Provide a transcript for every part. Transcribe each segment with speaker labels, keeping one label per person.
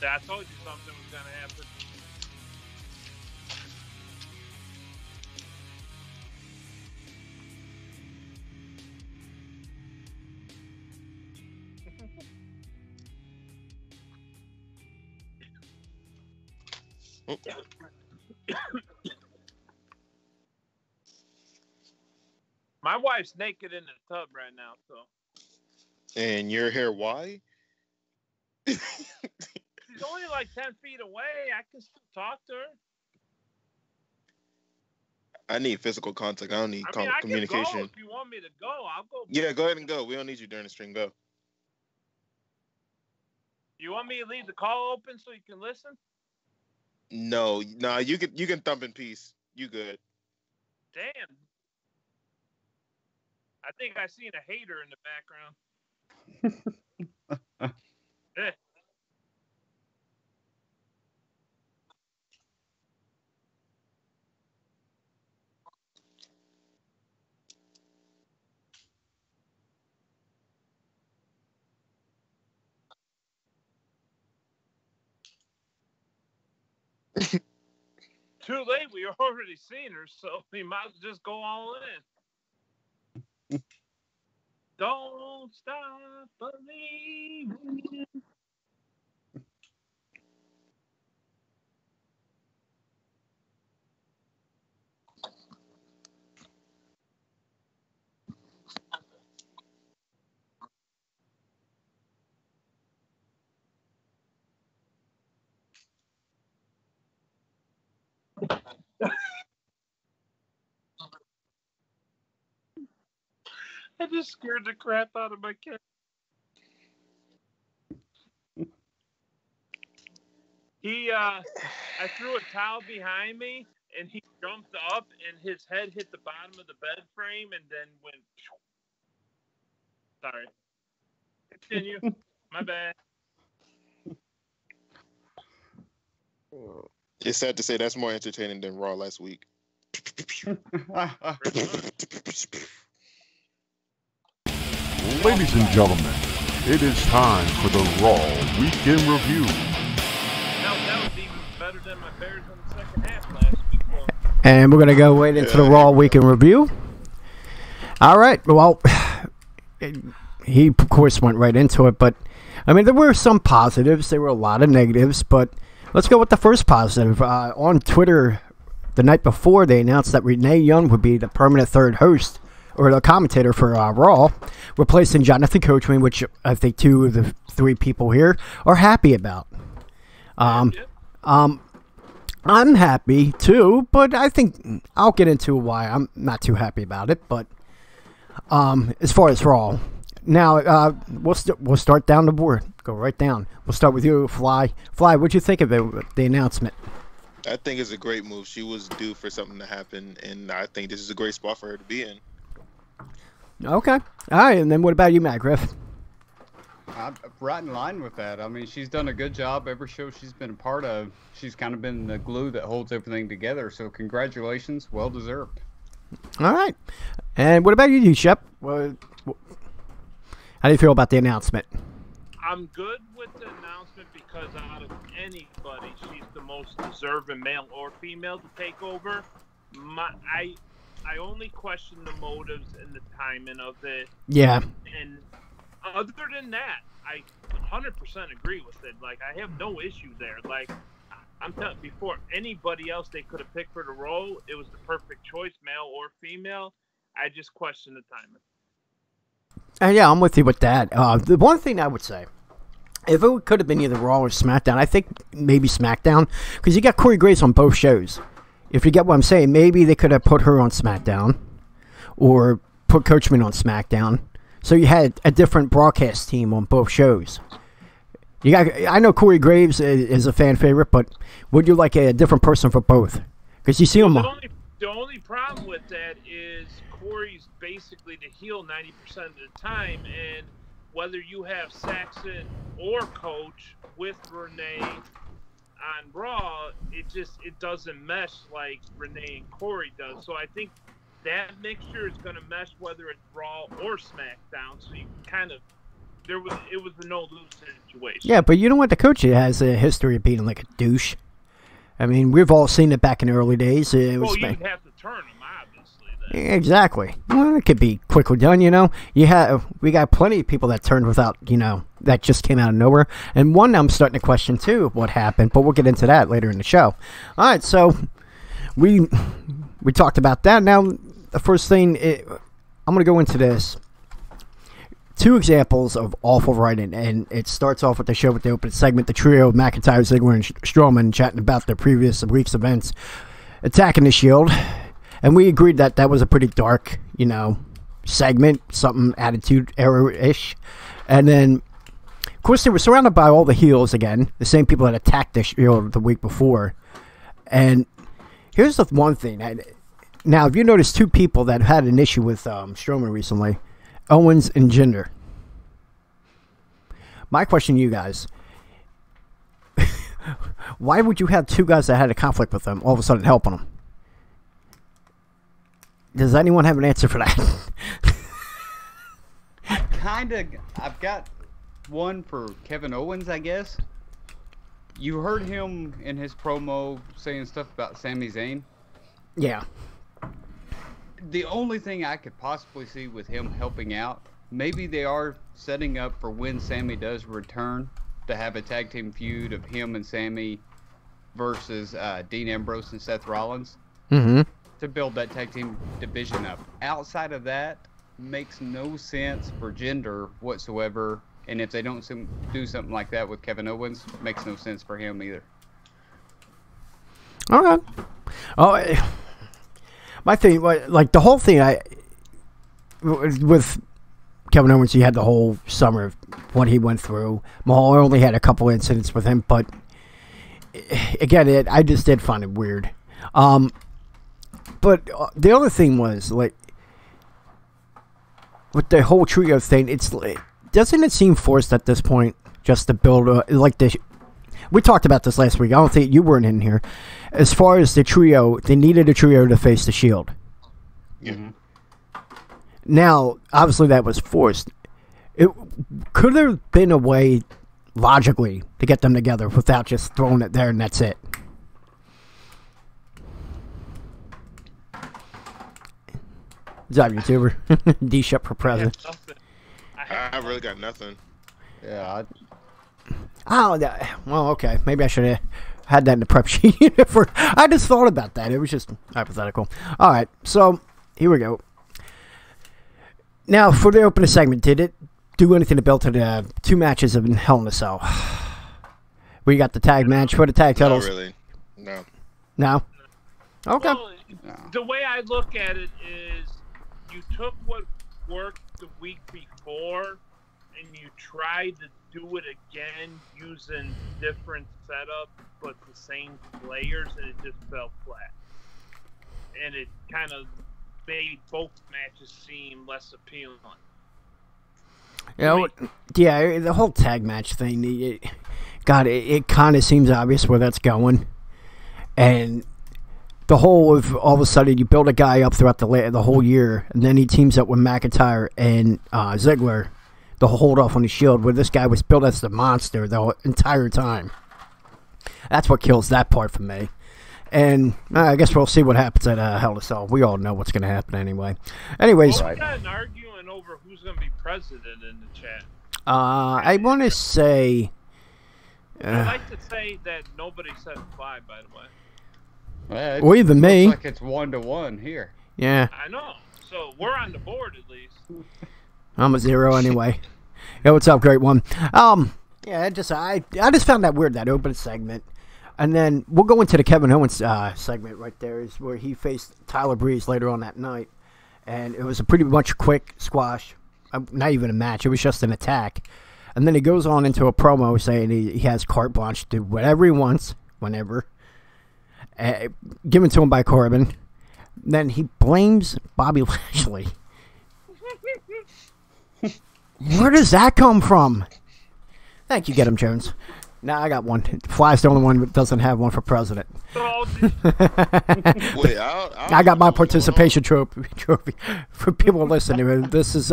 Speaker 1: I told you something was going to happen. My wife's naked in the tub right now, so.
Speaker 2: And your hair, why?
Speaker 1: She's only like 10 feet away. I can still talk to her.
Speaker 2: I need physical contact. I don't need communication.
Speaker 1: Can go. If you want me to go, I'll go.
Speaker 2: Yeah, go ahead and go. We don't need you during the stream. Go.
Speaker 1: You want me to leave the call open so you can listen?
Speaker 2: No, you can thump in peace. You good.
Speaker 1: Damn. I think I seen a hater in the background. Too late. We already seen her, so we might as well just go all in. Don't stop believing. I just scared the crap out of my cat. I threw a towel behind me, and he jumped up, and his head hit the bottom of the bed frame, and then went. Sorry. Continue. My bad.
Speaker 2: It's sad to say that's more entertaining than Raw last week.
Speaker 3: Ladies and gentlemen, it is time for the Raw Weekend Review.
Speaker 1: That was even better than my Bears in the second half last week.
Speaker 4: And we're going to go right into the Raw Weekend Review. All right. Well, he, of course, went right into it. But, I mean, there were some positives. There were a lot of negatives. But let's go with the first positive. On Twitter, the night before, they announced that Renee Young would be the permanent third host, or the commentator for Raw, replacing Jonathan Coachman, which I think two of the three people here are happy about. I'm happy too, but I think I'll get into why I'm not too happy about it. But as far as Raw, now we'll start down the board. Go right down. We'll start with you, Fly. Fly, what'd you think of the announcement?
Speaker 2: I think it's a great move. She was due for something to happen, and I think this is a great spot for her to be in.
Speaker 4: Okay. All right, and then what about you, Matt Griff?
Speaker 5: I'm right in line with that. I mean, she's done a good job. Every show she's been a part of, she's kind of been the glue that holds everything together. So congratulations. Well deserved.
Speaker 4: All right. And what about you, Shep? How do you feel about the announcement?
Speaker 1: I'm good with the announcement because out of anybody, she's the most deserving, male or female, to take over. I only question the motives and the timing of it.
Speaker 4: Yeah.
Speaker 1: And other than that, I 100% agree with it. Like, I have no issue there. Like, I'm telling you, before anybody else they could have picked for the role, it was the perfect choice, male or female. I just question the timing.
Speaker 4: And yeah, I'm with you with that. The one thing I would say, if it could have been either Raw or SmackDown, I think maybe SmackDown, because you got Corey Graves on both shows. If you get what I'm saying, maybe they could have put her on SmackDown or put Coachman on SmackDown. So you had a different broadcast team on both shows. I know Corey Graves is a fan favorite, but would you like a different person for both? Because you see him.
Speaker 1: The only problem with that is Corey's basically the heel 90% of the time, and whether you have Saxon or Coach with Renee on Raw, it doesn't mesh like Renee and Corey does. So I think that mixture is going to mesh whether it's Raw or SmackDown. So you kind of it was a no-lose situation.
Speaker 4: Yeah, but you know what? The coach has a history of being like a douche. I mean, we've all seen it back in the early days.
Speaker 1: You'd have to turn him, obviously. Then.
Speaker 4: Exactly. Well, it could be quickly done, you know. We got plenty of people that turned without, you know, that just came out of nowhere. And one I'm starting to question, too, what happened. But we'll get into that later in the show. All right, so we talked about that. Now, the first thing, I'm going to go into this. 2 examples of awful writing, and it starts off with the show with the opening segment, the trio of McIntyre, Ziggler, and Strowman chatting about their previous week's events, attacking the Shield, and we agreed that that was a pretty dark, you know, segment, something attitude error-ish, and then, of course, they were surrounded by all the heels again, the same people that attacked the Shield the week before, and here's the one thing, now, if you notice 2 people that had an issue with Strowman recently, Owens and Jinder. My question to you guys, why would you have 2 guys that had a conflict with them all of a sudden helping them? Does anyone have an answer for that?
Speaker 5: I've got one for Kevin Owens, I guess. You heard him in his promo saying stuff about Sami Zayn.
Speaker 4: Yeah.
Speaker 5: The only thing I could possibly see with him helping out, maybe they are setting up for when Sammy does return to have a tag team feud of him and Sammy versus Dean Ambrose and Seth Rollins to build that tag team division up. Outside of that, makes no sense for Jinder whatsoever, and if they don't do something like that with Kevin Owens, makes no sense for him either.
Speaker 4: All right. Oh. My thing, like the whole thing, with Kevin Owens, he had the whole summer of what he went through. Mahal only had a couple incidents with him, but again, I just did find it weird. But the other thing was, like, with the whole trio thing, doesn't it seem forced at this point just to build we talked about this last week. I don't think you weren't in here. As far as the trio, they needed a trio to face the Shield.
Speaker 2: Yeah.
Speaker 4: Now, obviously, that was forced. Could there have been a way, logically, to get them together without just throwing it there and that's it? Is that YouTuber? D-Shep for president.
Speaker 2: I really got nothing.
Speaker 5: Yeah.
Speaker 4: Well, okay. Maybe I should have had that in the prep sheet. I just thought about that. It was just hypothetical. All right, so here we go. Now, for the opening segment, did it do anything to build to the 2 matches of Hell in a Cell? We got the tag match for the tag titles.
Speaker 2: Not really. No.
Speaker 4: No? Okay.
Speaker 1: Well, the way I look at it is you took what worked the week before and you tried to do it again using different setup but the same players, and it just fell flat. And it kind of made both matches seem less appealing.
Speaker 4: Yeah, the whole tag match thing, it kind of seems obvious where that's going. And the whole of all of a sudden you build a guy up throughout the whole year, and then he teams up with McIntyre and Ziggler to hold off on the Shield, where this guy was built as the monster the entire time. That's what kills that part for me. And I guess we'll see what happens at Hell in a Cell. We all know what's going to happen anyway. Anyways.
Speaker 1: Well, we got an arguing over who's going to be president in the chat.
Speaker 4: I want to say...
Speaker 1: I'd like to say that nobody said 5, by the way.
Speaker 5: Well,
Speaker 4: or even me.
Speaker 5: Looks like it's 1-1 here.
Speaker 4: Yeah.
Speaker 1: I know. So we're on the board at least.
Speaker 4: I'm a 0 anyway. Yo, what's up, great one? Yeah, I just found that weird, that open segment. And then we'll go into the Kevin Owens segment right there, is where he faced Tyler Breeze later on that night. And it was a pretty much quick squash. Not even a match. It was just an attack. And then he goes on into a promo saying he has carte blanche to do whatever he wants, whenever. Given to him by Corbin. Then he blames Bobby Lashley. Where does that come from? Thank you, Get 'em Jones. Now I got one. Fly's the only one that doesn't have one for president.
Speaker 2: Wait,
Speaker 4: I got my participation trophy for people listening. This is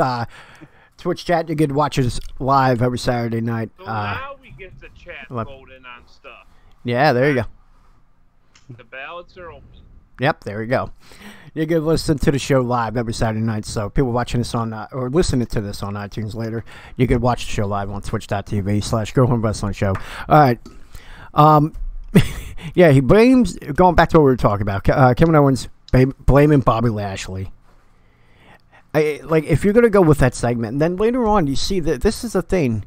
Speaker 4: Twitch chat. You can watch us live every Saturday night.
Speaker 1: So now we get the chat voting on stuff.
Speaker 4: Yeah, there you go.
Speaker 1: The ballots are open.
Speaker 4: Yep, there you go. You can listen to the show live every Saturday night. So people watching this on or listening to this on iTunes later, you can watch the show live on twitch.tv/Go Home Wrestling Show. All right. Yeah, he blames, going back to what we were talking about, Kevin Owens blaming Bobby Lashley. Like, if you're going to go with that segment, and then later on you see that this is a thing,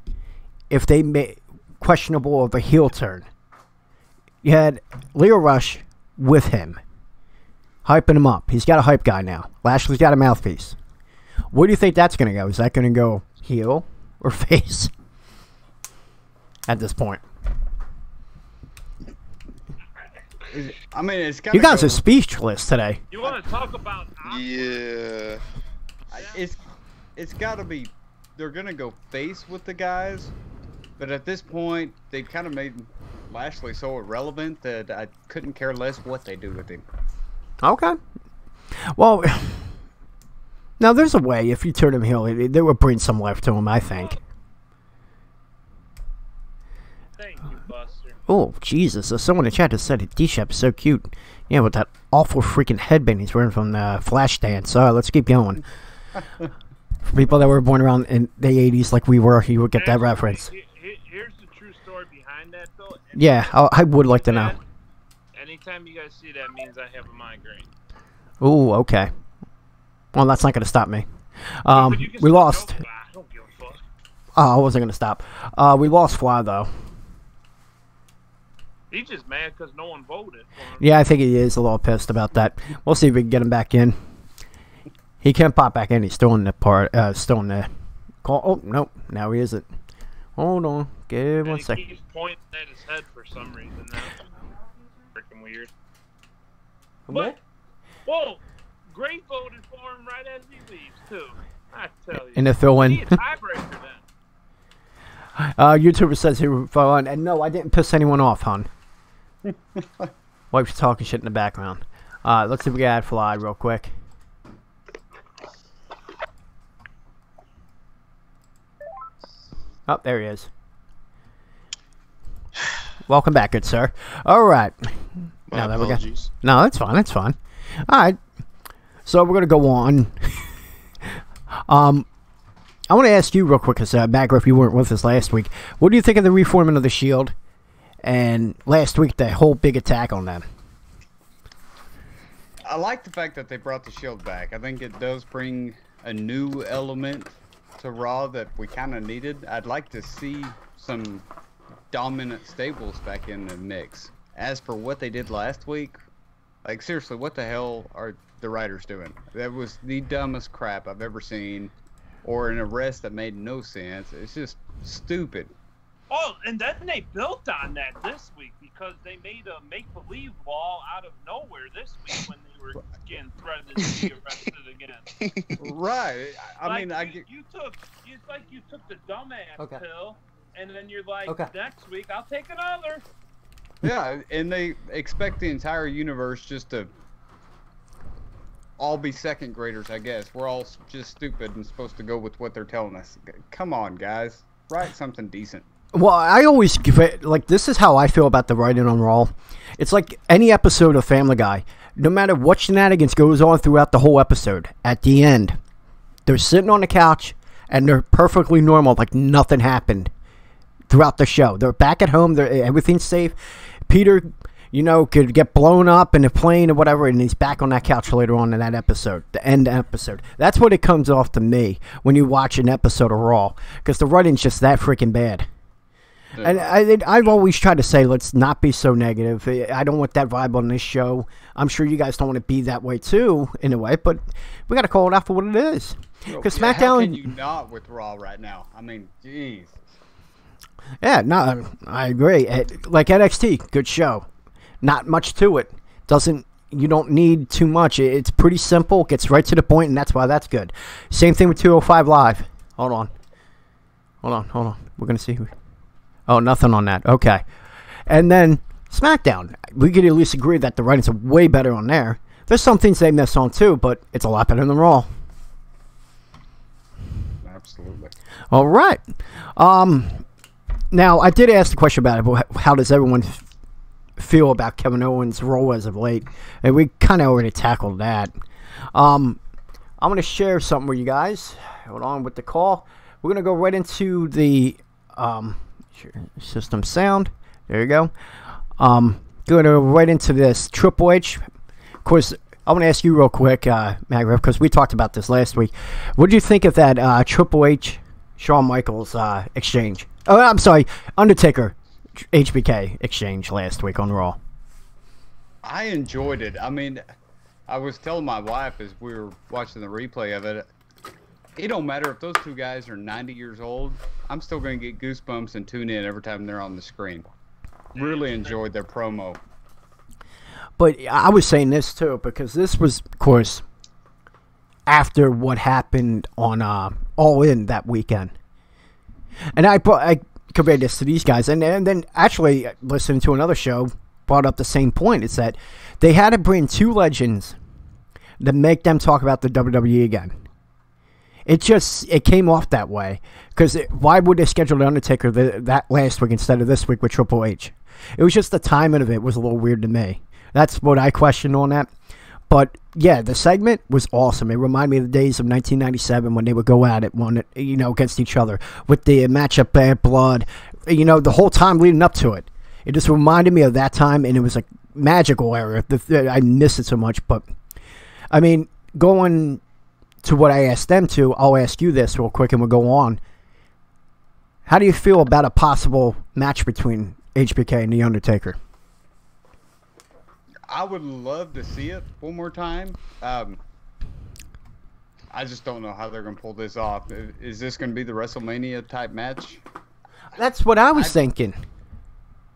Speaker 4: if they make questionable of a heel turn. You had Leo Rush with him, hyping him up. He's got a hype guy now. Lashley's got a mouthpiece. Where do you think that's going to go? Is that going to go heel or face at this point?
Speaker 5: I mean, it's got.
Speaker 4: You guys are speechless today.
Speaker 1: You want to talk about?
Speaker 2: Yeah.
Speaker 5: It's got to be. They're gonna go face with the guys, but at this point, they've kind of made Lashley so irrelevant that I couldn't care less what they do with him.
Speaker 4: Okay. Well, now there's a way. If you turn him heel, they would bring some life to him, I think.
Speaker 1: Thank you, Buster.
Speaker 4: Oh, Jesus. Someone in the chat just said D-Shep is so cute. Yeah, with that awful freaking headband he's wearing from the Flashdance. Let's keep going. For people that were born around in the 80s like we were, you would get that reference.
Speaker 1: Here's the true story behind that, though.
Speaker 4: Yeah, I would like to know.
Speaker 1: Anytime you guys see that means I have a migraine.
Speaker 4: Oh, okay. Well, that's not going to stop me. We lost.
Speaker 1: I don't give a fuck.
Speaker 4: Oh, I wasn't going to stop. We lost Fly, though.
Speaker 1: He's just mad because no one voted for him.
Speaker 4: Yeah, I think he is a little pissed about that. We'll see if we can get him back in. He can't pop back in. He's still in the still in the call. Oh, nope. Now he isn't. Hold on. Give one second.
Speaker 1: He keeps pointing at his head for some reason now. Freaking weird. But, whoa! Gray voted for him right as he leaves, too. I tell you.
Speaker 4: In the fill-in.
Speaker 1: He a tiebreaker then.
Speaker 4: YouTuber says he was fun. And no, I didn't piss anyone off, hon. Wife's talking shit in the background. Let's see if we can add Fly real quick. Oh, there he is. Welcome back, good sir. All right.
Speaker 2: My
Speaker 4: there we go.
Speaker 2: apologies.
Speaker 4: No, that's fine. That's fine. All right. So we're gonna go on. I want to ask you real quick, because Bagger, if you weren't with us last week, what do you think of the reforming of the Shield? And last week, the whole big attack on them.
Speaker 5: I like the fact that they brought the Shield back. I think it does bring a new element to Raw that we kind of needed. I'd like to see some dominant stables back in the mix. As for what they did last week, like seriously, what the hell are the writers doing? That was the dumbest crap I've ever seen, or an arrest that made no sense. It's just stupid.
Speaker 1: Oh, and then they built on that this week because they made a make-believe wall out of nowhere this week when they were getting threatened to be arrested again.
Speaker 5: Right. I mean,
Speaker 1: it's like you took the dumbass pill, and then you're like, next week I'll take another.
Speaker 5: Yeah, and they expect the entire universe just to all be second graders, I guess. We're all just stupid and supposed to go with what they're telling us. Come on, guys. Write something decent.
Speaker 4: Well, I always give it, like, this is how I feel about the writing on Raw. It's like any episode of Family Guy. No matter what shenanigans goes on throughout the whole episode, at the end, they're sitting on the couch, and they're perfectly normal, like nothing happened throughout the show. They're back at home, everything's safe. Peter, could get blown up in a plane or whatever, and he's back on that couch later on in that episode, the end episode. That's what it comes off to me when you watch an episode of Raw, because the writing's just that freaking bad. And I've always tried to say, let's not be so negative. I don't want that vibe on this show. I'm sure you guys don't want to be that way too, in a way, but we got to call it out for what it is. Because SmackDown.
Speaker 5: How can you not with Raw right now? I mean, jeez.
Speaker 4: Yeah, no, I agree. Like NXT, good show. Not much to it. You don't need too much. It's pretty simple. Gets right to the point, and that's why that's good. Same thing with 205 Live. Hold on. Hold on. We're going to see. Oh, nothing on that. Okay. And then SmackDown. We could at least agree that the writings are way better on there. There's some things they miss on too, but it's a lot better than Raw.
Speaker 5: Absolutely.
Speaker 4: All right. Now, I did ask the question about it. How does everyone feel about Kevin Owens' role as of late? And we kind of already tackled that. I'm going to share something with you guys. Hold on with the call. We're going to go right into the system sound. There you go. Going to go right into this. Triple H. Of course, I want to ask you real quick, Magriff, because we talked about this last week. What did you think of that Triple H, Shawn Michaels exchange? Oh, I'm sorry, Undertaker, HBK exchange last week on Raw.
Speaker 5: I enjoyed it. I mean, I was telling my wife as we were watching the replay of it, it don't matter if those two guys are 90 years old. I'm still going to get goosebumps and tune in every time they're on the screen. Really enjoyed their promo.
Speaker 4: But I was saying this too because this was, of course, after what happened on All In that weekend. And I compared this to these guys. And then actually listening to another show brought up the same point. It's that they had to bring two legends to make them talk about the WWE again. It came off that way. Because why would they schedule The Undertaker that last week instead of this week with Triple H? It was just the timing of it was a little weird to me. That's what I questioned on that. But, yeah, the segment was awesome. It reminded me of the days of 1997 when they would go at it, against each other with the matchup Bad Blood, the whole time leading up to it. It just reminded me of that time, and it was a magical era. I miss it so much. But, I mean, going to what I asked them to, I'll ask you this real quick and we'll go on. How do you feel about a possible match between HBK and The Undertaker?
Speaker 5: I would love to see it one more time. I just don't know how they're going to pull this off. Is this going to be the WrestleMania type match?
Speaker 4: That's what I was thinking.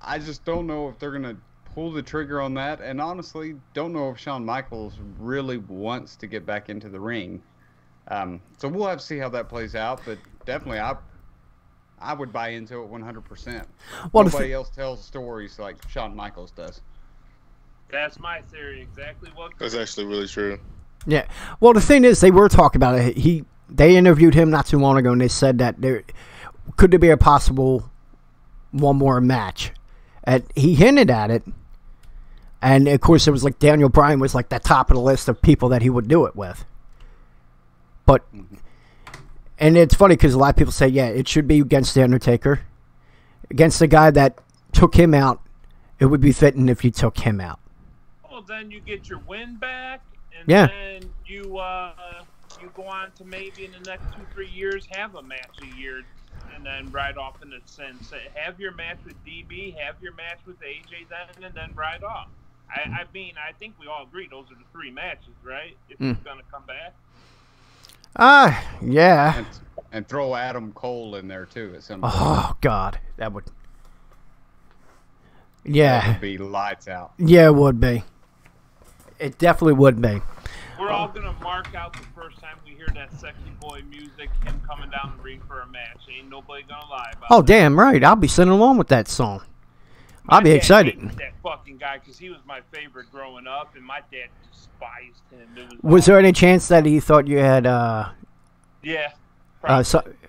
Speaker 5: I just don't know if they're going to pull the trigger on that. And honestly, don't know if Shawn Michaels really wants to get back into the ring. So we'll have to see how that plays out. But definitely, I would buy into it 100%. Well, nobody else tells stories like Shawn Michaels does.
Speaker 1: That's my theory. Exactly what.
Speaker 2: That's actually really true.
Speaker 4: Yeah. Well, the thing is, they were talking about it. They interviewed him not too long ago, and they said that could there be a possible one more match. And he hinted at it, and of course, it was like Daniel Bryan was like the top of the list of people that he would do it with. But, and it's funny because a lot of people say, yeah, it should be against The Undertaker, against the guy that took him out. It would be fitting if you took him out.
Speaker 1: Well, then you get your win back, and then you go on to maybe in the next 2-3 years have a match a year, and then ride off in a sense. Have your match with DB, have your match with AJ then, and then ride off. I mean, I think we all agree those are the three matches, right? If he's going to come back.
Speaker 4: Yeah.
Speaker 5: And throw Adam Cole in there, too, at some point.
Speaker 4: Oh, God. That would... Yeah.
Speaker 5: That would be lights out.
Speaker 4: Yeah, it would be. It definitely would be.
Speaker 1: We're all going to mark out the first time we hear that sexy boy music, him coming down the ring for a match. Ain't nobody going to lie about
Speaker 4: Oh,
Speaker 1: that.
Speaker 4: damn right. I'll be singing along with that song. I'll be excited.
Speaker 1: That fucking guy, because he was my favorite growing up, and my dad despised him.
Speaker 4: Was there any chance that he thought you had
Speaker 1: yeah,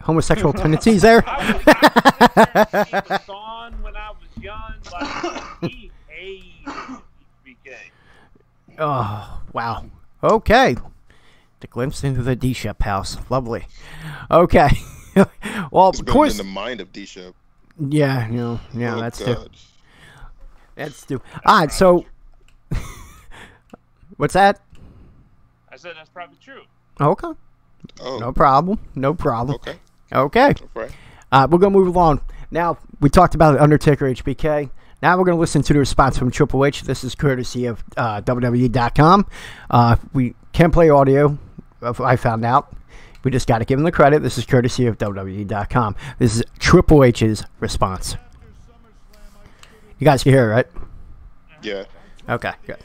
Speaker 4: homosexual tendencies there?
Speaker 1: I was there the song when I was young. Like, he hated HBK.
Speaker 4: Oh, wow. Okay. The glimpse into the D-Shep house. Lovely. Okay. Well,
Speaker 2: It's
Speaker 4: of course.
Speaker 2: in the mind of D-Shep.
Speaker 4: Yeah, that's
Speaker 2: God.
Speaker 4: true. That's true. All right, so what's that?
Speaker 1: I said that's probably true.
Speaker 4: Okay.
Speaker 2: Oh.
Speaker 4: No problem.
Speaker 2: Okay.
Speaker 4: Okay.
Speaker 2: Right.
Speaker 4: We're going to move along. Now, we talked about Undertaker HBK. Now we're going to listen to the response from Triple H. This is courtesy of WWE.com. We can play audio, I found out. We just got to give him the credit. This is courtesy of WWE.com. This is Triple H's response. You guys can hear it, right?
Speaker 2: Yeah.
Speaker 4: Okay, good.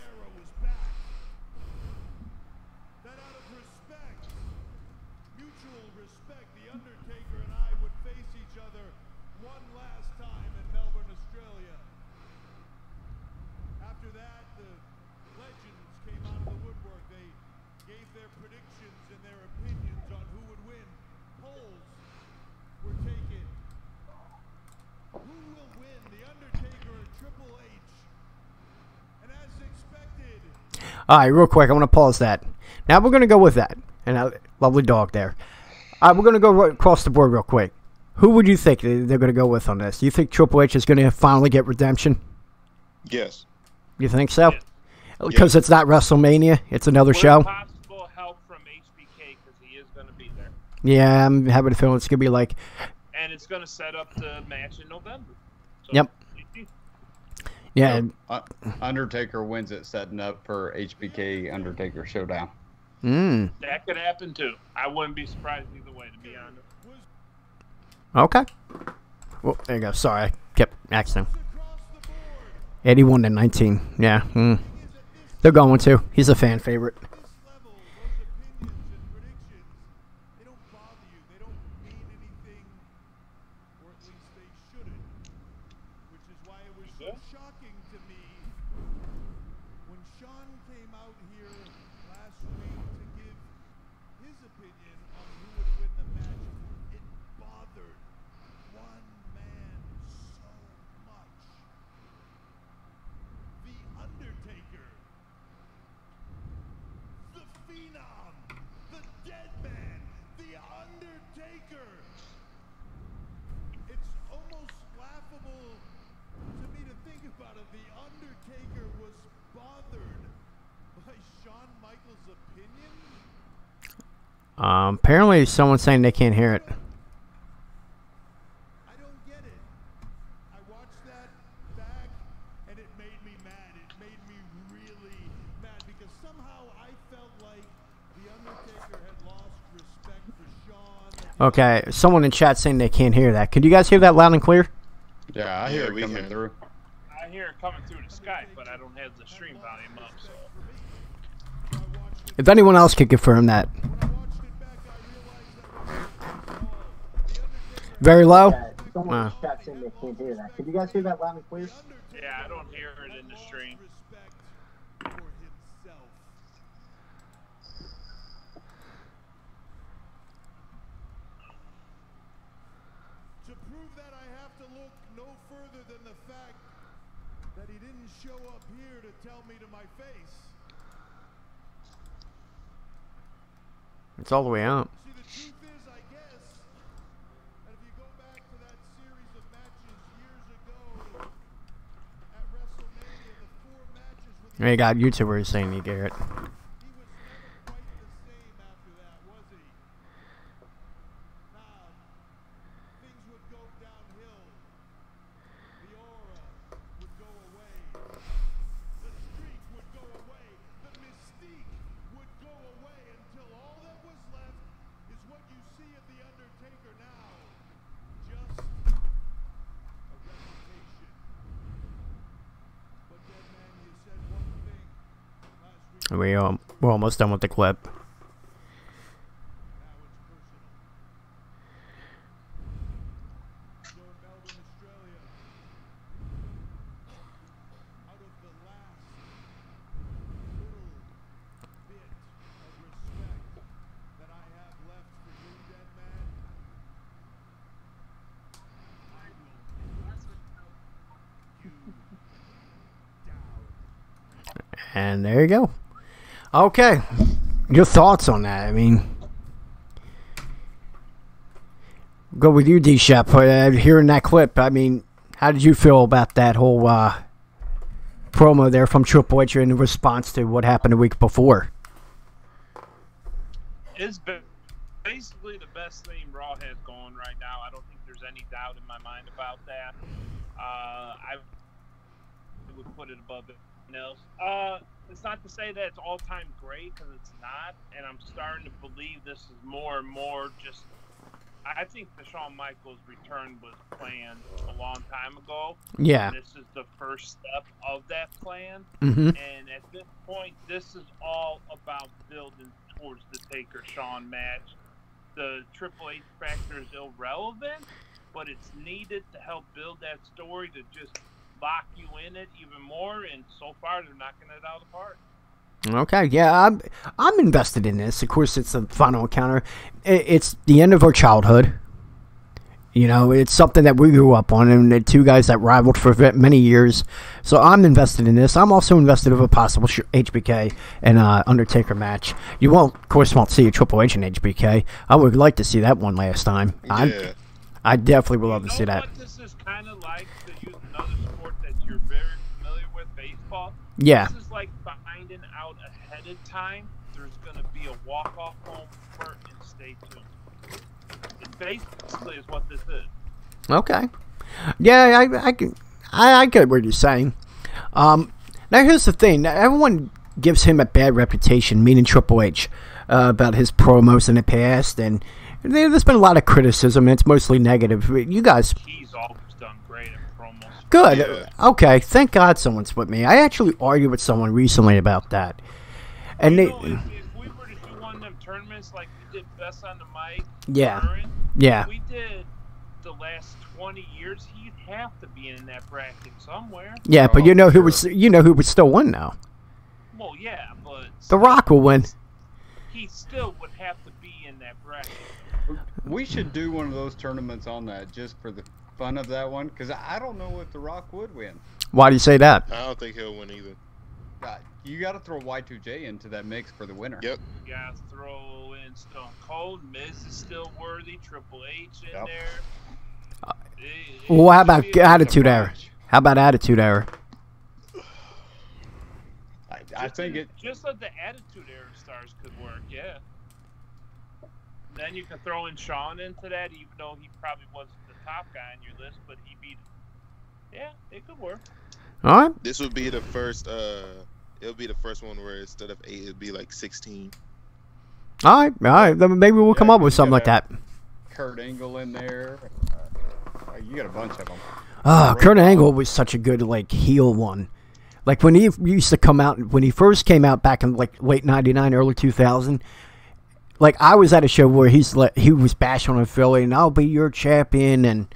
Speaker 6: Mutual respect, The Undertaker and I would face each
Speaker 4: All right, real quick, I want to pause that. Now we're going to go with that. And lovely dog there. All right, we're going to go right across the board real quick. Who would you think they're going to go with on this? Do you think Triple H is going to finally get redemption?
Speaker 2: Yes.
Speaker 4: You think so?
Speaker 1: Yes.
Speaker 4: Because it's not WrestleMania. It's another
Speaker 1: With
Speaker 4: show.
Speaker 1: possible help from HBK because he is going to be there.
Speaker 4: Yeah, I'm having a feeling it's going to be like...
Speaker 1: And it's going to set up the match in November. So,
Speaker 4: Yep. Yeah.
Speaker 5: Undertaker wins it, setting up for HBK Undertaker showdown.
Speaker 1: That could happen too. I wouldn't be surprised either way, to be honest.
Speaker 4: Okay. Well, there you go. Sorry, I kept accident. 81-19. Yeah. They're going to. He's a fan favorite. Apparently someone's saying they can't hear it.
Speaker 6: I don't get it. I watched that back and it made me mad. It made me really mad because somehow I felt like The Undertaker had lost respect for Shawn.
Speaker 4: Okay, someone in chat saying they can't hear that. Could you guys hear that loud and clear?
Speaker 5: Yeah, I hear it
Speaker 2: we
Speaker 5: coming
Speaker 2: can.
Speaker 5: through.
Speaker 1: I hear it coming through the Skype, but I don't have the stream volume up. So
Speaker 4: If anyone else could confirm that. Very low?
Speaker 7: Someone in the chat saying they can't hear that. Could you guys hear that loud and clear?
Speaker 1: yeah, I don't hear it in the stream.
Speaker 6: To prove that, I have to look no further than the fact that he didn't show up here to tell me to my face.
Speaker 4: It's all the way up.
Speaker 6: See, the truth is, I guess, that if you go back to that series of matches years ago at WrestleMania, the 4 matches with
Speaker 4: You got YouTubers saying you hear it.
Speaker 6: he was never quite the same after that, was he? Nah, things would go downhill. The aura would go away. The streak would go away. The mystique would go away until all that was left is what you see of The Undertaker now. Just a reputation. But Dead Man, you said one thing last week.
Speaker 4: We're almost done with the clip.
Speaker 6: Now it's personal. So in Melbourne, Australia, out of the last little bit of respect that I have left for you, Dead Man, I will you down.
Speaker 4: And there you go. Okay. Your thoughts on that? I mean, go with you, D-Shep. Hearing that clip, I mean, how did you feel about that whole promo there from Triple H in response to what happened a week before?
Speaker 1: It's basically the best thing Raw has going right now. I don't think there's any doubt in my mind about that. I would put it above anything else. It's not to say that it's all-time great, because it's not, and I'm starting to believe this is more and more just... I think the Shawn Michaels return was planned a long time ago.
Speaker 4: Yeah.
Speaker 1: And this is the first step of that plan.
Speaker 4: Mm-hmm.
Speaker 1: And at this point, this is all about building towards the Taker-Shawn match. The Triple H factor is irrelevant, but it's needed to help build that story to just lock you in it even more, and so far they're knocking it out of the park.
Speaker 4: Okay, yeah, I'm invested in this. Of course, it's the final encounter. It's the end of our childhood. You know, it's something that we grew up on, and the two guys that rivaled for many years. So I'm invested in this. I'm also invested in a possible HBK and Undertaker match. You won't, of course, won't see a Triple H and HBK. I would like to see that one last time.
Speaker 2: Yeah.
Speaker 4: I definitely would love to see that.
Speaker 1: What this is kind of like, to use another sport that you're very familiar with, baseball.
Speaker 4: Yeah.
Speaker 1: This is like finding out ahead of time there's going to be a walk-off home run and stay tuned. It basically is what this is.
Speaker 4: Okay. Yeah, I get what you're saying. Now here's the thing. Everyone gives him a bad reputation, meaning Triple H, about his promos in the past, and there's been a lot of criticism, and it's mostly negative. You guys...
Speaker 1: He's always done great at promos.
Speaker 4: Good.
Speaker 2: Yeah.
Speaker 4: Okay, thank God someone's with me. I actually argued with someone recently about that. And
Speaker 1: You
Speaker 4: they...
Speaker 1: know, if we were to do one of them tournaments like we did Best on the Mic,
Speaker 4: Yeah.
Speaker 1: Current,
Speaker 4: Yeah.
Speaker 1: if we did the last 20 years, he'd have to be in that bracket somewhere.
Speaker 4: Yeah, but
Speaker 5: Oh,
Speaker 4: you know who
Speaker 5: sure.
Speaker 4: was would still win now.
Speaker 1: Well, yeah, but
Speaker 4: The Rock will win.
Speaker 1: he still would have to be in that bracket.
Speaker 5: We should do one of those tournaments on that just for the fun of that one, because I don't know if The Rock would win.
Speaker 4: Why do you say that?
Speaker 2: I don't think he'll win either.
Speaker 5: You got to throw Y2J into that mix for the winner.
Speaker 2: Yep.
Speaker 1: You gotta throw in Stone Cold. Miz is still worthy. Triple H in
Speaker 5: Yep.
Speaker 1: there.
Speaker 4: Well, how about
Speaker 1: It should be a
Speaker 4: Attitude
Speaker 1: decent
Speaker 4: Era?
Speaker 1: match.
Speaker 4: How about Attitude Era?
Speaker 5: I think it.
Speaker 1: Just like the Attitude Era stars could work, yeah. Then you can throw in Shawn into that, even though he probably wasn't the top guy on your list, but he beat. Yeah, it could work.
Speaker 4: All right.
Speaker 2: This would be the first. It'll be the first one where instead of 8, it'd be like 16.
Speaker 4: All right. All right. Then maybe we'll come
Speaker 5: Yeah,
Speaker 4: up with
Speaker 5: you
Speaker 4: something like
Speaker 5: gotta-
Speaker 4: that.
Speaker 5: Kurt Angle in there. You got a bunch of them.
Speaker 4: Oh, Kurt Angle was such a good like heel one. Like when he used to come out, when he first came out back in like late '99, early 2000. Like I was at a show where he was bashing on Philly, and I'll be your champion,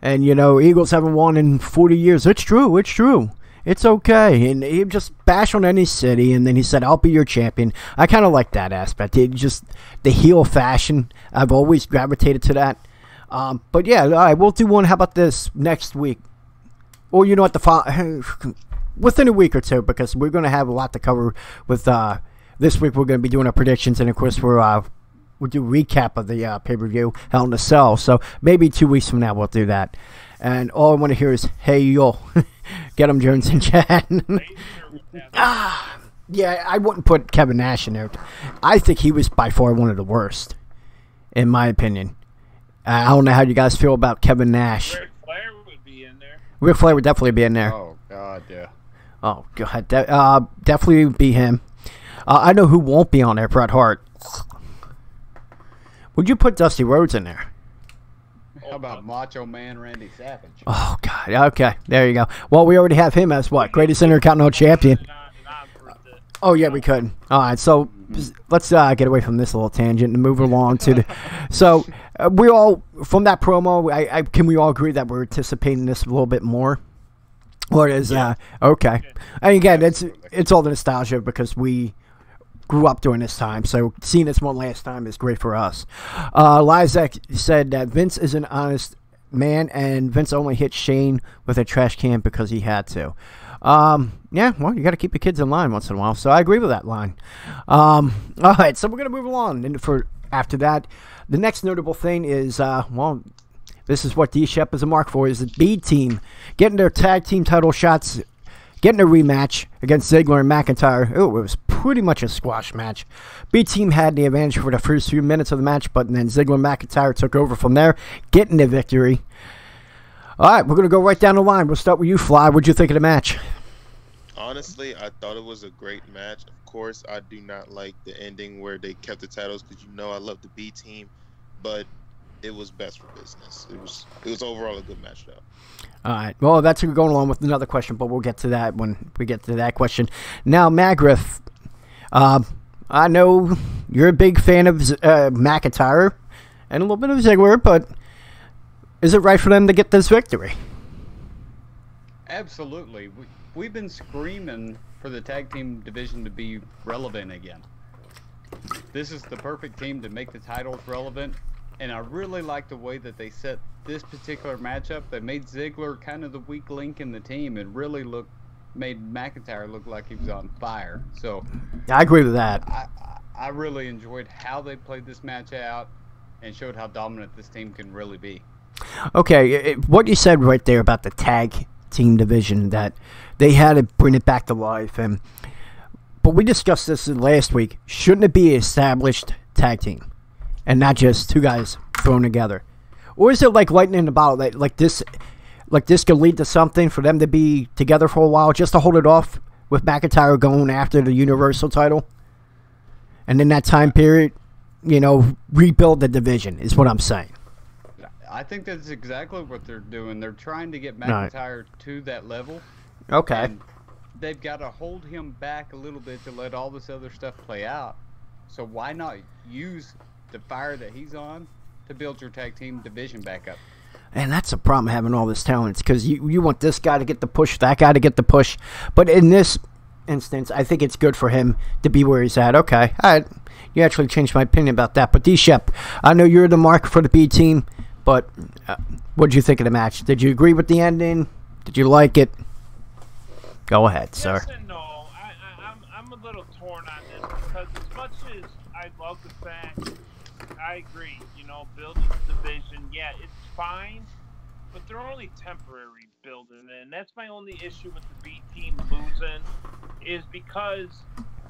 Speaker 4: and you know Eagles haven't won in 40 years. It's true. It's true. It's okay. And he just bashed on any city, and then he said, I'll be your champion. I kind of like that aspect. It just the heel fashion. I've always gravitated to that. But yeah, all right, we'll do one. How about this next week? Or you know what, within a week or two, because we're going to have a lot to cover with this week. We're going to be doing our predictions, and of course we'll do a recap of the pay-per-view, Hell in a Cell. So maybe 2 weeks from now we'll do that. And all I want to hear is, hey, yo, get him, Jones and Chad. Yeah, I wouldn't put Kevin Nash in there. I think he was by far one of the worst, in my opinion. I don't know how you guys feel about Kevin Nash.
Speaker 1: Ric Flair would be in there.
Speaker 4: Ric Flair would definitely be in there.
Speaker 5: Oh God, yeah.
Speaker 4: Oh, God. Definitely be him. I know who won't be on there, Bret Hart. Would you put Dusty Rhodes in there?
Speaker 5: How about Macho Man Randy Savage?
Speaker 4: Oh, God. Okay, there you go. Well, we already have him as what? Greatest Intercontinental Champion. Oh, yeah, we could. All right, so let's get away from this little tangent and move along to the... So, we all, from that promo, can we all agree that we're anticipating this a little bit more? Or is, okay. And again, it's all the nostalgia because we grew up during this time, so seeing this one last time is great for us. Lizak said that Vince is an honest man, and Vince only hit Shane with a trash can because he had to. Yeah, well, you got to keep your kids in line once in a while, so I agree with that line. All right, so we're going to move along. And after that, the next notable thing is, well, this is what D-Shep is a mark for, is the B team getting their tag team title shots, getting a rematch against Ziggler and McIntyre. Oh, it was pretty much a squash match. B team had the advantage for the first few minutes of the match, but then Ziggler and McIntyre took over from there, getting the victory. All right, we're going to go right down the line. We'll start with you, Fly. What'd you think of the match?
Speaker 2: Honestly, I thought it was a great match. Of course, I do not like the ending where they kept the titles because I love the B team, but it was best for business. It was overall a good match, though.
Speaker 4: All right. Well, that's going along with another question, but we'll get to that when we get to that question. Now, Magriff, I know you're a big fan of McIntyre and a little bit of Ziggler, but is it right for them to get this victory?
Speaker 5: Absolutely. We've been screaming for the tag team division to be relevant again. This is the perfect team to make the titles relevant. And I really like the way that they set this particular matchup. They made Ziggler kind of the weak link in the team and really made McIntyre look like he was on fire. So
Speaker 4: I agree with that.
Speaker 5: I really enjoyed how they played this match out and showed how dominant this team can really be.
Speaker 4: Okay, what you said right there about the tag team division, that they had to bring it back to life, but we discussed this last week. Shouldn't it be an established tag team and not just two guys thrown together? Or is it like lightning in the bottle, like this could lead to something for them to be together for a while just to hold it off with McIntyre going after the Universal title? And in that time period, rebuild the division is what I'm saying.
Speaker 5: I think that's exactly what they're doing. They're trying to get McIntyre to that level.
Speaker 4: Okay.
Speaker 5: And they've got to hold him back a little bit to let all this other stuff play out. So why not use the fire that he's on to build your tag team division back up?
Speaker 4: And that's the problem having all this talent, because you want this guy to get the push, that guy to get the push. But in this instance, I think it's good for him to be where he's at. Okay, all right. You actually changed my opinion about that. But D-Shep, I know you're the mark for the B team, but what did you think of the match? Did you agree with the ending? Did you like it? Go ahead, sir.
Speaker 1: Yes and no. I'm a little torn on this because as much as I love the fact, I agree, building the division, yeah, it's fine, but they're only temporary building, and that's my only issue with the B team losing, is because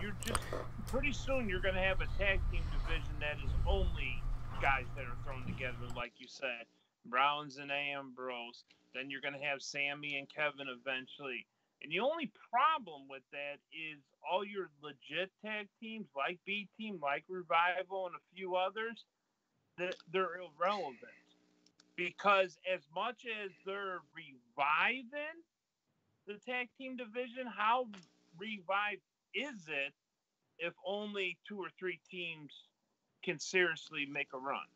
Speaker 1: you're just, pretty soon you're going to have a tag team division that is only guys that are thrown together, like you said, Browns and Ambrose. Then you're going to have Sammy and Kevin eventually. And the only problem with that is all your legit tag teams, like B Team, like Revival, and a few others, they're irrelevant. Because as much as they're reviving the tag team division, how revived is it if only 2 or 3 teams can seriously make a run?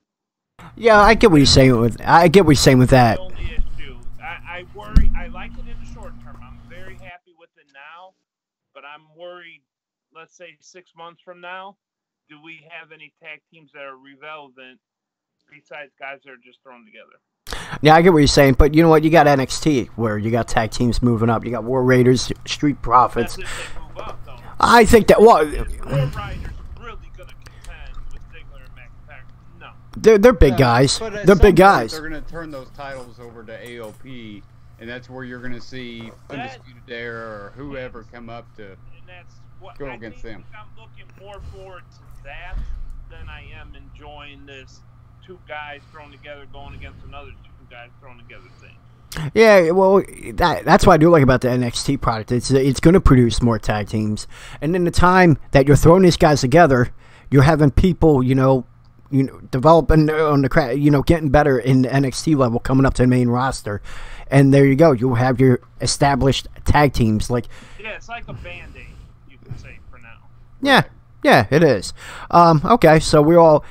Speaker 4: Yeah, I get what you're saying with. I get what you're saying with that.
Speaker 1: The only issue. I worry. I like it in the short term. I'm very happy with it now, but I'm worried. Let's say 6 months from now, do we have any tag teams that are relevant besides guys that are just thrown together?
Speaker 4: Yeah, I get what you're saying, but you know what? You got NXT where you got tag teams moving up. You got War Raiders, Street Profits.
Speaker 1: That's if they move up, though.
Speaker 4: I think that
Speaker 1: War Riders really gonna contend with Ziggler and McIntyre? No.
Speaker 4: they're big guys.
Speaker 5: But at
Speaker 4: They're
Speaker 5: some
Speaker 4: big
Speaker 5: point,
Speaker 4: guys.
Speaker 5: They're going to turn those titles over to AOP, and that's where you're going to see Undisputed Era or whoever come up to
Speaker 1: And that's what
Speaker 5: go
Speaker 1: I
Speaker 5: against
Speaker 1: think
Speaker 5: them.
Speaker 1: I'm looking more forward to that than I am enjoying this 2 guys thrown together going against another 2 guys thrown together thing.
Speaker 4: Yeah, well, that's what I do like about the NXT product. It's going to produce more tag teams, and in the time that you're throwing these guys together, you're having people, developing on the getting better in the NXT level, coming up to the main roster, and there you go. You'll have your established tag teams. Like,
Speaker 1: Yeah, it's like a Band-Aid, you could say, for now.
Speaker 4: yeah, it is. Okay, so we all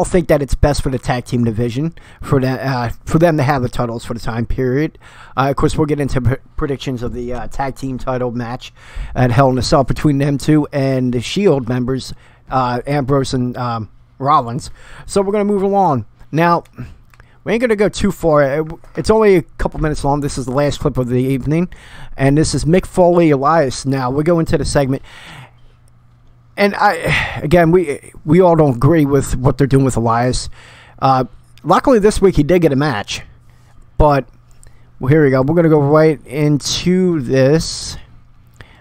Speaker 4: think that it's best for the tag team division for them to have the titles for the time period. Of course, we'll get into predictions of the tag team title match at Hell in a Cell between them two and the Shield members, Ambrose and Rollins. So we're gonna move along now. We ain't gonna go too far. It's only a couple minutes long. This is the last clip of the evening, and this is Mick Foley, Elias. Now we go into the segment. And we all don't agree with what they're doing with Elias. Luckily, this week he did get a match. But, well, here we go. We're going to go right into this.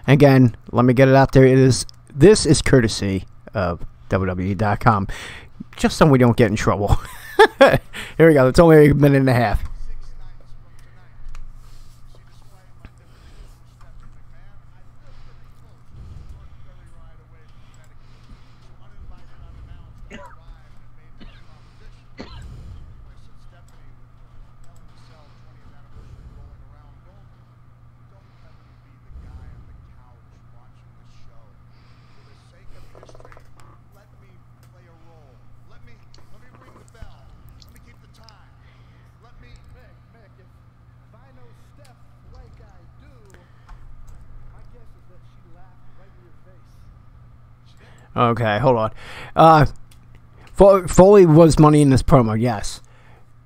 Speaker 4: Again, let me get it out there. This is courtesy of WWE.com. Just so we don't get in trouble. Here we go. It's only a minute and a half. Okay, hold on. Foley was money in this promo, yes.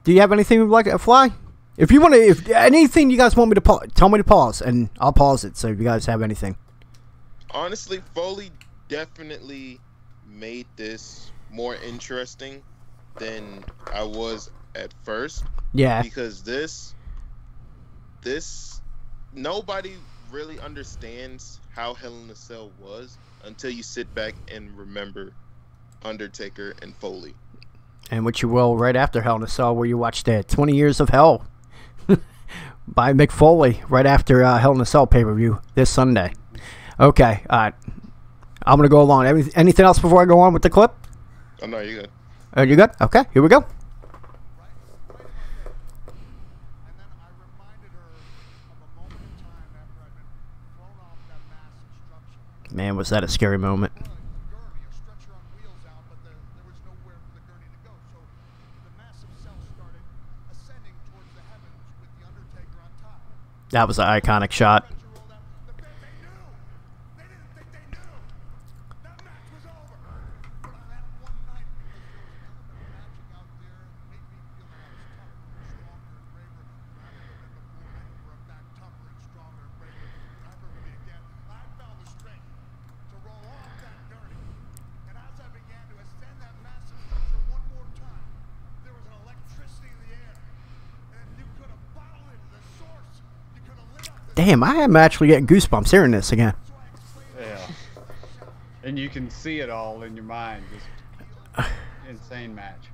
Speaker 4: Do you have anything you'd like to fly? If you want to, if anything you guys want me to tell me to pause, and I'll pause it. So if you guys have anything.
Speaker 2: Honestly, Foley definitely made this more interesting than I was at first.
Speaker 4: Yeah.
Speaker 2: Because this nobody really understands how Hell in a Cell was until you sit back and remember Undertaker and Foley.
Speaker 4: And which you will right after Hell in a Cell, where you watched 20 Years of Hell by Mick Foley right after Hell in a Cell pay-per-view this Sunday. Okay, all right. I'm going to go along. Anything else before I go on with the clip?
Speaker 2: Oh, no, you're good.
Speaker 4: You good? Okay, here we go.
Speaker 6: And then I reminded her of a moment in time after I'd been thrown off that massive structure.
Speaker 4: Man, was that a scary moment.
Speaker 6: A gurney, a stretcher on wheels out, but there was nowhere for the gurney to go. So the massive cell started ascending towards the heavens with the Undertaker on top.
Speaker 4: That was an iconic shot.
Speaker 6: Stretcher rolled out. They knew. They didn't think they knew. That match was over. But on that one night, because there was an element of magic out there, it made me feel that I was tougher, stronger, and braver. I've never been before. I never am that tougher and stronger and braver than I ever will be again. I found the strength to roll off that gurney. And as I began to ascend that massive structure one more time, there was an electricity in the air. And you could have bottled it to the source. You could have lit up the
Speaker 4: Damn, I am actually getting goosebumps hearing this again.
Speaker 6: so I explained
Speaker 5: Yeah. And you can see it all in your mind. Just insane match.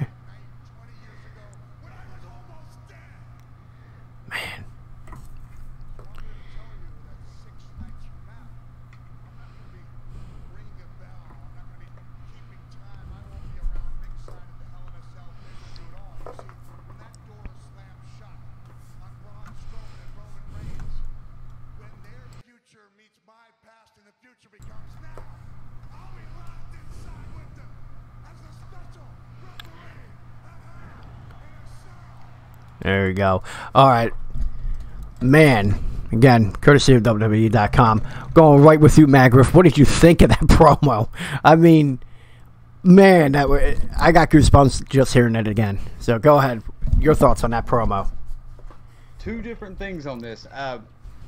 Speaker 6: as that night 20 years ago when I was almost dead.
Speaker 4: Man.
Speaker 6: I wanted to tell you that 6 nights from now, I'm not going to be ringing a bell. I'm not going to be keeping time. I won't be around ringside at the Hell in a Cell pay-per-view at all. You see, when that door slams shut on Braun Strowman and Roman Reigns, when their future meets my past and the future becomes now, I'll be locked inside with them as the special referee at Hell in a Cell.
Speaker 4: There you go. All right. Man, again, courtesy of WWE.com. Going right with you, Magriff. What did you think of that promo? I mean, man, I got goosebumps just hearing it again. So go ahead. Your thoughts on that promo.
Speaker 5: Two different things on this.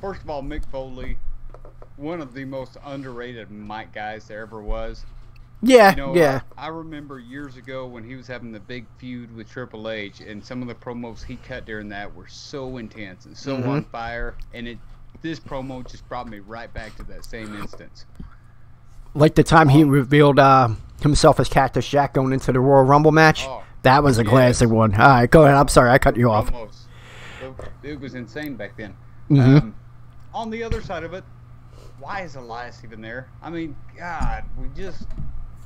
Speaker 5: First of all, Mick Foley, one of the most underrated mic guys there ever was.
Speaker 4: Yeah,
Speaker 5: You know,
Speaker 4: yeah.
Speaker 5: I remember years ago when he was having the big feud with Triple H, and some of the promos he cut during that were so intense and so on fire, and this promo just brought me right back to that same instance.
Speaker 4: Like the time he revealed himself as Cactus Jack going into the Royal Rumble match.
Speaker 5: Oh,
Speaker 4: That was a
Speaker 5: yes.
Speaker 4: classic one. All right, go ahead. I'm sorry, I cut you off.
Speaker 5: Almost. It was insane back then.
Speaker 4: Mhm.
Speaker 5: On the other side of it, why is Elias even there? I mean, God, we just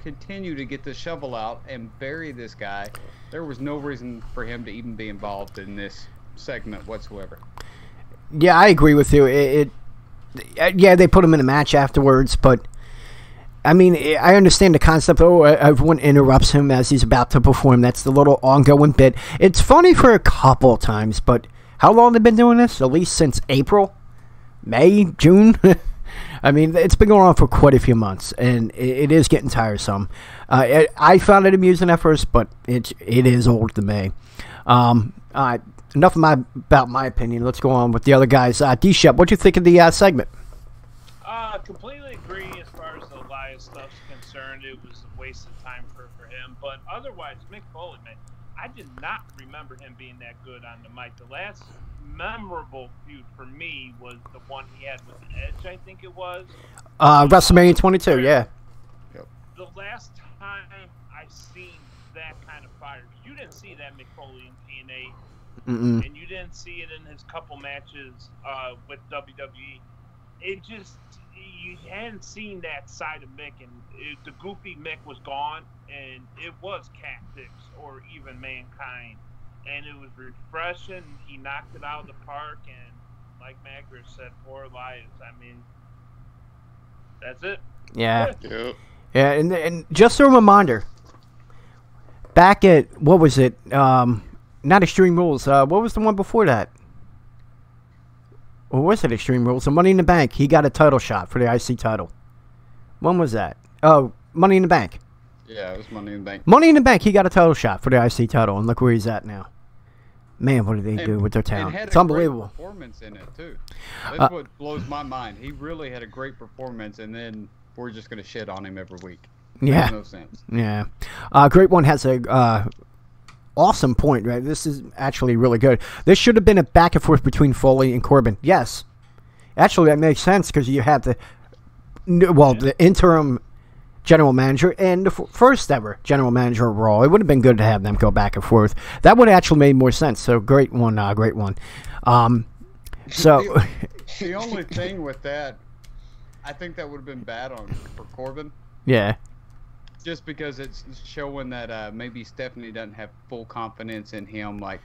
Speaker 5: continue to get the shovel out and bury this guy. There was no reason for him to even be involved in this segment whatsoever.
Speaker 4: Yeah, I agree with you. Yeah, they put him in a match afterwards, but I mean, I understand the concept. Oh, everyone interrupts him as he's about to perform. That's the little ongoing bit. It's funny for a couple of times, but how long have they been doing this? At least since April, May, June. I mean, it's been going on for quite a few months, and it is getting tiresome. I found it amusing at first, but it is old to me. Enough about my opinion. Let's go on with the other guys. D-Shep, what'd you think of the segment?
Speaker 1: Completely agree as far as the Elias stuff's concerned. It was a waste of time for him. But otherwise, Mick Foley, man, I did not remember him being that good on the mic. The last memorable feud for me was the one he had with Edge, I think it was.
Speaker 4: WrestleMania 22, yeah.
Speaker 1: The last time I seen that kind of fire, you didn't see that Mick Foley in TNA, and you didn't see it in his couple matches with WWE. It just, you hadn't seen that side of Mick, and the goofy Mick was gone, and it was Cactus or even Mankind, and it was refreshing. He knocked it out of the park, and like Magriff said, poor Elias. I mean, that's it.
Speaker 4: Yeah.
Speaker 2: Yep.
Speaker 4: Yeah, and just a reminder, back at, what was it? Not Extreme Rules. What was the one before that? Or was it Extreme Rules? The Money in the Bank. He got a title shot for the IC title. When was that? Oh, Money in the Bank.
Speaker 5: Yeah, it was Money in the Bank.
Speaker 4: Money in the Bank. He got a title shot for the IC title, and look where he's at now. Man, what did they do with their talent?
Speaker 5: Had
Speaker 4: It's
Speaker 5: a
Speaker 4: unbelievable.
Speaker 5: Great performance in it too. That's what blows my mind. He really had a great performance, and then we're just gonna shit on him every week.
Speaker 4: Yeah.
Speaker 5: Makes no sense.
Speaker 4: Yeah. Great One has a awesome point, right? This is actually really good. This should have been a back and forth between Foley and Corbin. Yes. Actually, that makes sense because you have the interim general manager and the first ever general manager of Raw. It would have been good to have them go back and forth. That would have actually made more sense. So great one. So
Speaker 5: The only thing with that, I think that would have been bad for Corbin.
Speaker 4: yeah.
Speaker 5: Just because it's showing that maybe Stephanie doesn't have full confidence in him like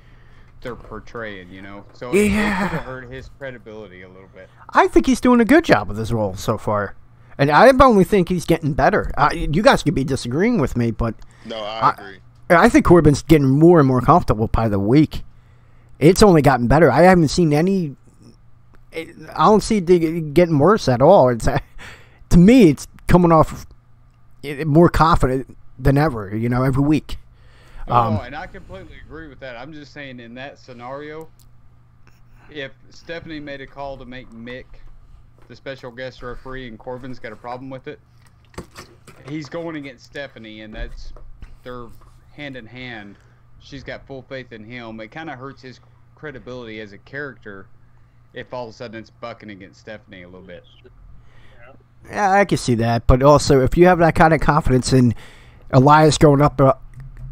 Speaker 5: they're portraying, you know? So it could have hurt his credibility a little bit.
Speaker 4: I think he's doing a good job with his role so far. And I only think he's getting better. You guys could be disagreeing with me, but
Speaker 2: No, I agree.
Speaker 4: I think Corbin's getting more and more comfortable by the week. It's only gotten better. I haven't seen any. I don't see it getting worse at all. It's to me, it's coming off more confident than ever. You know, every week.
Speaker 5: And I completely agree with that. I'm just saying, in that scenario, if Stephanie made a call to make Mick the special guest referee and Corbin's got a problem with it, he's going against Stephanie, and they're hand in hand. She's got full faith in him. It kind of hurts his credibility as a character if all of a sudden it's bucking against Stephanie a little bit.
Speaker 4: Yeah, I can see that. But also, if you have that kind of confidence in Elias going up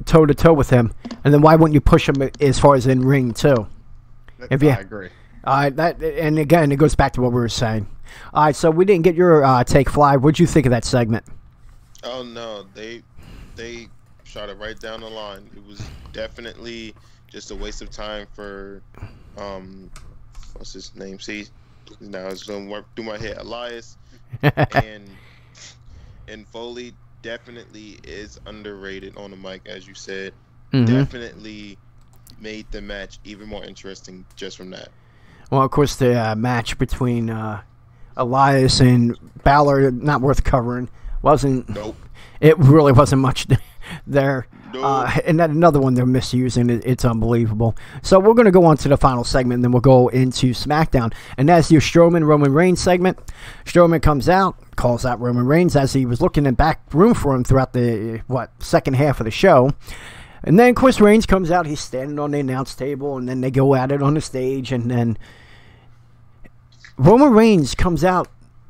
Speaker 4: toe to toe with him, and then why wouldn't you push him as far as in ring too?
Speaker 5: I agree.
Speaker 4: And again, it goes back to what we were saying. All right, so we didn't get your take, Fly. What'd you think of that segment?
Speaker 2: Oh no, they shot it right down the line. It was definitely just a waste of time for what's his name? See, now it's gonna work through my head. Elias and Foley definitely is underrated on the mic, as you said.
Speaker 4: Mm-hmm.
Speaker 2: Definitely made the match even more interesting just from that.
Speaker 4: Well, of course, the match between Elias and Balor, not worth covering.
Speaker 2: Nope.
Speaker 4: It really wasn't much there.
Speaker 2: Nope.
Speaker 4: And then another one they're misusing. It's unbelievable. So we're going to go on to the final segment, and then we'll go into SmackDown. And that's your Roman Reigns segment. Strowman comes out, calls out Roman Reigns as he was looking in back room for him throughout the, second half of the show. And then, of course, Reigns comes out. He's standing on the announce table, and then they go at it on the stage. And then Roman Reigns comes out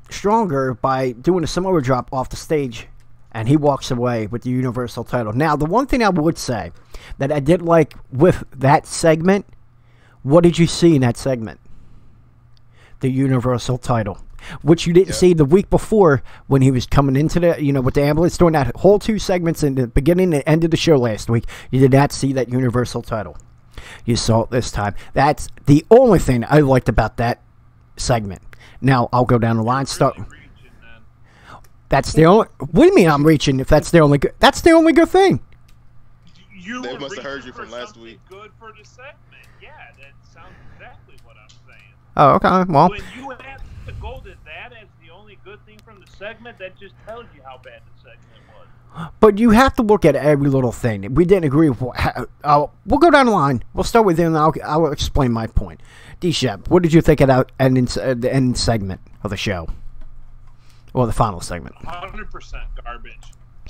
Speaker 4: stronger by doing a Samoa drop off the stage, and he walks away with the Universal title. Now, the one thing I would say that I did like with that segment, what did you see in that segment? The Universal title, which you didn't see the week before when he was coming into the, with the ambulance, during that whole two segments in the beginning and end of the show last week. You did not see that Universal title. You saw it this time. That's the only thing I liked about that segment. Now, I'll go down the line. That's the only. What do you mean I'm reaching? If that's the only good, that's the only good thing.
Speaker 2: They must have heard you from last week.
Speaker 1: Good for the segment. Yeah, that sounds exactly what I'm saying.
Speaker 4: Oh, okay. Well,
Speaker 1: when you have to go to that as the only good thing from the segment, that just tells you how bad the segment was.
Speaker 4: but you have to look at every little thing. We didn't agree with. We'll go down the line. We'll start with him, and I'll explain my point. D-Shep, what did you think of that the end segment of the show? Or the final segment?
Speaker 1: 100% garbage.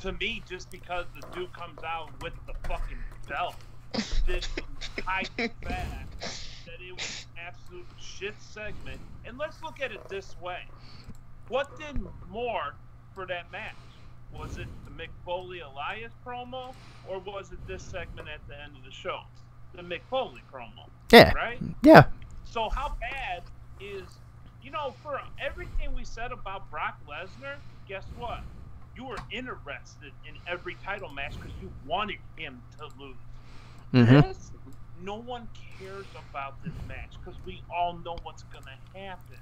Speaker 1: To me, just because the dude comes out with the fucking belt, didn't hide the fact that it was an absolute shit segment. And let's look at it this way. What did more for that match? Was it the Mick Foley-Elias promo, or was it this segment at the end of the show? The Mick Foley promo.
Speaker 4: Yeah.
Speaker 1: Right?
Speaker 4: Yeah.
Speaker 1: So how bad is... for everything we said about Brock Lesnar, guess what? You were interested in every title match because you wanted him to lose.
Speaker 4: Mm-hmm.
Speaker 1: This, no one cares about this match because we all know what's going to happen.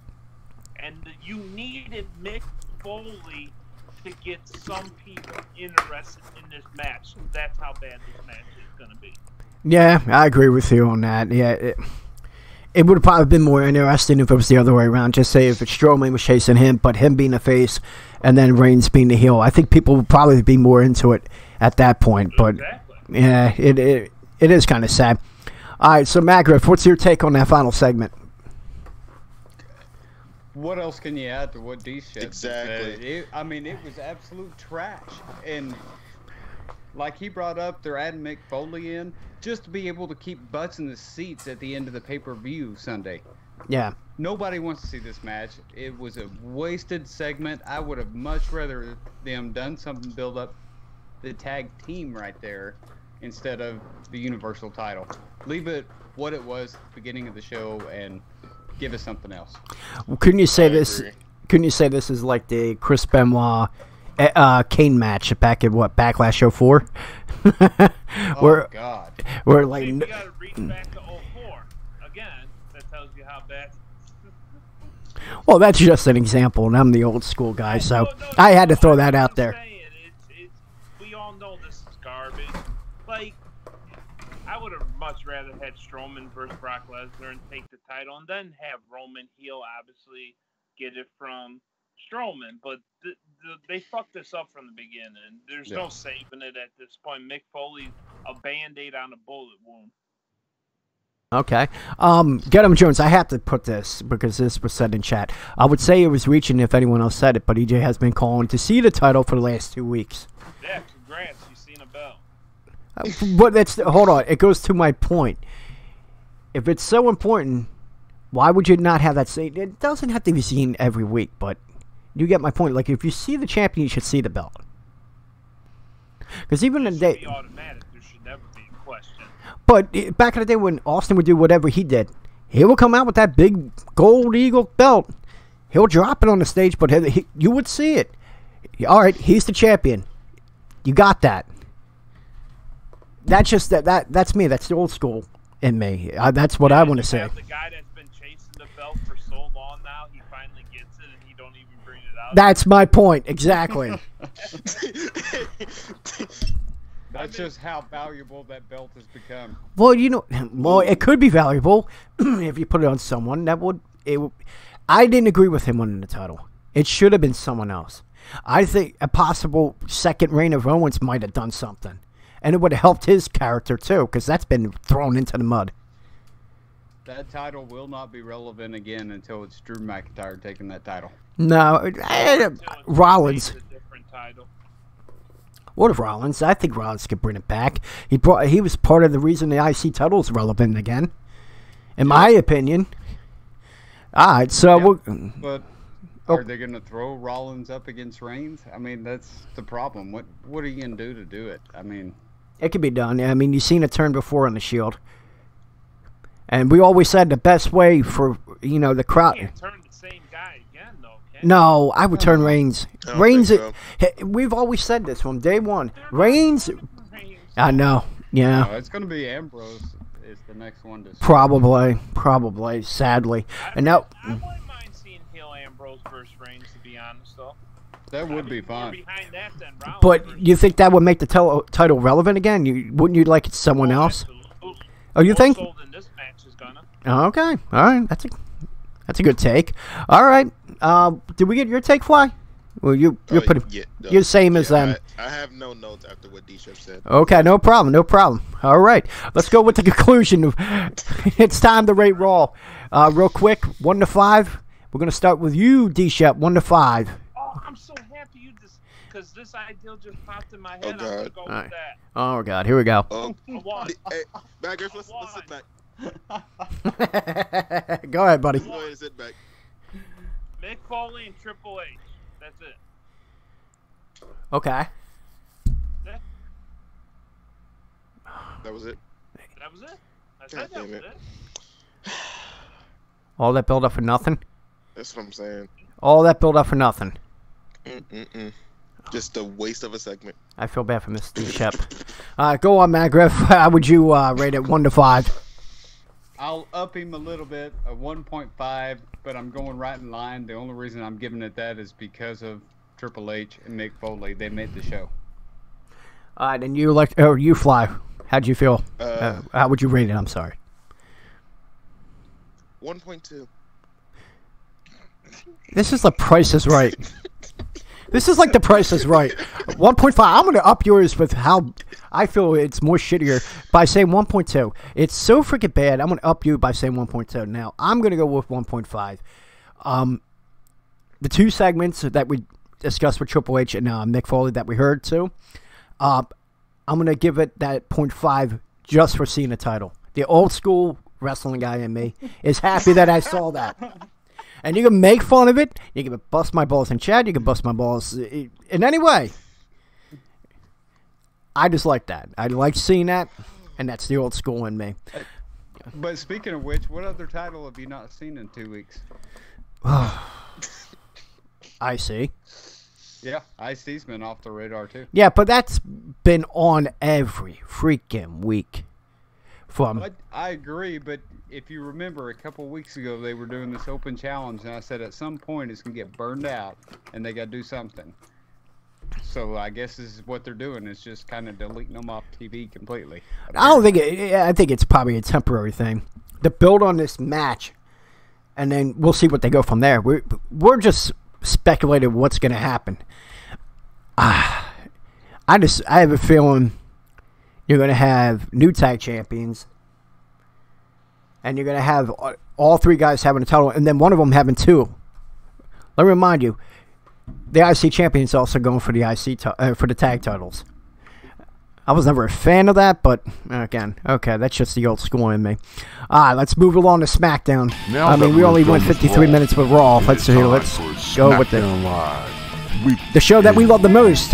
Speaker 1: And you needed Mick Foley to get some people interested in this match. That's how bad this match is going to be.
Speaker 4: Yeah, I agree with you on that. Yeah, It would have probably been more interesting if it was the other way around. Just say if it's Strowman was chasing him, but him being the face, and then Reigns being the heel. I think people would probably be more into it at that point. But
Speaker 1: Exactly.
Speaker 4: yeah, it is kind of sad. All right, so Magriff, what's your take on that final segment?
Speaker 5: What else can you add to what D-Shep
Speaker 2: Exactly.
Speaker 5: said? It was absolute trash. And like he brought up, they're adding Mick Foley in just to be able to keep butts in the seats at the end of the pay-per-view Sunday.
Speaker 4: Yeah.
Speaker 5: Nobody wants to see this match. It was a wasted segment. I would have much rather them done something build up the tag team right there instead of the Universal title. Leave it what it was at the beginning of the show and give us something else.
Speaker 4: Well, couldn't you say
Speaker 2: I
Speaker 4: this?
Speaker 2: agree.
Speaker 4: Couldn't you say this is like the Chris Benoit Kane match back in Backlash 04?
Speaker 5: Oh, God.
Speaker 4: Where
Speaker 1: See,
Speaker 4: like
Speaker 1: we got to reach back to 04. Again, that tells you how bad.
Speaker 4: well, that's just an example, and I'm the old school guy, so I had to throw that out there.
Speaker 1: We all know this is garbage. Like, I would have much rather had Strowman versus Brock Lesnar and take the title, and then have Roman heel obviously get it from Strowman. But they fucked this up from the beginning. There's no saving it at this point. Mick Foley's a Band-Aid on a bullet wound.
Speaker 4: Okay. Get him, Jones. I have to put this because this was said in chat. I would say it was reaching if anyone else said it, but EJ has been calling to see the title for the last 2 weeks.
Speaker 1: Yeah, congrats. You've seen a belt.
Speaker 4: But hold on. It goes to my point. If it's so important, why would you not have that seen? It doesn't have to be seen every week, but you get my point. Like, if you see the champion, you should see the belt. Because even in the
Speaker 1: It should
Speaker 4: day,
Speaker 1: be automatic. There should never be a question.
Speaker 4: but back in the day when Austin would do whatever he did, he would come out with that big gold eagle belt. He'll drop it on the stage, but you would see it. All right, he's the champion. You got that. That's just that's me. That's the old school in me. That's what I want to say.
Speaker 1: The guy that's been chasing the belt for so long now, he finally gets it, and he don't even bring it out.
Speaker 4: That's my point. Exactly.
Speaker 5: That's just how valuable that belt has become.
Speaker 4: Well, it could be valuable if you put it on someone that would. I didn't agree with him winning the title. It should have been someone else. I think a possible second reign of Owens might have done something, and it would have helped his character too, because that's been thrown into the mud.
Speaker 5: That title will not be relevant again until it's Drew McIntyre taking that title.
Speaker 4: No, Rollins.
Speaker 1: It's a different title.
Speaker 4: What if Rollins? I think Rollins could bring it back. He was part of the reason the IC title is relevant again, in my opinion. All right, so
Speaker 5: But are they going to throw Rollins up against Reigns? I mean, that's the problem. What are you going to do it? I mean,
Speaker 4: it could be done. I mean, you've seen it turn before on the Shield, and we always said the best way for the crowd.
Speaker 1: You can't turn the same guy again, though. Can
Speaker 4: No, I would turn Reigns.
Speaker 2: I don't
Speaker 4: Reigns.
Speaker 2: think
Speaker 4: We've always said this from day one. Reigns. I know. Yeah.
Speaker 5: no, it's going to be Ambrose is the next one to.
Speaker 4: Probably. Sadly, and now.
Speaker 1: I wouldn't mind seeing heel Ambrose versus Reigns, to be honest, though.
Speaker 5: That would be
Speaker 1: More
Speaker 5: fun.
Speaker 1: behind that than Rollins
Speaker 4: But
Speaker 1: versus-
Speaker 4: you think that would make the title relevant again? Wouldn't you like it someone else?
Speaker 1: Absolutely.
Speaker 4: Oh, you
Speaker 1: More
Speaker 4: think?
Speaker 1: so than this match is gonna.
Speaker 4: Okay. All right. That's a good take. All right. Did we get your take, Fly? Well, you're you're same as them.
Speaker 2: I have no notes after what D-Shep said.
Speaker 4: Okay, no problem. All right, let's go with the conclusion. It's time to rate Raw. Real quick, 1 to 5. We're gonna start with you, D-Shep. 1 to 5.
Speaker 1: Oh, I'm so happy you just because this idea just popped in my head.
Speaker 2: Oh,
Speaker 1: I'm gonna
Speaker 2: God.
Speaker 1: go
Speaker 4: All
Speaker 1: with
Speaker 4: right.
Speaker 1: that.
Speaker 4: Oh God, here we go.
Speaker 2: Oh,
Speaker 1: A one.
Speaker 2: hey, back, Griff, let's sit back.
Speaker 4: Go ahead, buddy.
Speaker 2: Let's go ahead and sit back.
Speaker 1: Mick Foley and Triple H. That's it.
Speaker 4: Okay.
Speaker 2: That was it.
Speaker 1: That was it. I said that was
Speaker 2: damn it.
Speaker 1: it.
Speaker 4: All that build up for nothing.
Speaker 2: That's what I'm saying.
Speaker 4: All that build up for nothing.
Speaker 2: Just a waste of a segment.
Speaker 4: I feel bad for Mr. D-Shep. Go on, Magriff. How would you rate it 1 to 5?
Speaker 5: I'll up him a little bit, a 1.5, but I'm going right in line. The only reason I'm giving it that is because of Triple H and Mick Foley. They made the show.
Speaker 4: All right, and you Fly. How'd you feel? How would you rate it? I'm sorry.
Speaker 2: 1.2.
Speaker 4: This is the Price is Right. This is like the Price is Right. 1.5. I'm going to up yours with how I feel it's more shittier by saying 1.2. It's so freaking bad. I'm going to up you by saying 1.2. Now, I'm going to go with 1.5. The two segments that we discussed with Triple H and Mick Foley that we heard too, I'm going to give it that 0.5 just for seeing the title. The old school wrestling guy in me is happy that I saw that. And you can make fun of it. You can bust my balls in chat. You can bust my balls in any way. I just like that. I like seeing that, and that's the old school in me.
Speaker 5: But speaking of which, what other title have you not seen in 2 weeks?
Speaker 4: I see.
Speaker 5: Yeah, IC's been off the radar too.
Speaker 4: Yeah, but that's been on every freaking week.
Speaker 5: I agree, but if you remember, a couple of weeks ago they were doing this open challenge, and I said at some point it's gonna get burned out, and they gotta do something. So I guess this is what they're doing. It's just kind of deleting them off TV completely.
Speaker 4: I think it's probably a temporary thing. To build on this match, and then we'll see what they go from there. We're just speculating what's going to happen. I have a feeling you're going to have new tag champions, and you're going to have all three guys having a title, and then one of them having two. Let me remind you, the IC champion is also going for the for the tag titles. I was never a fan of that, but again, okay, that's just the old school in me. Let's move along to SmackDown.
Speaker 3: Now
Speaker 4: we only went 53 minutes with Raw. Let's go with the show that we love the most.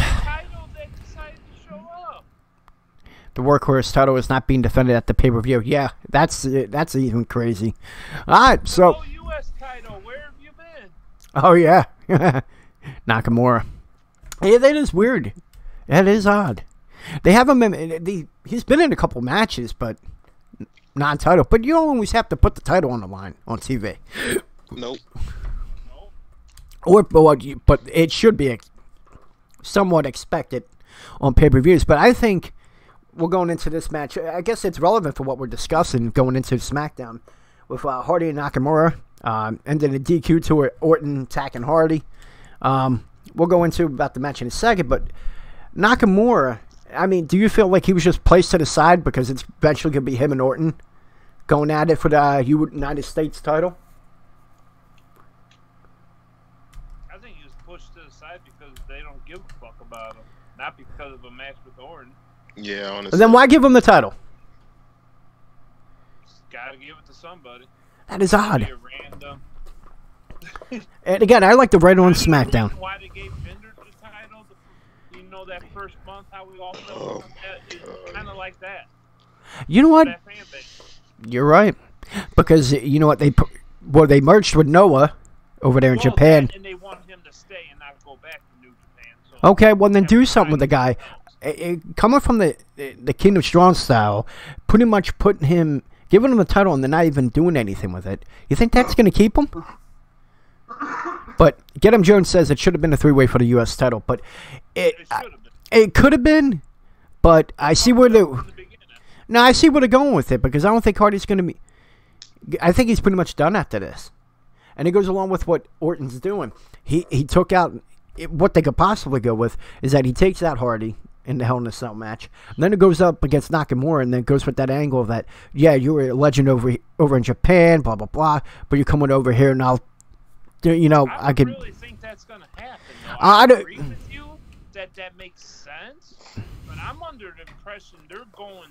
Speaker 4: The workhorse title is not being defended at the pay-per-view. Yeah, that's even crazy. All right, so.
Speaker 1: U.S. title, where have you been?
Speaker 4: Oh yeah, Nakamura. Yeah, that is weird. That is odd. They have him he's been in a couple matches, but non-title. But you don't always have to put the title on the line on TV.
Speaker 2: Nope.
Speaker 4: But it should be somewhat expected on pay-per-views. But I think we're going into this match. I guess it's relevant for what we're discussing going into SmackDown with Hardy and Nakamura, and then a DQ to Orton attacking Hardy. We'll go into about the match in a second, but Nakamura, I mean, do you feel like he was just placed to the side because it's eventually going to be him and Orton going at it for the United States title?
Speaker 1: I think he was pushed to the side because they don't give a fuck about him, not because of a match with Orton.
Speaker 2: Yeah, honestly.
Speaker 4: And then why give him the title?
Speaker 1: Just gotta give it to somebody.
Speaker 4: That is odd.
Speaker 1: Be a random.
Speaker 4: And again, I like the right on SmackDown.
Speaker 1: Why they gave Jinder the title? That first month, how we all felt about that is kind of like that.
Speaker 4: You know what?
Speaker 1: That fan base.
Speaker 4: You're right, because you know what they merged with Noah over there in Japan.
Speaker 1: And they want him to stay and not go back to New Japan. So
Speaker 4: okay, well then do something with the guy. Coming from the Kingdom Strong style, pretty much giving him the title and they're not even doing anything with it. You think that's going to keep him? But Get Him Jones says it should have been a three-way for the U.S. title, but it could have been. But I see where I see where they're going with it, because I don't think Hardy's going to be. I think he's pretty much done after this, and it goes along with what Orton's doing. He took out what they could possibly go with is that he takes out Hardy in the Hell in a Cell match, and then it goes up against Nakamura, and then it goes with that angle of that. Yeah, you were a legend over in Japan, blah blah blah, but you're coming over here, and I could
Speaker 1: really think that's going to happen. I agree with you that makes sense, but I'm under the impression they're going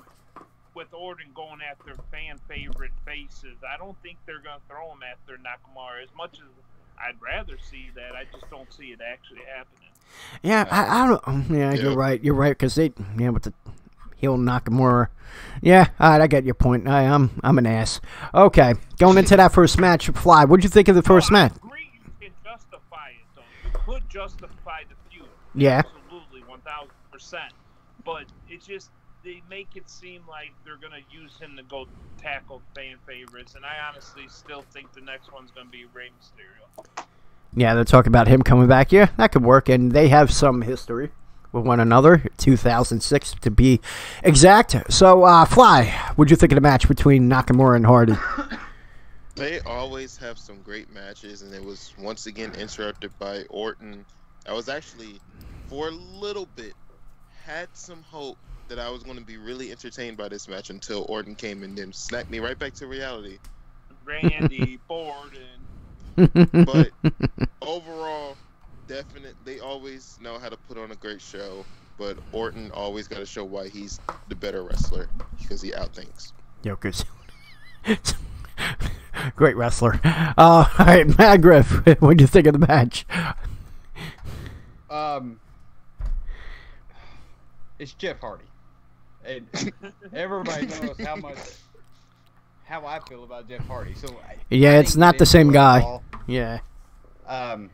Speaker 1: with Orton going after fan favorite faces. I don't think they're going to throw him after Nakamura as much as I'd rather see that. I just don't see it actually happening.
Speaker 4: Yeah, I don't. Yeah, you're right. You're right, because with the heel Nakamura. Yeah, all right, I get your point. I'm an ass. Okay, going into that first match, Fly. What'd you think of the first match?
Speaker 1: I agree you can justify it, though. You could justify the feud.
Speaker 4: Yeah.
Speaker 1: Absolutely, 1,000%. But it's just, they make it seem like they're going to use him to go tackle fan favorites, and I honestly still think the next one's going to be Rey Mysterio.
Speaker 4: Yeah, they're talking about him coming back. Yeah, that could work, and they have some history with one another, 2006 to be exact. So, Fly, what'd you think of the match between Nakamura and Hardy?
Speaker 2: They always have some great matches, and it was once again interrupted by Orton. I was actually, for a little bit, had some hope that I was going to be really entertained by this match until Orton came and then snapped me right back to reality.
Speaker 1: Randy Orton.
Speaker 2: But overall, definitely, they always know how to put on a great show. But Orton always got to show why he's the better wrestler because he outthinks.
Speaker 4: Yokers. Great wrestler. All right, Mad Griff, what do you think of the match?
Speaker 5: It's Jeff Hardy. And everybody knows how I feel about Jeff Hardy. So
Speaker 4: Yeah, it's not the same guy. Yeah.
Speaker 5: And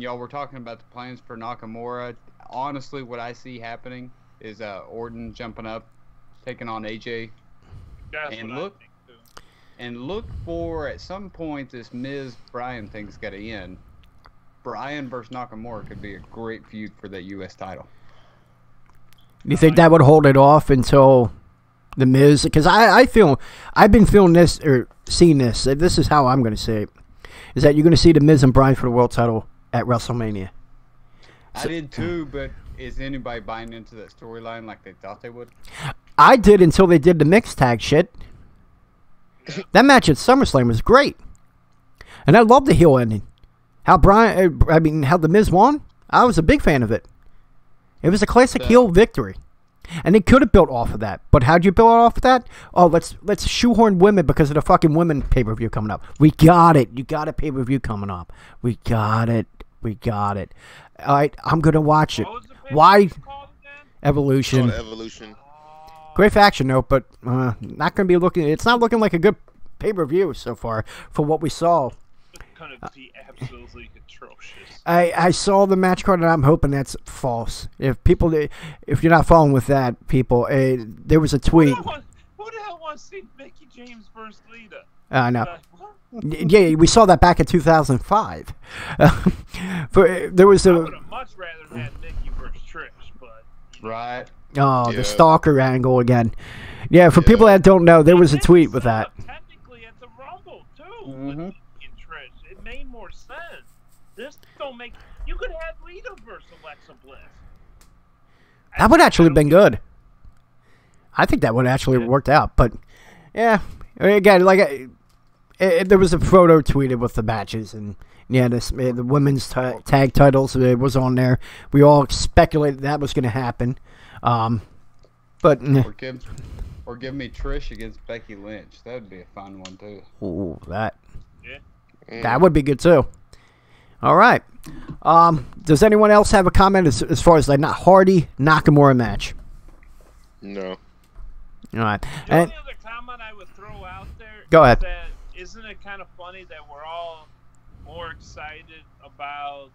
Speaker 5: y'all were talking about the plans for Nakamura. Honestly, what I see happening is Orton jumping up, taking on AJ.
Speaker 1: That's
Speaker 5: And
Speaker 1: what
Speaker 5: look-
Speaker 1: I think too.
Speaker 5: And look for, at some point, this Miz Bryan thing's got to end. Bryan versus Nakamura could be a great feud for the U.S. title.
Speaker 4: Do you think that would hold it off until the Miz? Because I've been feeling this or seeing this. This is how I'm going to say it. Is that you're going to see the Miz and Bryan for the world title at WrestleMania?
Speaker 5: I did too, but is anybody buying into that storyline like they thought they would?
Speaker 4: I did until they did the mixed tag shit. That match at SummerSlam was great, and I love the heel ending. How the Miz won. I was a big fan of it. It was a classic heel victory, and they could have built off of that. But how'd you build off of that? Oh, let's shoehorn women because of the fucking women pay-per-view coming up. We got it. You got a pay-per-view coming up. We got it. All right, I'm gonna watch it.
Speaker 1: What was the pay-per-view
Speaker 4: Why?
Speaker 1: called again?
Speaker 4: Evolution.
Speaker 2: Called Evolution.
Speaker 4: Great faction note, but not going to be looking. It's not looking like a good pay-per-view so far for what we saw.
Speaker 1: It's gonna be absolutely atrocious.
Speaker 4: I saw the match card and I'm hoping that's false. If you're not following with that, people, there was a tweet.
Speaker 1: Who the hell wants to see Mickey James versus Lita?
Speaker 4: I know.
Speaker 1: What?
Speaker 4: Yeah, we saw that back in 2005. There was
Speaker 1: I
Speaker 4: a
Speaker 1: would have much rather had Mickey versus Trish, but
Speaker 5: Right.
Speaker 4: the
Speaker 2: Yeah.
Speaker 4: stalker angle again. Yeah, for people that don't know, there was a tweet with that.
Speaker 1: Technically, at the Rumble too, with
Speaker 5: Mhm.
Speaker 1: Mickey and Trish, it made more sense. This don't make. You could have Lita versus Alexa Bliss.
Speaker 4: That would actually have been
Speaker 1: I don't
Speaker 4: good. I think that would actually have worked out. But, yeah, again, there was a photo tweeted with the matches. And, yeah, the women's tag titles was on there. We all speculated that was going to happen. But,
Speaker 5: Or give me Trish against Becky Lynch. That would be a fun one too.
Speaker 4: ooh, that
Speaker 1: Yeah.
Speaker 4: that would be good, too. All right. Does anyone else have a comment as far as the Hardy Nakamura match?
Speaker 2: No.
Speaker 4: All right.
Speaker 1: The
Speaker 4: And,
Speaker 1: only other comment I would throw out there
Speaker 4: Go
Speaker 1: is
Speaker 4: ahead.
Speaker 1: that isn't it kind of funny that we're all more excited about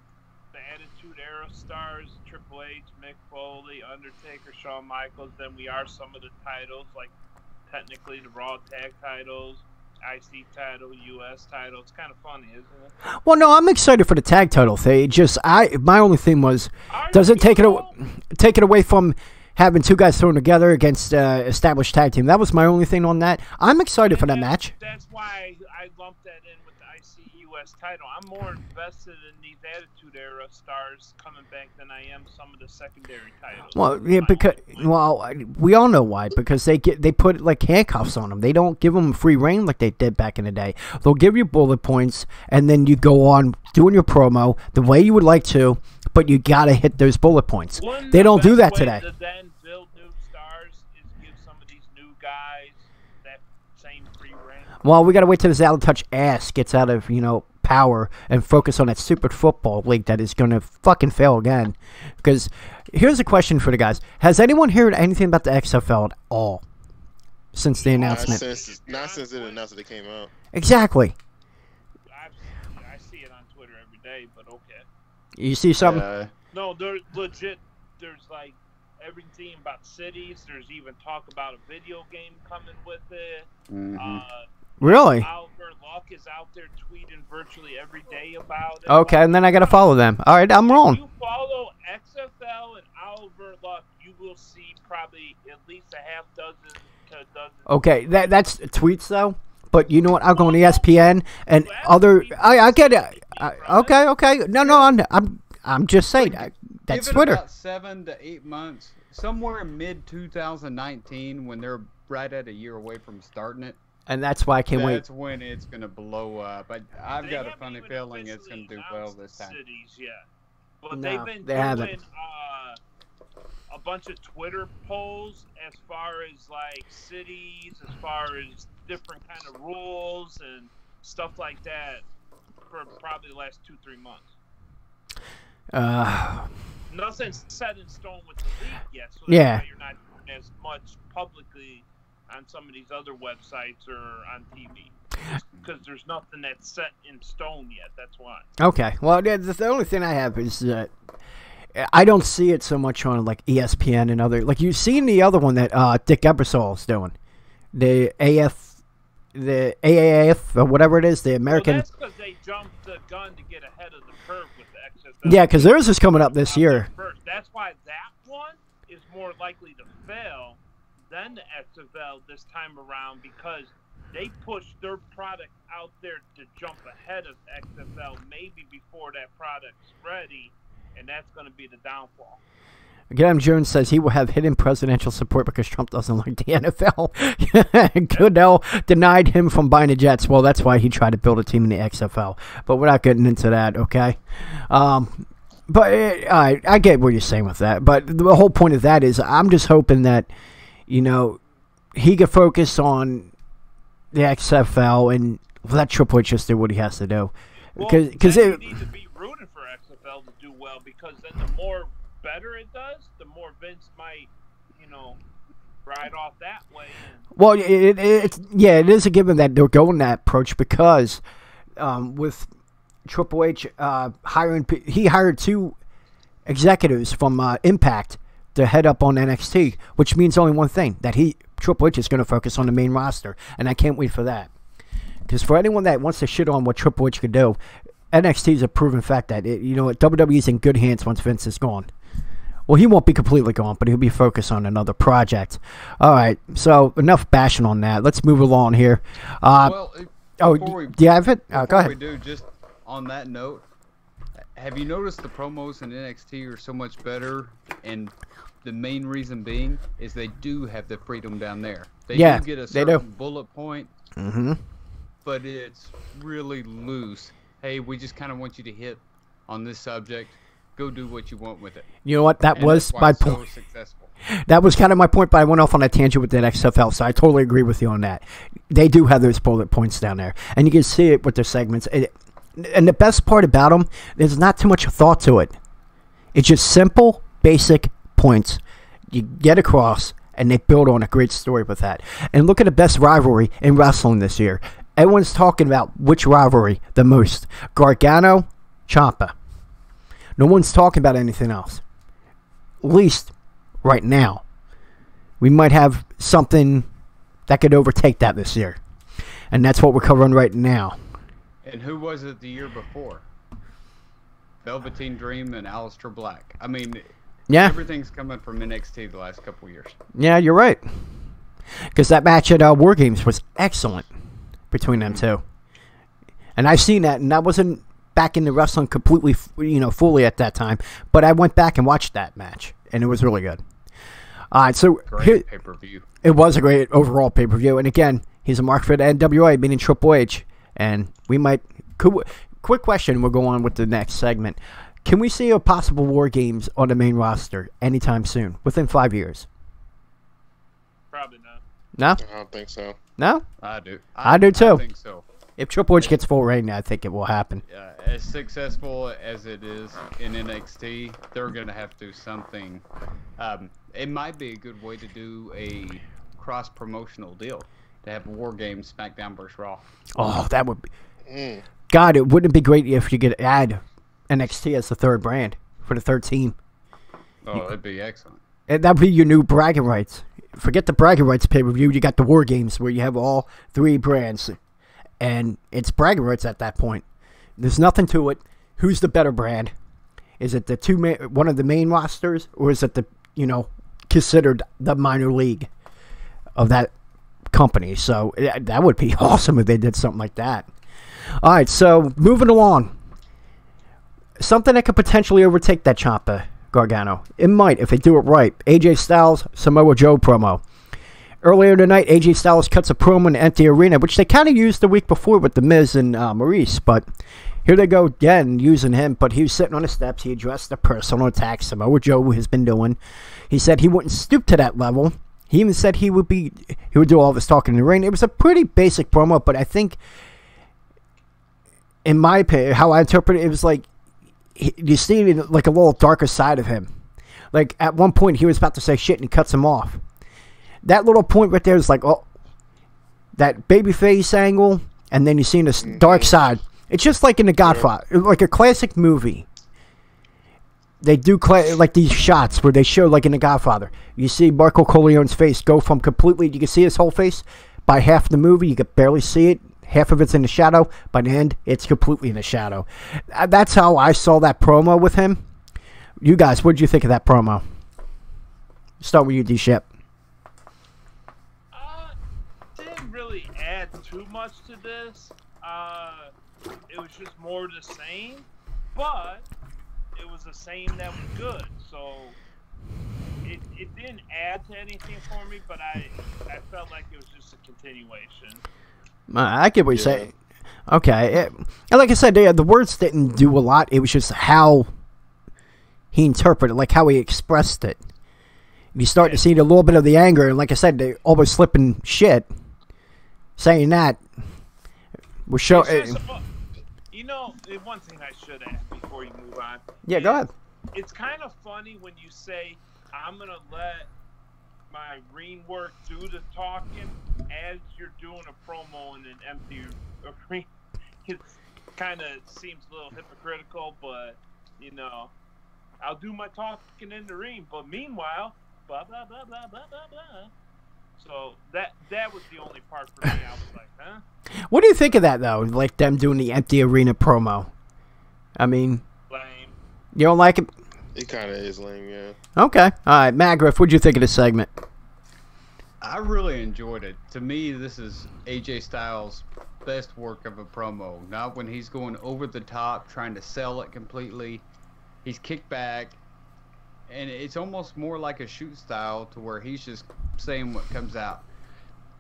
Speaker 1: the Attitude Era stars, Triple H, Mick Foley, Undertaker, Shawn Michaels, than we are some of the titles, like technically the Raw tag titles, IC title, US title. It's kind of funny, isn't it?
Speaker 4: well, no, I'm excited for the tag title thing. My only thing was, does it take it away from having two guys thrown together against established tag team? That was my only thing on that. I'm excited for that match.
Speaker 1: That's why I lumped that in with the ICUS title. I'm more invested in these Attitude Era stars coming back than I am some of the secondary titles.
Speaker 4: Well, yeah, because we all know why. Because they put like handcuffs on them. They don't give them free reign like they did back in the day. They'll give you bullet points, and then you go on doing your promo the way you would like to, but you gotta hit those bullet points.
Speaker 1: Wouldn't
Speaker 4: They
Speaker 1: the
Speaker 4: don't do that
Speaker 1: best way
Speaker 4: today.
Speaker 1: to then build new stars is give some of these new guys that same free reign.
Speaker 4: Well, we gotta wait till this Out of Touch ass gets out of power and focus on that stupid football league that is gonna fucking fail again. Because here's a question for the guys: has anyone heard anything about the XFL at all since the announcement?
Speaker 2: Not since it announced that it came out.
Speaker 4: Exactly.
Speaker 1: I see it on Twitter every day, but okay.
Speaker 4: You see something?
Speaker 1: No, there's legit. There's like everything about cities. There's even talk about a video game coming with it.
Speaker 4: Really?
Speaker 1: Oliver Luck is out there tweeting virtually every day about it.
Speaker 4: Okay, and then I gotta follow them. All right, I'm
Speaker 1: If
Speaker 4: wrong.
Speaker 1: you follow XFL and Oliver Luck, you will see probably at least a half dozen to a dozen.
Speaker 4: Okay, that's tweets though. But you know what? I'll go on ESPN and other. I get it. Okay. No. I'm just saying. That's
Speaker 5: Give it
Speaker 4: Twitter.
Speaker 5: about 7 to 8 months, somewhere mid 2019, when they're right at a year away from starting it.
Speaker 4: And that's why I can't wait.
Speaker 5: That's when it's gonna blow up. I've
Speaker 1: They
Speaker 5: got a
Speaker 1: haven't
Speaker 5: funny
Speaker 1: even
Speaker 5: feeling it's gonna
Speaker 1: officially
Speaker 5: do well
Speaker 1: announced
Speaker 5: this
Speaker 1: the
Speaker 5: time.
Speaker 1: Cities yet. But
Speaker 4: No,
Speaker 1: they've been
Speaker 4: they
Speaker 1: doing
Speaker 4: haven't.
Speaker 1: a bunch of Twitter polls as far as like cities, as far as different kind of rules and stuff like that for probably the last 2-3 months. Nothing's set in stone with the league yet, so that's
Speaker 4: Yeah.
Speaker 1: why you're not doing as much publicly on some of these other websites or on TV. Because there's nothing that's set in stone yet. That's why.
Speaker 4: Okay. Well, the only thing I have is that I don't see it so much on like ESPN and other. Like you've seen the other one that Dick Ebersol's doing, the AAF or whatever it is, the American.
Speaker 1: Well, that's because they jumped the gun to get ahead of the curve with the XFL.
Speaker 4: Yeah, because theirs is coming up this year.
Speaker 1: First. That's why that one is more likely to fail than the XFL this time around, because they pushed their product out there to jump ahead of XFL maybe before that product's ready, and that's going to be the downfall.
Speaker 4: Graham Jones says he will have hidden presidential support because Trump doesn't like the NFL. Goodell denied him from buying the Jets. Well, that's why he tried to build a team in the XFL. But we're not getting into that, okay? But I get what you're saying with that. But the whole point of that is I'm just hoping that, you know, he can focus on the XFL and let Triple H just do what he has to do.
Speaker 1: Well,
Speaker 4: Because
Speaker 1: you need to be rooting for XFL to do well, because then the more better it does, the more Vince might, you know, ride off that way.
Speaker 4: Well, it is a given that they're going that approach because with Triple H he hired 2 executives from Impact to head up on NXT, which means only one thing, that Triple H is going to focus on the main roster, and I can't wait for that. Because for anyone that wants to shit on what Triple H could do, NXT is a proven fact that WWE's in good hands once Vince is gone. Well, he won't be completely gone, but he'll be focused on another project. All right, so enough bashing on that. Let's move along here. Do you have it? Go ahead.
Speaker 5: We do, just on that note, have you noticed the promos in NXT are so much better? And the main reason being is they do have the freedom down there. They do get a certain bullet point, but it's really loose. Hey, we just kind of want you to hit on this subject. Go do what you want with it.
Speaker 4: You know what? That was my point.
Speaker 5: So successful.
Speaker 4: That was kind of my point, but I went off on a tangent with that XFL, so I totally agree with you on that. They do have those bullet points down there, and you can see it with their segments. And the best part about them, there's not too much thought to it. It's just simple, basic points you get across, and they build on a great story with that. And look at the best rivalry in wrestling this year. Everyone's talking about which rivalry the most. Gargano, Ciampa. No one's talking about anything else. At least right now. We might have something that could overtake that this year. And that's what we're covering right now.
Speaker 5: And who was it the year before? Velveteen Dream and Aleister Black. I mean, everything's coming from NXT the last couple of years.
Speaker 4: Yeah, you're right. Because that match at War Games was excellent between them two. And I've seen that, and that wasn't back into wrestling completely, fully at that time. But I went back and watched that match, and it was really good. All right, so
Speaker 5: great pay-per-view.
Speaker 4: It was a great overall pay-per-view. And again, he's a mark for the NWA, meaning Triple H. And we might... Quick question, we'll go on with the next segment. Can we see a possible War Games on the main roster anytime soon, within 5 years?
Speaker 1: Probably not.
Speaker 4: No?
Speaker 2: I don't think so.
Speaker 4: No?
Speaker 5: I do.
Speaker 4: I do too.
Speaker 5: I think so.
Speaker 4: If Triple H gets full reign, I think it will happen.
Speaker 5: As successful as it is in NXT, they're going to have to do something. It might be a good way to do a cross-promotional deal, to have War Games SmackDown vs. Raw.
Speaker 4: Oh, that would be... God, it wouldn't it be great if you could add NXT as the third brand for the third team?
Speaker 5: Oh, that'd be excellent.
Speaker 4: And that'd be your new bragging rights. Forget the bragging rights pay-per-view. You got the War Games where you have all 3 brands. And it's bragging rights at that point. There's nothing to it. Who's the better brand? Is it the one of the main rosters, or is it the considered the minor league of that company. So that would be awesome if they did something like that. All right, so moving along. Something that could potentially overtake that Ciampa Gargano. It might if they do it right. AJ Styles, Samoa Joe promo. Earlier tonight, AJ Styles cuts a promo in the empty arena, which they kind of used the week before with The Miz and Maurice, but here they go again using him. But he was sitting on the steps. He addressed the personal attack Samoa Joe has been doing. He said he wouldn't stoop to that level. He even said he would do all this talking in the ring. It was a pretty basic promo, but I think, in my opinion, how I interpret it, it was like you see like a little darker side of him. Like at one point he was about to say shit and he cuts him off. That little point right there is like, oh, that babyface angle, and then you see this dark side. It's just like in The Godfather, like a classic movie. They do like these shots where they show, like in The Godfather, you see Marco Corleone's face go from completely, you can see his whole face. By half the movie, you could barely see it. Half of it's in the shadow. By the end, it's completely in the shadow. That's how I saw that promo with him. You guys, what did you think of that promo? Start with you, D-Shep.
Speaker 1: Didn't really add too much to this. It was just more the same, but it was the same that was good. So it didn't add to anything for me, but I felt like it was just a continuation.
Speaker 4: I get what you're saying. Okay. And like I said, the words didn't do a lot. It was just how he interpreted, like how he expressed it. You start to see a little bit of the anger, and like I said, they almost slipping shit. Saying that was show.
Speaker 1: You know, one thing I should ask before you move on.
Speaker 4: Yeah, go ahead.
Speaker 1: It's kind of funny when you say, "I'm gonna let my ring work do the talking," as you're doing a promo in an empty arena. It kind of seems a little hypocritical, but you know, I'll do my talking in the ring. But meanwhile, blah blah blah blah blah blah blah. So that was the only part for me. I was like, huh?
Speaker 4: What do you think of that though? Like them doing the empty arena promo. I mean,
Speaker 1: lame.
Speaker 4: You don't like it?
Speaker 2: It kind of is lame, yeah.
Speaker 4: Okay, all right, Magriff, what'd you think of this segment?
Speaker 5: I really enjoyed it. To me, this is AJ Styles' best work of a promo. Not when he's going over the top, trying to sell it completely. He's kicked back, and it's almost more like a shoot style to where he's just saying what comes out.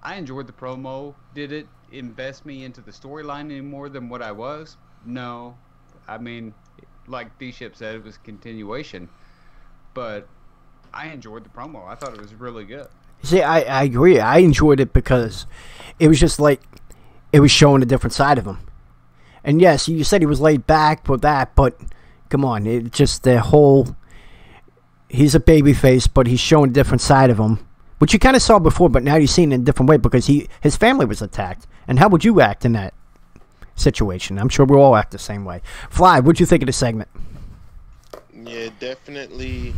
Speaker 5: I enjoyed the promo. Did it invest me into the storyline any more than what I was? No. I mean, like D-Ship said, it was continuation. But I enjoyed the promo. I thought it was really good.
Speaker 4: See, I agree. I enjoyed it because it was just like it was showing a different side of him. And yes, you said he was laid back with that, but come on, it just the whole. He's a babyface, but he's showing a different side of him, which you kind of saw before, but now you're seeing it in a different way because his family was attacked. And how would you act in that situation? I'm sure we'll all act the same way. Fly, what'd you think of the segment?
Speaker 2: Yeah, definitely.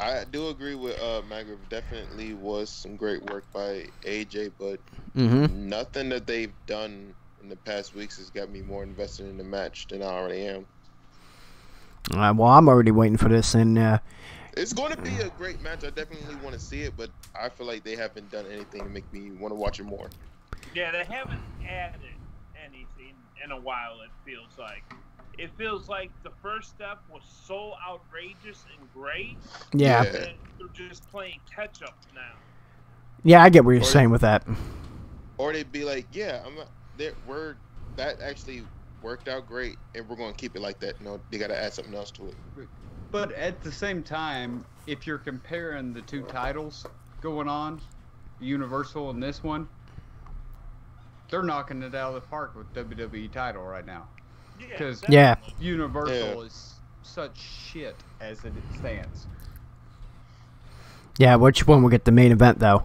Speaker 2: I do agree with Magriff. Definitely was some great work by AJ, but nothing that they've done in the past weeks has got me more invested in the match than I already am.
Speaker 4: Well, I'm already waiting for this, and
Speaker 2: it's going to be a great match. I definitely want to see it, but I feel like they haven't done anything to make me want to watch it more.
Speaker 1: Yeah, they haven't added anything in a while, it feels like. It feels like the first step was so outrageous and great.
Speaker 4: Yeah.
Speaker 1: And they're just playing catch up now.
Speaker 4: Yeah, I get what you're saying with that.
Speaker 2: Or they'd be like, yeah, that actually worked out great, and we're going to keep it like that. No, they got to add something else to it.
Speaker 5: But at the same time, if you're comparing the two titles going on, Universal and this one, they're knocking it out of the park with WWE title right now. Because Universal is such shit as it stands.
Speaker 4: Yeah, which one will get the main event though?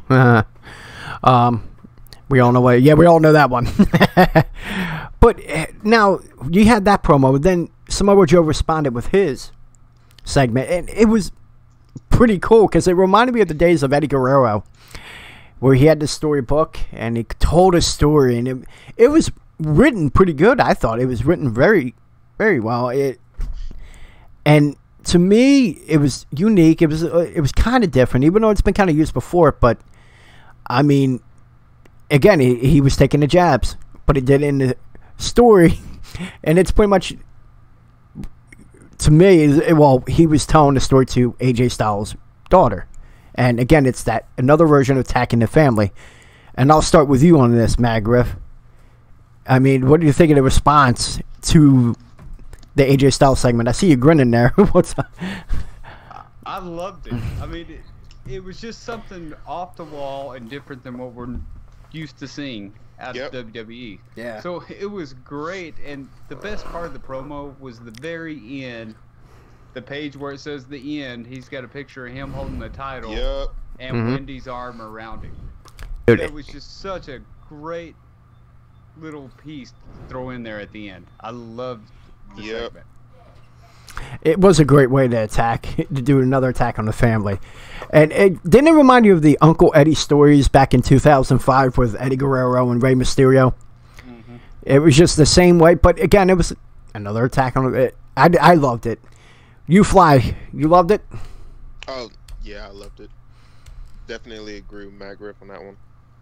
Speaker 4: We all know what. Yeah, we all know that one. But now you had that promo. Then Samoa Joe responded with his segment, and it was pretty cool because it reminded me of the days of Eddie Guerrero, where he had the storybook and he told a story, and it was written pretty good. I thought it was written very, very well. And to me, it was unique. It was kind of different, even though it's been kind of used before. But I mean, again, he was taking the jabs, but he did it in the story, and it's pretty much, to me, well, he was telling the story to AJ Styles' daughter. And again, it's that another version of attacking the family. And I'll start with you on this, Griff. I mean, what do you think of the response to the AJ Styles segment? I see you grinning there. What's up?
Speaker 5: I loved it. I mean, it was just something off the wall and different than what we're used to seeing out of WWE.
Speaker 4: Yeah.
Speaker 5: So it was great, and the best part of the promo was the very end, the page where it says the end. He's got a picture of him holding the title and Wendy's arm around him.
Speaker 4: Dude,
Speaker 5: It was just such a great little piece to throw in there at the end. I loved the segment.
Speaker 4: it was a great way to attack, to do another attack on the family. And didn't it remind you of the Uncle Eddie stories back in 2005 with Eddie Guerrero and Rey Mysterio? Mm-hmm. It was just the same way, but again, it was another attack on it. I loved it. You Fly, you loved it?
Speaker 2: Oh, yeah, I loved it. Definitely agree with Matt Griff on that one.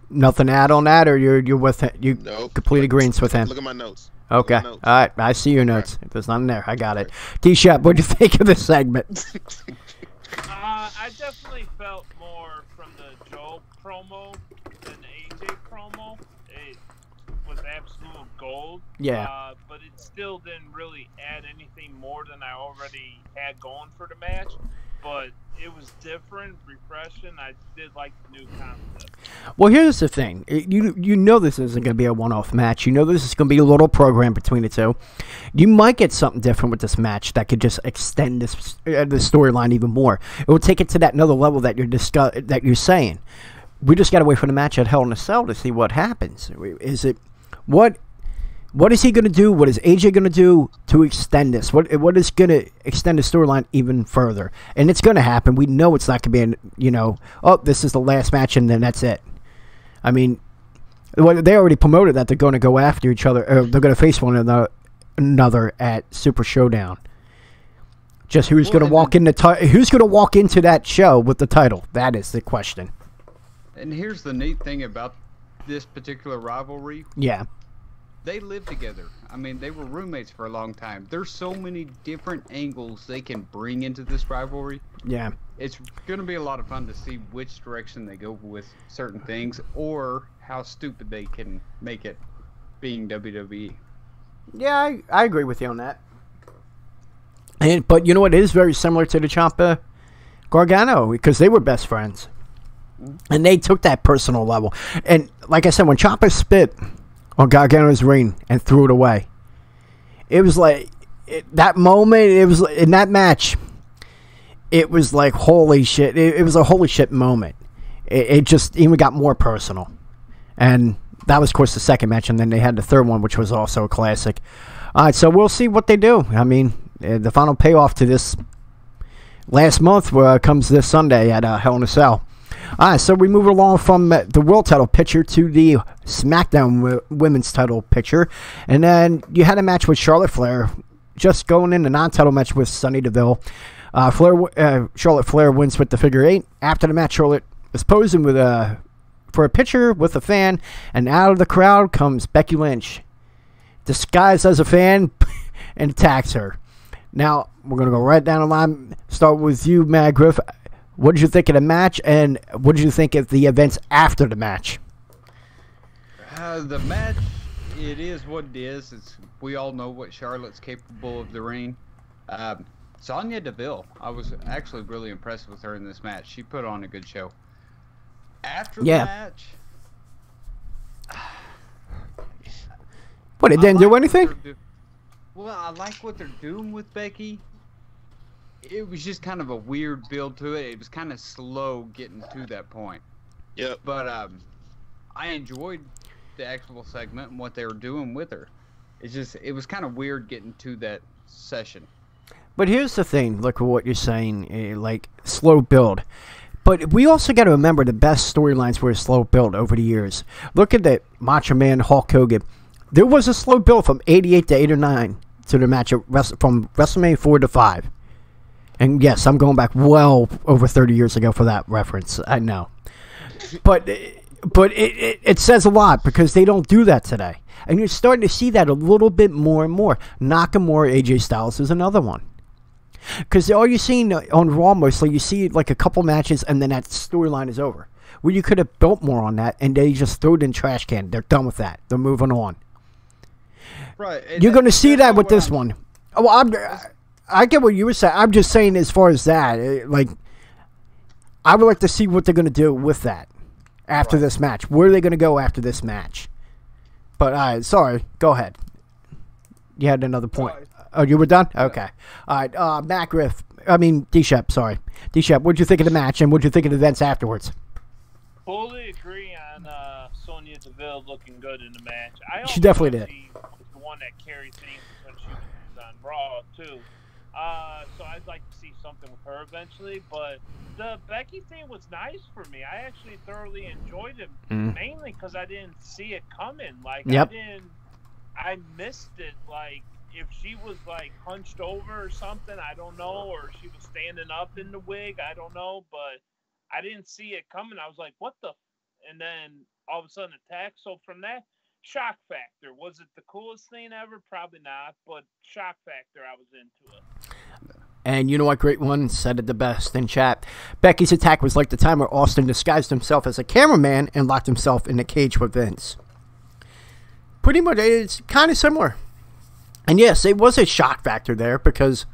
Speaker 4: Nothing to add on that, or you're with it? You
Speaker 2: Nope.
Speaker 4: complete agreement with him?
Speaker 2: Look at my notes.
Speaker 4: Okay. All right. I see your notes. If there's nothing there, I got it. D-Shep, what'd you think of this segment?
Speaker 1: I definitely felt more from the Joe promo than the AJ promo. It was absolute gold.
Speaker 4: Yeah.
Speaker 1: But it still didn't really add anything more than I already had going for the match. But it was different, refreshing. I did like the new concept.
Speaker 4: Well, here's the thing. You know this isn't going to be a one-off match. You know this is going to be a little program between the two. You might get something different with this match that could just extend this the storyline even more. It will take it to that another level that you're saying. We just got to wait for the match at Hell in a Cell to see what happens. Is it what is he going to do? What is AJ going to do to extend this? What is going to extend the storyline even further? And it's going to happen. We know it's not going to be this is the last match and then that's it. I mean, they already promoted that they're going to go after each other. Or they're going to face one another at Super Showdown. Just who's going to walk into that show with the title? That is the question.
Speaker 5: And here's the neat thing about this particular rivalry.
Speaker 4: Yeah.
Speaker 5: They lived together. I mean, they were roommates for a long time. There's so many different angles they can bring into this rivalry.
Speaker 4: Yeah.
Speaker 5: It's going to be a lot of fun to see which direction they go with certain things or how stupid they can make it being WWE.
Speaker 4: Yeah, I agree with you on that. But you know what? It is very similar to the Ciampa Gargano because they were best friends. And they took that personal level. And like I said, when Ciampa spit on Gargano's ring and threw it away, it was like that moment. It was in that match. It was like holy shit. It was a holy shit moment. It just even got more personal, and that was of course the second match, and then they had the third one, which was also a classic. All right, so we'll see what they do. I mean, the final payoff to this last month comes this Sunday at Hell in a Cell. All right, so we move along from the world title picture to the SmackDown women's title picture. And then you had a match with Charlotte Flair, just going in a non-title match with Sonya Deville. Charlotte Flair wins with the figure 8. After the match, Charlotte was posing for a picture with a fan, and out of the crowd comes Becky Lynch, disguised as a fan, and attacks her. Now, we're going to go right down the line. Start with you, Matt Griff. What did you think of the match, and what did you think of the events after the match?
Speaker 5: The match, it is what it is. We all know what Charlotte's capable of the ring. Sonya Deville, I was actually really impressed with her in this match. She put on a good show. After the match...
Speaker 4: What, it didn't do anything?
Speaker 5: Well, I like what they're doing with Becky. It was just kind of a weird build to it. It was kind of slow getting to that point.
Speaker 2: Yep.
Speaker 5: But I enjoyed the actual segment and what they were doing with her. It was kind of weird getting to that session.
Speaker 4: But here's the thing. Look at what you're saying, like slow build. But we also got to remember the best storylines were a slow build over the years. Look at the Macho Man Hulk Hogan. There was a slow build from 88 to 89 to the match from WrestleMania 4 to 5. And yes, I'm going back well over 30 years ago for that reference. I know. But But it says a lot because they don't do that today. And you're starting to see that a little bit more and more. Nakamura, AJ Styles is another one. Because all you're seeing on Raw mostly, you see like a couple matches and then that storyline is over. Well, you could have built more on that and they just threw it in trash can. They're done with that. They're moving on.
Speaker 5: Right.
Speaker 4: You're going to see that with this one. Well, I get what you were saying. I'm just saying as far as that, like, I would like to see what they're going to do with that after this match. Where are they going to go after this match? But, sorry. Go ahead. You had another point. Oh, you were done? Okay. All right. Matt Griff. I mean, D-Shep, sorry. D-Shep, what'd you think of the match and what'd you think of the events afterwards?
Speaker 1: Fully agree on Sonya Deville looking good in the match.
Speaker 4: She definitely did.
Speaker 1: She was the one that carried things when she was on Raw, too. So I'd like to see something with her eventually. But the Becky thing was nice for me. I actually thoroughly enjoyed it, mainly because I didn't see it coming. Like, I missed it. Like, if she was, like, hunched over or something, I don't know, or she was standing up in the wig, I don't know, but I didn't see it coming. I was like, what the? And then all of a sudden attack. So from that, shock factor. Was it the coolest thing ever? Probably not, but shock factor, I was into it.
Speaker 4: And you know what? Great One said it the best in chat. Becky's attack was like the time where Austin disguised himself as a cameraman and locked himself in the cage with Vince. Pretty much, it's kind of similar. And yes, it was a shock factor there because,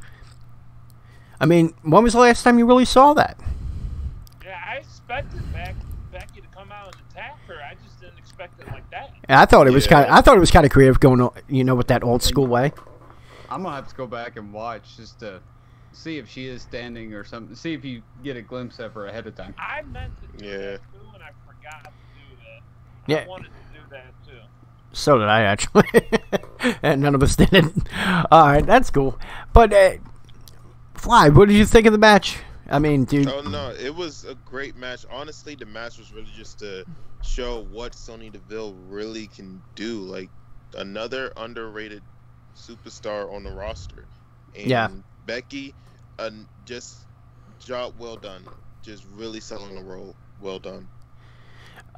Speaker 4: I mean, when was the last time you really saw that?
Speaker 1: Yeah, I expected Becky to come out and attack her. I just didn't expect it like that.
Speaker 4: And I thought it was kind of creative going on, you know, with that old school way.
Speaker 5: I'm gonna have to go back and watch just to see if she is standing or something. See if you get a glimpse of her ahead of time.
Speaker 1: I meant to do that too, and I forgot to do that.
Speaker 4: Yeah.
Speaker 1: I wanted to do that too.
Speaker 4: So did I, actually. And none of us did it. All right, that's cool. But, Fly, what did you think of the match? I mean, dude.
Speaker 2: Oh, no, it was a great match. Honestly, the match was really just to show what Sonya Deville really can do. Like, another underrated superstar on the roster. And Becky, just job well done. Just really selling the role. Well done.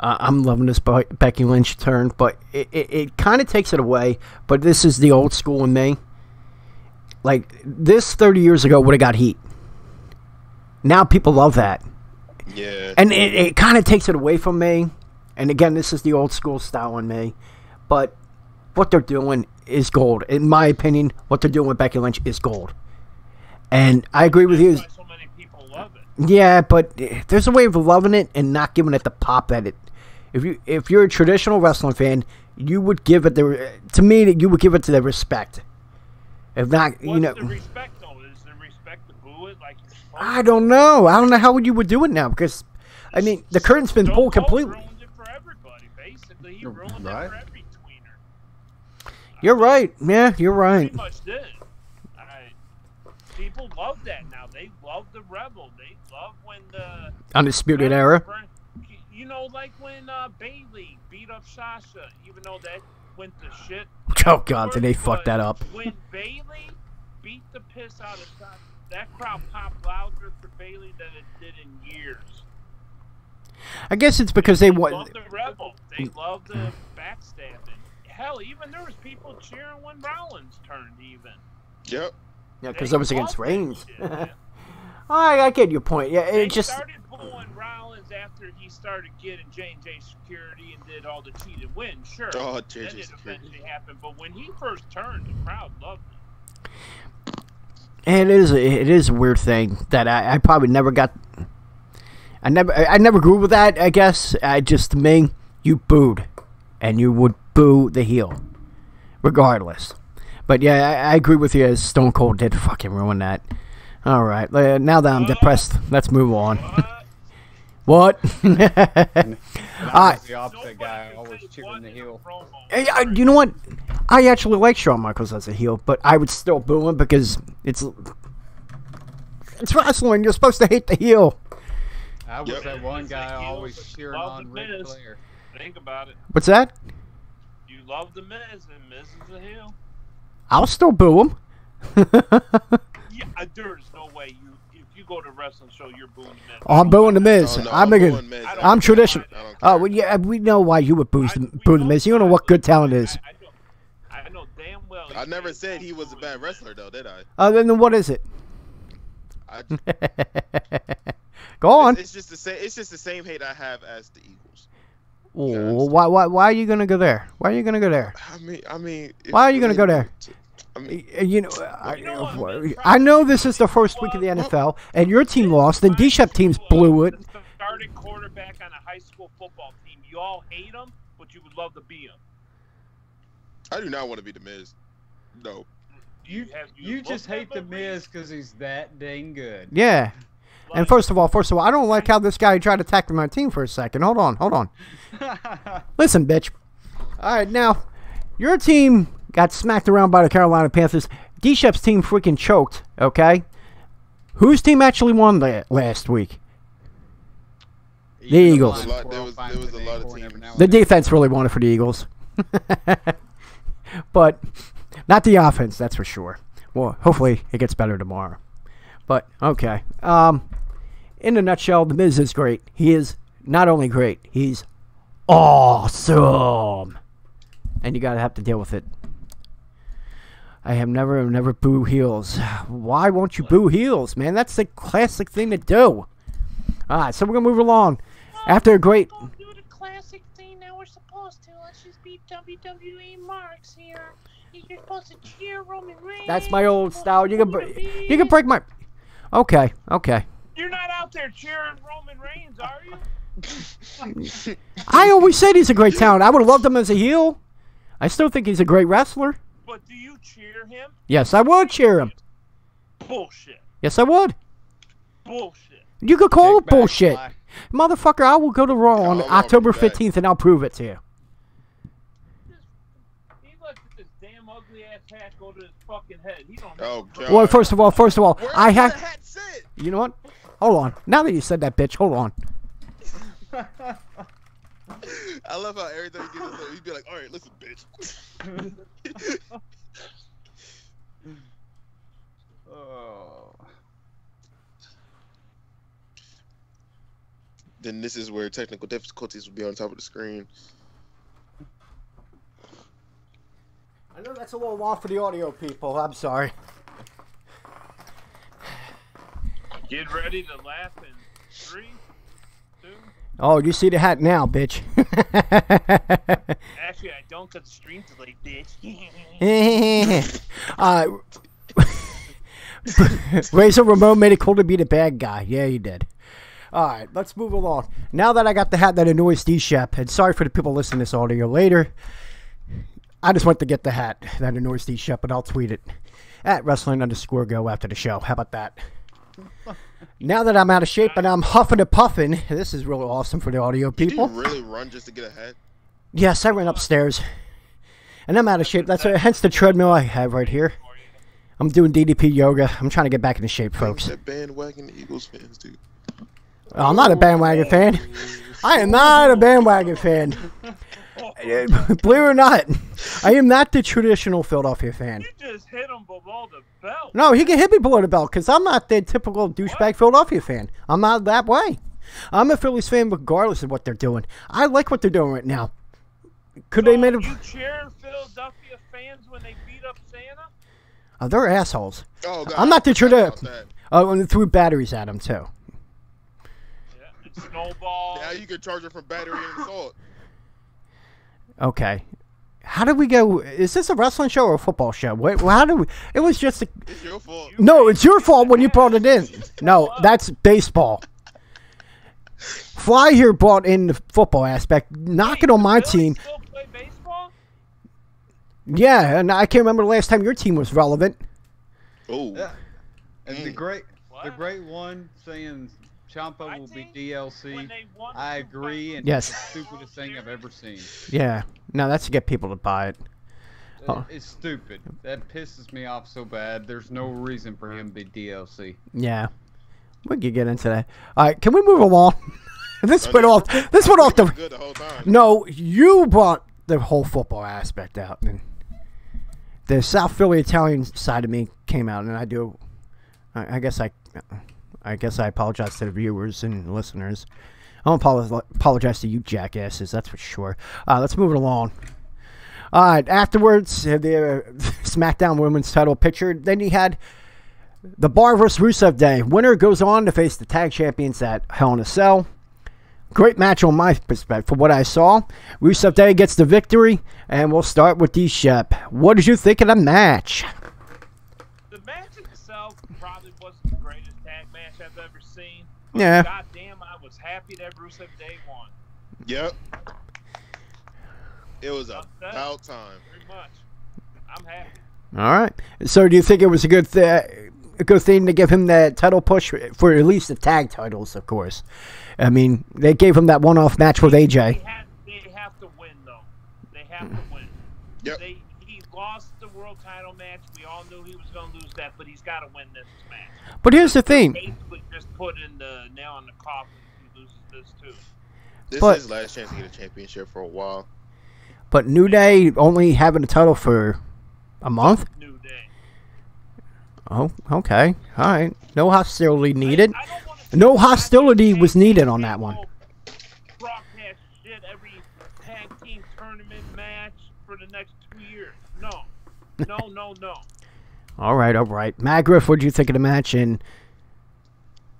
Speaker 4: I'm loving this Becky Lynch turn, but it kind of takes it away. But this is the old school in me. Like, this 30 years ago would have got heat. Now people love that.
Speaker 2: Yeah.
Speaker 4: And it kind of takes it away from me. And again, this is the old school style in me. But what they're doing is gold. In my opinion, what they're doing with Becky Lynch is gold. And I agree with you.
Speaker 1: That's why so many people love it.
Speaker 4: Yeah, but there's a way of loving it and not giving it the pop that it. If you're a traditional wrestling fan, you would give it you would give it to the respect. If not,
Speaker 1: What's
Speaker 4: you know.
Speaker 1: the respect though? Is the respect to boo it like?
Speaker 4: I don't know. I don't know how you would do it now because, I mean, the curtain's been pulled completely.
Speaker 1: Ruined it for everybody. Basically, he ruined it for every tweener.
Speaker 4: You're right. Yeah, you're right.
Speaker 1: Pretty much did. People love that now. They love the Rebel. They love when the
Speaker 4: Undisputed Era.
Speaker 1: You know, like when Bayley beat up Sasha, even though that went to shit.
Speaker 4: Oh God, did they fuck that up?
Speaker 1: When Bayley beat the piss out of Sasha, that crowd popped louder for Bayley than it did in years.
Speaker 4: I guess it's because they
Speaker 1: love the Rebel. They love the backstabbing. Hell, even there was people cheering when Rollins turned even.
Speaker 2: Yep.
Speaker 4: Yeah, because that was against Reigns.
Speaker 1: Yeah.
Speaker 4: I get your point. Yeah,
Speaker 1: They
Speaker 4: it just
Speaker 1: started booing Rollins after he started getting J&J security and did all the cheat and win. Sure,
Speaker 2: Oh,
Speaker 1: then
Speaker 2: J&J
Speaker 1: it
Speaker 2: security.
Speaker 1: eventually happened. But when he first turned, the crowd loved it.
Speaker 4: it is a weird thing that I probably never got. I never grew with that. I guess to me, you booed, and you would boo the heel, regardless. But yeah, I agree with you. As Stone Cold did fucking ruin that. All right, now that I'm depressed, let's move on. What?
Speaker 5: I was the opposite guy, always cheering the heel.
Speaker 4: Hey, you know what? I actually like Shawn Michaels as a heel, but I would still boo him because it's wrestling. You're supposed to hate the heel.
Speaker 5: I was that one guy always cheering
Speaker 1: Love
Speaker 5: on
Speaker 1: the
Speaker 5: Ric
Speaker 1: Miz.
Speaker 5: Flair.
Speaker 1: Think about it.
Speaker 4: What's that?
Speaker 1: You love the Miz, and Miz is a heel.
Speaker 4: I'll still boo him.
Speaker 1: Yeah, there's no way if you go to a wrestling show, you're booing the Miz.
Speaker 4: Oh, I'm booing the Miz.
Speaker 2: Oh, no,
Speaker 4: I'm
Speaker 2: booing Miz. I don't
Speaker 4: I'm
Speaker 2: care.
Speaker 4: traditional.
Speaker 2: I don't
Speaker 4: Oh,
Speaker 2: care.
Speaker 4: well, yeah, we know why you would boo the Miz. You don't know what good talent is.
Speaker 1: I know damn well.
Speaker 2: I never said he was a bad wrestler, though, did I?
Speaker 4: Then what is it?
Speaker 2: I
Speaker 4: Go on.
Speaker 2: It's just the same. It's just the same hate I have as the Eagles.
Speaker 4: Oh, why are you gonna go there? Why are you gonna go there?
Speaker 2: I mean.
Speaker 4: Why are you gonna go there?
Speaker 2: I mean,
Speaker 4: You know, I know this is the first week of the NFL, and your team lost, and D-Shep teams blew it.
Speaker 1: The starting quarterback on a high school football team. You all hate him, but you would love to be him.
Speaker 2: I do not want to be the Miz. No.
Speaker 5: You just hate the Miz because he's that dang good.
Speaker 4: Yeah. And first of all, I don't like how this guy tried to attack my team for a second. Hold on. Listen, bitch. All right, now, your team got smacked around by the Carolina Panthers. D-Shep's team freaking choked, okay? Whose team actually won last week? The Eagles.
Speaker 2: There was a lot of teams.
Speaker 4: The defense really won it for the Eagles. But not the offense, that's for sure. Well, hopefully it gets better tomorrow. But, okay. In a nutshell, The Miz is great. He is not only great, he's awesome. And you gotta have to deal with it. I have never boo heels. Why won't you boo heels, man? That's the classic thing to do. Alright, so we're gonna move along. After a great...
Speaker 8: Don't do the classic thing that we're supposed to. Let's just be WWE marks here. You're supposed to cheer Roman Reigns.
Speaker 4: That's my old style. You can break my... Okay.
Speaker 1: You're not out there cheering Roman Reigns, are you?
Speaker 4: I always said he's a great talent. I would have loved him as a heel. I still think he's a great wrestler.
Speaker 1: But do you cheer him?
Speaker 4: Yes, I would cheer him.
Speaker 1: Bullshit.
Speaker 4: Yes, I would.
Speaker 1: Bullshit.
Speaker 4: You could call it
Speaker 5: Take back,
Speaker 4: bullshit.
Speaker 5: Fly.
Speaker 4: Motherfucker, I will go to Raw on
Speaker 2: I'll
Speaker 4: October
Speaker 2: be back.
Speaker 4: 15th and I'll prove it to you.
Speaker 1: He let this damn ugly ass hat go to his fucking head. He don't
Speaker 2: Oh,
Speaker 1: know.
Speaker 2: God.
Speaker 4: Well, first of all,
Speaker 2: Where
Speaker 4: I
Speaker 2: does the
Speaker 4: have...
Speaker 2: hat sit?
Speaker 4: You know what? Hold on. Now that you said that, bitch, hold on.
Speaker 2: I love how every time he gets his he'd be like, all right, listen, bitch.
Speaker 5: Oh.
Speaker 2: Then this is where technical difficulties will be on top of the screen.
Speaker 4: I know that's a little long for the audio people. I'm sorry.
Speaker 1: Get ready to laugh in 3, 2.
Speaker 4: Oh, you see the hat now, bitch.
Speaker 1: Actually, I don't cut the stream delay, bitch.
Speaker 4: Razor Ramon made it cool to be the bad guy. Yeah, he did. All right, let's move along. Now that I got the hat that annoys D-Shep, and sorry for the people listening to this audio later, I just went to get the hat that annoys D-Shep, and I'll tweet it at wrestling_go after the show. How about that? Now that I'm out of shape and I'm huffing and puffing, this is really awesome for the audio
Speaker 2: Did
Speaker 4: people.
Speaker 2: you really run just to get a hat?
Speaker 4: Yes, I ran upstairs, and I'm out of shape. That's hence the treadmill I have right here. I'm doing DDP yoga. I'm trying to get back into shape, folks.
Speaker 2: That bandwagon the Eagles fans, dude.
Speaker 4: Oh, I'm not a bandwagon fan. I am not a bandwagon fan. Believe it or not, I am not the traditional Philadelphia fan.
Speaker 1: You just hit him below the belt.
Speaker 4: No, he can hit me below the belt because I'm not the typical douchebag Philadelphia fan. I'm not that way. I'm a Phillies fan regardless of what they're doing. I like what they're doing right now. Could they made a...
Speaker 1: You cheer Philadelphia fans when they beat up Santa?
Speaker 4: Oh, they're assholes.
Speaker 2: Oh, God,
Speaker 4: I'm not the
Speaker 2: I forgot about
Speaker 4: traditional...
Speaker 2: that.
Speaker 4: Oh, and they threw batteries at him, too.
Speaker 1: Yeah, and Snowball.
Speaker 2: Now you can charge her from battery and assault.
Speaker 4: Okay. How did we go? Is this a wrestling show or a football show? How did we? It was just a...
Speaker 2: It's your fault.
Speaker 4: No, it's your fault when you brought it in. No, that's baseball. Fly here brought in the football aspect. Knock it on my team.
Speaker 1: Still play baseball?
Speaker 4: Yeah, and I can't remember the last time your team was relevant.
Speaker 2: Oh,
Speaker 5: Yeah. And the great
Speaker 1: What?
Speaker 5: one saying Ciampa
Speaker 1: My
Speaker 5: will be
Speaker 1: team?
Speaker 5: DLC.
Speaker 1: When they won
Speaker 5: I
Speaker 1: the Super
Speaker 5: agree,
Speaker 1: Bowl
Speaker 5: and
Speaker 4: Yes.
Speaker 5: it's the stupidest thing I've ever seen.
Speaker 4: Yeah, no, that's to get people to buy it. Oh.
Speaker 5: It's stupid. That pisses me off so bad. There's no reason for him to be DLC.
Speaker 4: Yeah, we could get into that. All right, can we move along? This went off. This went off the.
Speaker 2: good the whole time.
Speaker 4: No, you brought the whole football aspect out, and the South Philly Italian side of me came out, and I do. I guess I I guess I apologize to the viewers and listeners. I don't apologize to you jackasses, that's for sure. Let's move it along. All right, afterwards, the SmackDown Women's title picture. Then you had the Bar vs. Rusev Day. Winner goes on to face the tag champions at Hell in a Cell. Great match on my perspective. From what I saw, Rusev Day gets the victory, and we'll start with D-Shep. What did you think of the match?
Speaker 1: The match itself probably wasn't the greatest tag match I've ever seen. But
Speaker 4: Yeah.
Speaker 1: goddamn, I was happy that Rusev Day won.
Speaker 2: Yep. It was about time.
Speaker 1: Pretty much. I'm happy.
Speaker 4: All right. So do you think it was a good thing to give him that title push for at least the tag titles, of course? I mean, they gave him that one-off match with AJ.
Speaker 1: They have to win, though. They have to win.
Speaker 2: Yep.
Speaker 1: He lost the world title match. We all knew he was going to lose that, but he's got to win this match.
Speaker 4: But here's the thing.
Speaker 1: Basically, just put in the nail in the coffin if he loses this, too.
Speaker 2: This is his last chance to get a championship for a while.
Speaker 4: But New Day only having a title for a month?
Speaker 1: New Day.
Speaker 4: Oh, okay. All right. No hostility needed.
Speaker 1: I don't wanna
Speaker 4: No hostility was needed on that one.
Speaker 1: Broadcast shit every tag team tournament match for the next 2 years. No. No.
Speaker 4: All right. Magriff, what did you think of the match? And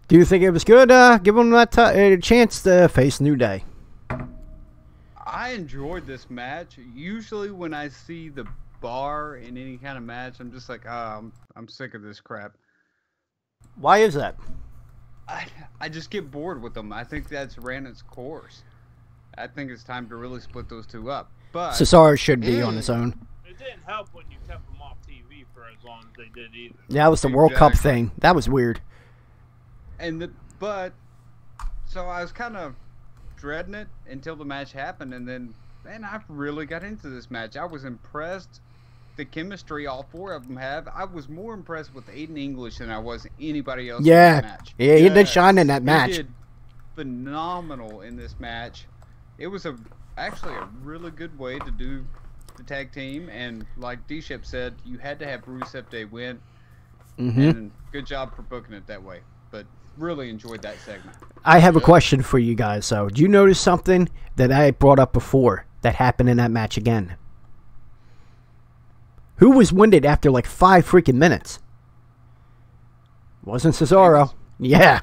Speaker 4: do you think it was good? Give him that a chance to face New Day.
Speaker 5: I enjoyed this match. Usually when I see the Bar in any kind of match, I'm just like, I'm sick of this crap.
Speaker 4: Why is that?
Speaker 5: I just get bored with them. I think that's ran its course. I think it's time to really split those two up. But
Speaker 4: Cesaro should be on his own.
Speaker 1: It didn't help when you kept them off TV for as long as they did either.
Speaker 4: Yeah, that was the World Cup thing. That was weird.
Speaker 5: So I was kind of dreading it until the match happened, and then, man, I really got into this match. I was impressed. The chemistry all four of them have. I was more impressed with Aiden English than I was anybody else in that match.
Speaker 4: Yeah, he did shine in that match.
Speaker 5: He did phenomenal in this match. It was actually a really good way to do the tag team, and like D-Shep said, you had to have Rusev Day win, and good job for booking it that way. But really enjoyed that segment.
Speaker 4: I have a question for you guys, though. Do you notice something that I brought up before that happened in that match again? Who was winded after like 5 freaking minutes? Wasn't Cesaro. Yeah.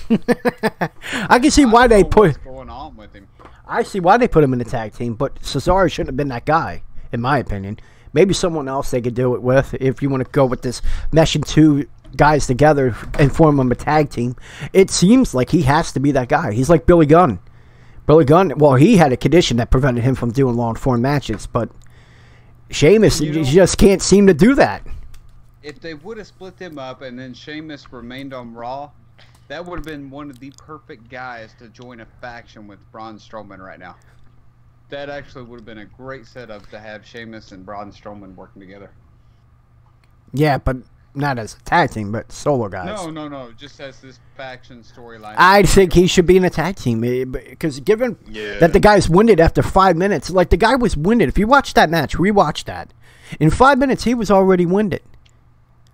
Speaker 4: I can see why they put...
Speaker 5: What's going on with him?
Speaker 4: I see why they put him in the tag team, but Cesaro shouldn't have been that guy, in my opinion. Maybe someone else they could do it with, if you want to go with this meshing 2 guys together and form them a tag team. It seems like he has to be that guy. He's like Billy Gunn. Billy Gunn, well, he had a condition that prevented him from doing long-form matches, but Sheamus just can't seem to do that.
Speaker 5: If they would have split them up and then Sheamus remained on Raw, that would have been one of the perfect guys to join a faction with Braun Strowman right now. That actually would have been a great setup to have Sheamus and Braun Strowman working together.
Speaker 4: Yeah, but not as a tag team, but solo guys.
Speaker 5: No. Just as this faction storyline.
Speaker 4: I think he should be in a tag team because given that the guy's winded after 5 minutes, like the guy was winded. If you watch that match, rewatch that. In 5 minutes, he was already winded.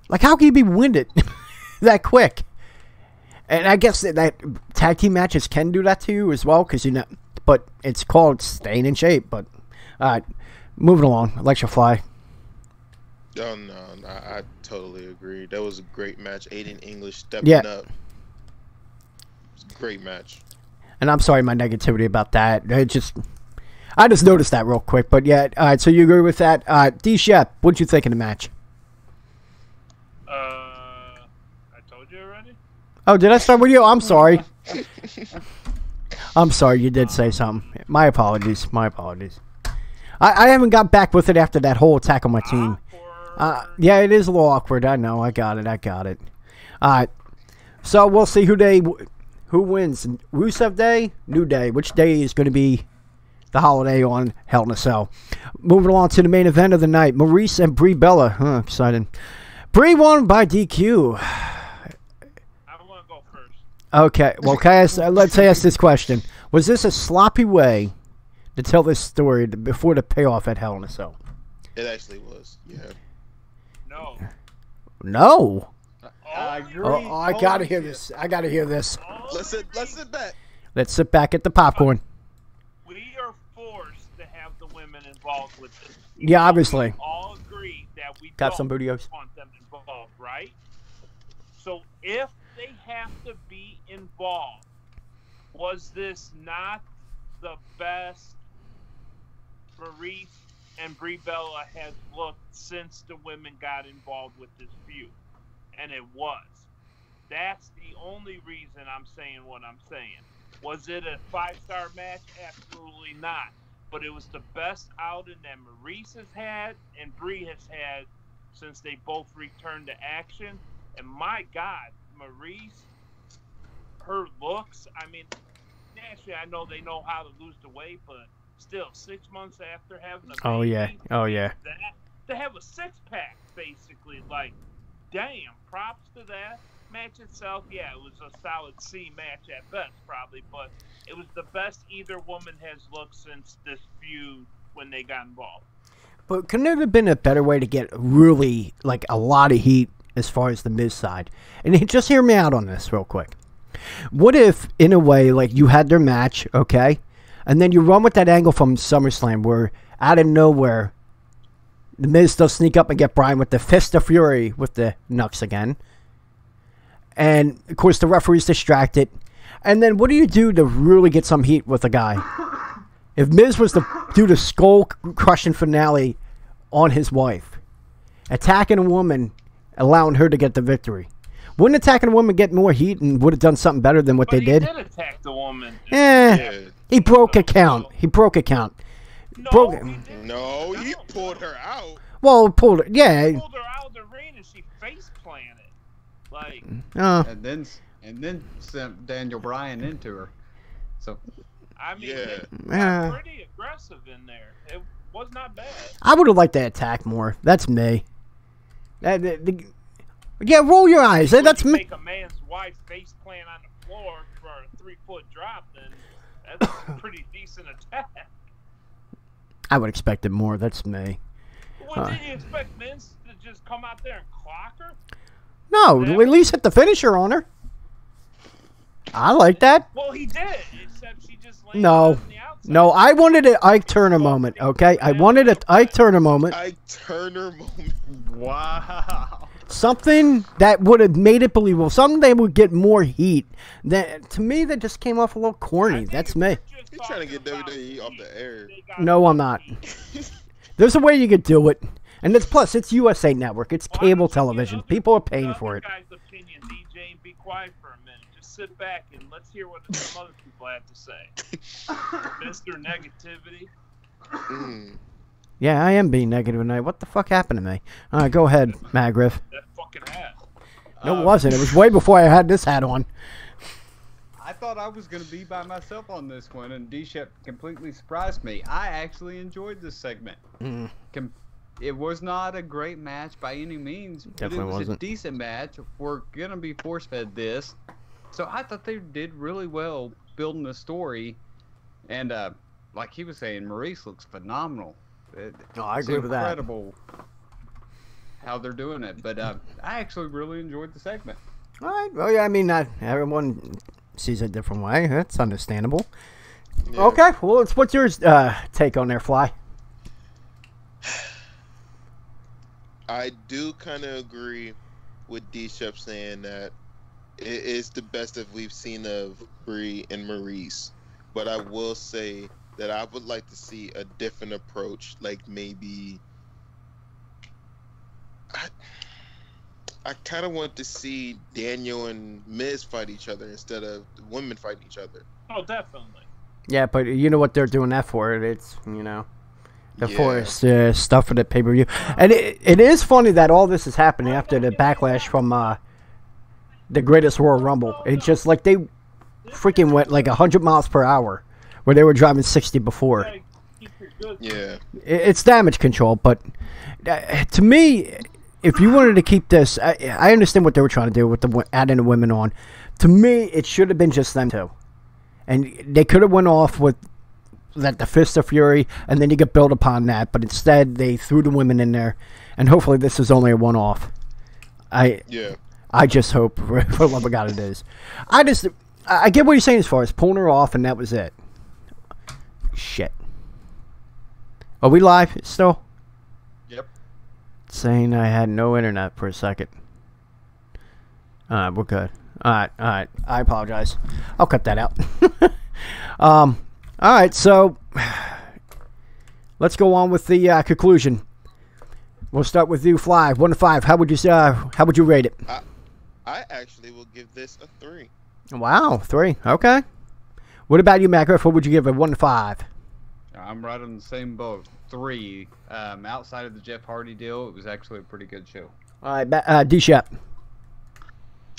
Speaker 4: Like, how can you be winded that quick? And I guess that tag team matches can do that to you as well, because but it's called staying in shape. But all right, moving along. Alexa Fly.
Speaker 2: Oh no, I totally agree. That was a great match. Aiden English stepping up. It was a great match.
Speaker 4: And I'm sorry, my negativity about that. I just noticed that real quick. But yeah, all right. So you agree with that? D-Shep, what'd you think of the match?
Speaker 1: I told you already.
Speaker 4: Oh, did I start with you? I'm sorry. I'm sorry. You did say something. My apologies. I haven't got back with it after that whole attack on my team. Yeah, it is a little awkward. I know. I got it. All right. So we'll see who wins. Rusev Day, New Day. Which day is going to be the holiday on Hell in a Cell? Moving along to the main event of the night. Maurice and Brie Bella. Exciting. Brie won by DQ.
Speaker 1: I want to go first.
Speaker 4: Okay. Well, let's ask this question. Was this a sloppy way to tell this story before the payoff at Hell in a Cell?
Speaker 2: It actually was. Yeah.
Speaker 1: No.
Speaker 4: No.
Speaker 5: I agree.
Speaker 4: Oh, I gotta hear this. I gotta hear this.
Speaker 2: Let's sit back.
Speaker 4: Let's sit back at the popcorn.
Speaker 1: We are forced to have the women involved with this.
Speaker 4: Yeah, obviously.
Speaker 1: We all agree that we
Speaker 4: Got
Speaker 1: don't
Speaker 4: some bootios.
Speaker 1: want them involved, right? So if they have to be involved, was this not the best Maurice and Brie Bella has looked since the women got involved with this feud? And it was. That's the only reason I'm saying what I'm saying. Was it a 5-star match? Absolutely not. But it was the best outing that Maurice has had and Brie has had since they both returned to action. And my God, Maurice, her looks, I mean, naturally I know they know how to lose the weight, but still, 6 months after having a baby,
Speaker 4: Oh yeah.
Speaker 1: to have a 6-pack, basically, like, damn, props to that. Match itself, yeah, it was a solid C match at best, probably, but it was the best either woman has looked since this feud when they got involved.
Speaker 4: But couldn't there have been a better way to get really, like, a lot of heat as far as the Miz side? And just hear me out on this real quick. What if, in a way, like, you had their match, okay? And then you run with that angle from SummerSlam where, out of nowhere, the Miz does sneak up and get Bryan with the Fist of Fury with the Nux again. And, of course, the referee's distracted. And then what do you do to really get some heat with a guy? If Miz was to do the skull-crushing finale on his wife, attacking a woman, allowing her to get the victory, wouldn't attacking a woman get more heat and would have done something better than what
Speaker 1: But
Speaker 4: they did?
Speaker 1: He did attack the woman.
Speaker 4: He broke a count. He broke a count.
Speaker 1: No, he didn't.
Speaker 2: No, he pulled her out.
Speaker 4: Well, pulled it. Yeah.
Speaker 1: He pulled her out of the ring and she face planted. Like,
Speaker 5: And then sent Daniel Bryan into her. So
Speaker 1: I mean,
Speaker 2: Yeah.
Speaker 1: it got pretty aggressive in there. It was not bad.
Speaker 4: I would have liked to attack more. That's me. Yeah, roll your eyes.
Speaker 1: When
Speaker 4: That's
Speaker 1: you
Speaker 4: me.
Speaker 1: make a man's wife face plant on the floor for a 3-foot drop, then that's a pretty decent attack.
Speaker 4: I would expect it more. That's me.
Speaker 1: What did you expect Vince to just come out there and clock her?
Speaker 4: No, at least hit the finisher on her. I like that.
Speaker 1: Well, he did, except she just landed
Speaker 4: No.
Speaker 1: on the outside.
Speaker 4: No, I wanted an Ike Turner moment, okay? I wanted an Ike Turner moment.
Speaker 2: Ike Turner moment.
Speaker 5: wow.
Speaker 4: Something that would have made it believable. Something that would get more heat. That, to me, that just came off a little corny. That's me.
Speaker 2: He's trying to get WWE off the air.
Speaker 4: No, I'm not. There's a way you could do it. And it's plus, it's USA Network. It's cable television. People are paying for it.
Speaker 1: Guy's opinion, DJ, and be quiet for a minute. Just sit back and let's hear what some other people have to say. Mr. Negativity.
Speaker 4: Yeah, I am being negative tonight. What the fuck happened to me? All right, go ahead, Magriff.
Speaker 1: That fucking hat.
Speaker 4: No, it wasn't. It was way before I had this hat on.
Speaker 5: I thought I was going to be by myself on this one, and D-Shep completely surprised me. I actually enjoyed this segment. It was not a great match by any means, but
Speaker 4: Definitely
Speaker 5: it was
Speaker 4: wasn't.
Speaker 5: a decent match. We're going to be force-fed this. So I thought they did really well building the story. And like he was saying, Maurice looks phenomenal.
Speaker 4: I
Speaker 5: It's
Speaker 4: agree with that.
Speaker 5: incredible how they're doing it. But I actually really enjoyed the segment.
Speaker 4: All right. Well, yeah, I mean, not everyone sees it a different way. That's understandable.
Speaker 2: Yeah.
Speaker 4: Okay. Well, what's your take on there, Fly?
Speaker 2: I do kind of agree with D-Shep saying that it is the best that we've seen of Brie and Maurice. But I will say that I would like to see a different approach, like maybe I kind of want to see Daniel and Miz fight each other instead of the women fighting each other.
Speaker 1: Oh, definitely.
Speaker 4: Yeah, but you know what they're doing that for? It's, you know, the
Speaker 2: Yeah.
Speaker 4: forced stuff for the pay-per-view. And it is funny that all this is happening after the backlash from the Greatest Royal Rumble. It's just like they freaking went like 100 miles per hour where they were driving 60 before.
Speaker 1: Gotta keep your good.
Speaker 2: Yeah.
Speaker 4: It's damage control, but to me, if you wanted to keep this, I understand what they were trying to do with adding the women on. To me, it should have been just them two. And they could have went off with the Fist of Fury, and then you could build upon that. But instead, they threw the women in there, and hopefully this is only a one-off. I I just hope, for the love of God, it is. I get what you're saying as far as pulling her off, and that was it. Shit. Are we live still?
Speaker 2: Yep.
Speaker 4: Saying I had no internet for a second. Alright, we're good. Alright. I apologize. I'll cut that out. Alright, so let's go on with the conclusion. We'll start with you, Fly. 1 to 5. How would you rate it?
Speaker 2: I actually will give this a 3.
Speaker 4: Wow, 3. Okay. What about you, Matt Griff? What would you give it? 1 to 5?
Speaker 5: I'm right on the same boat. 3. Outside of the Jeff Hardy deal, it was actually a pretty good show.
Speaker 4: All right, D-Shep.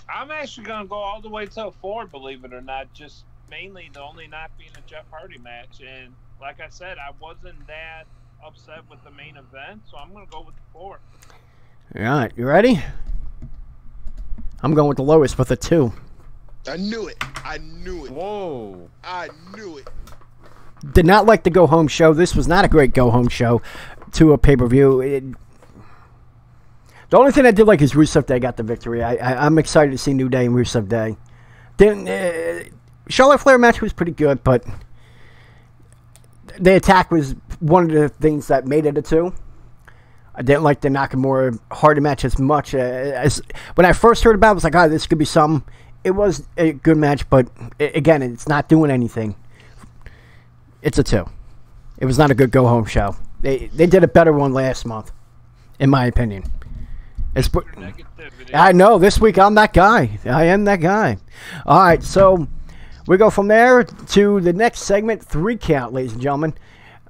Speaker 1: I'm actually going to go all the way to a 4, believe it or not, just mainly the only not being a Jeff Hardy match. And like I said, I wasn't that upset with the main event, so I'm going to go with the 4.
Speaker 4: All right, you ready? I'm going with the lowest with a 2.
Speaker 2: I knew it.
Speaker 5: Whoa.
Speaker 2: I knew it.
Speaker 4: Did not like the go-home show. This was not a great go-home show to a pay-per-view. The only thing I did like is Rusev Day got the victory. I'm excited to see New Day and Rusev Day. Then Charlotte Flair match was pretty good, but the attack was one of the things that made it a 2. I didn't like the Nakamura Hardy match as much as when I first heard about it. I was like, oh, this could be something. It was a good match, but again, it's not doing anything. It's a 2. It was not a good go-home show. They did a better one last month, in my opinion. I know, this week I'm that guy. I am that guy. All right, so we go from there to the next segment, 3 count, ladies and gentlemen.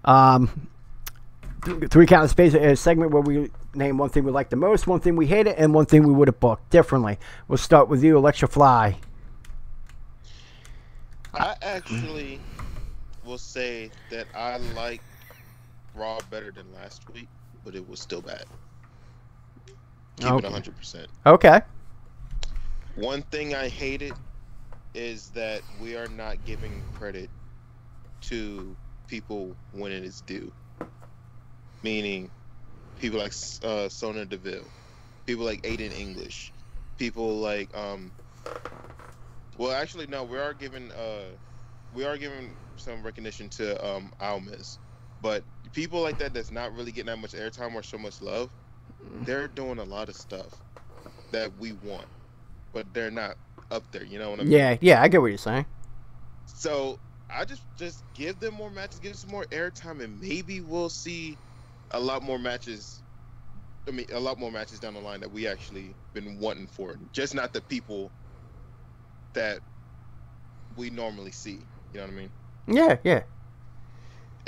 Speaker 4: 3 count is basically a segment where we name one thing we like the most, one thing we hated, and one thing we would have booked differently. We'll start with you, Electra Fly.
Speaker 2: I actually will say that I like Raw better than last week, but it was still bad. Keep it 100%.
Speaker 4: Okay.
Speaker 2: One thing I hated is that we are not giving credit to people when it is due. Meaning, people like Sonya Deville, people like Aiden English, people like well, actually, no, we are giving some recognition to Almas, but people like that's not really getting that much airtime or so much love. They're doing a lot of stuff that we want, but they're not up there. You know what I mean?
Speaker 4: Yeah, I get what you're saying.
Speaker 2: So I just give them more matches, give them some more airtime, and maybe we'll see a lot more matches. I mean, a lot more matches down the line that we actually been wanting for. Just not the people that we normally see. You know what I mean?
Speaker 4: Yeah.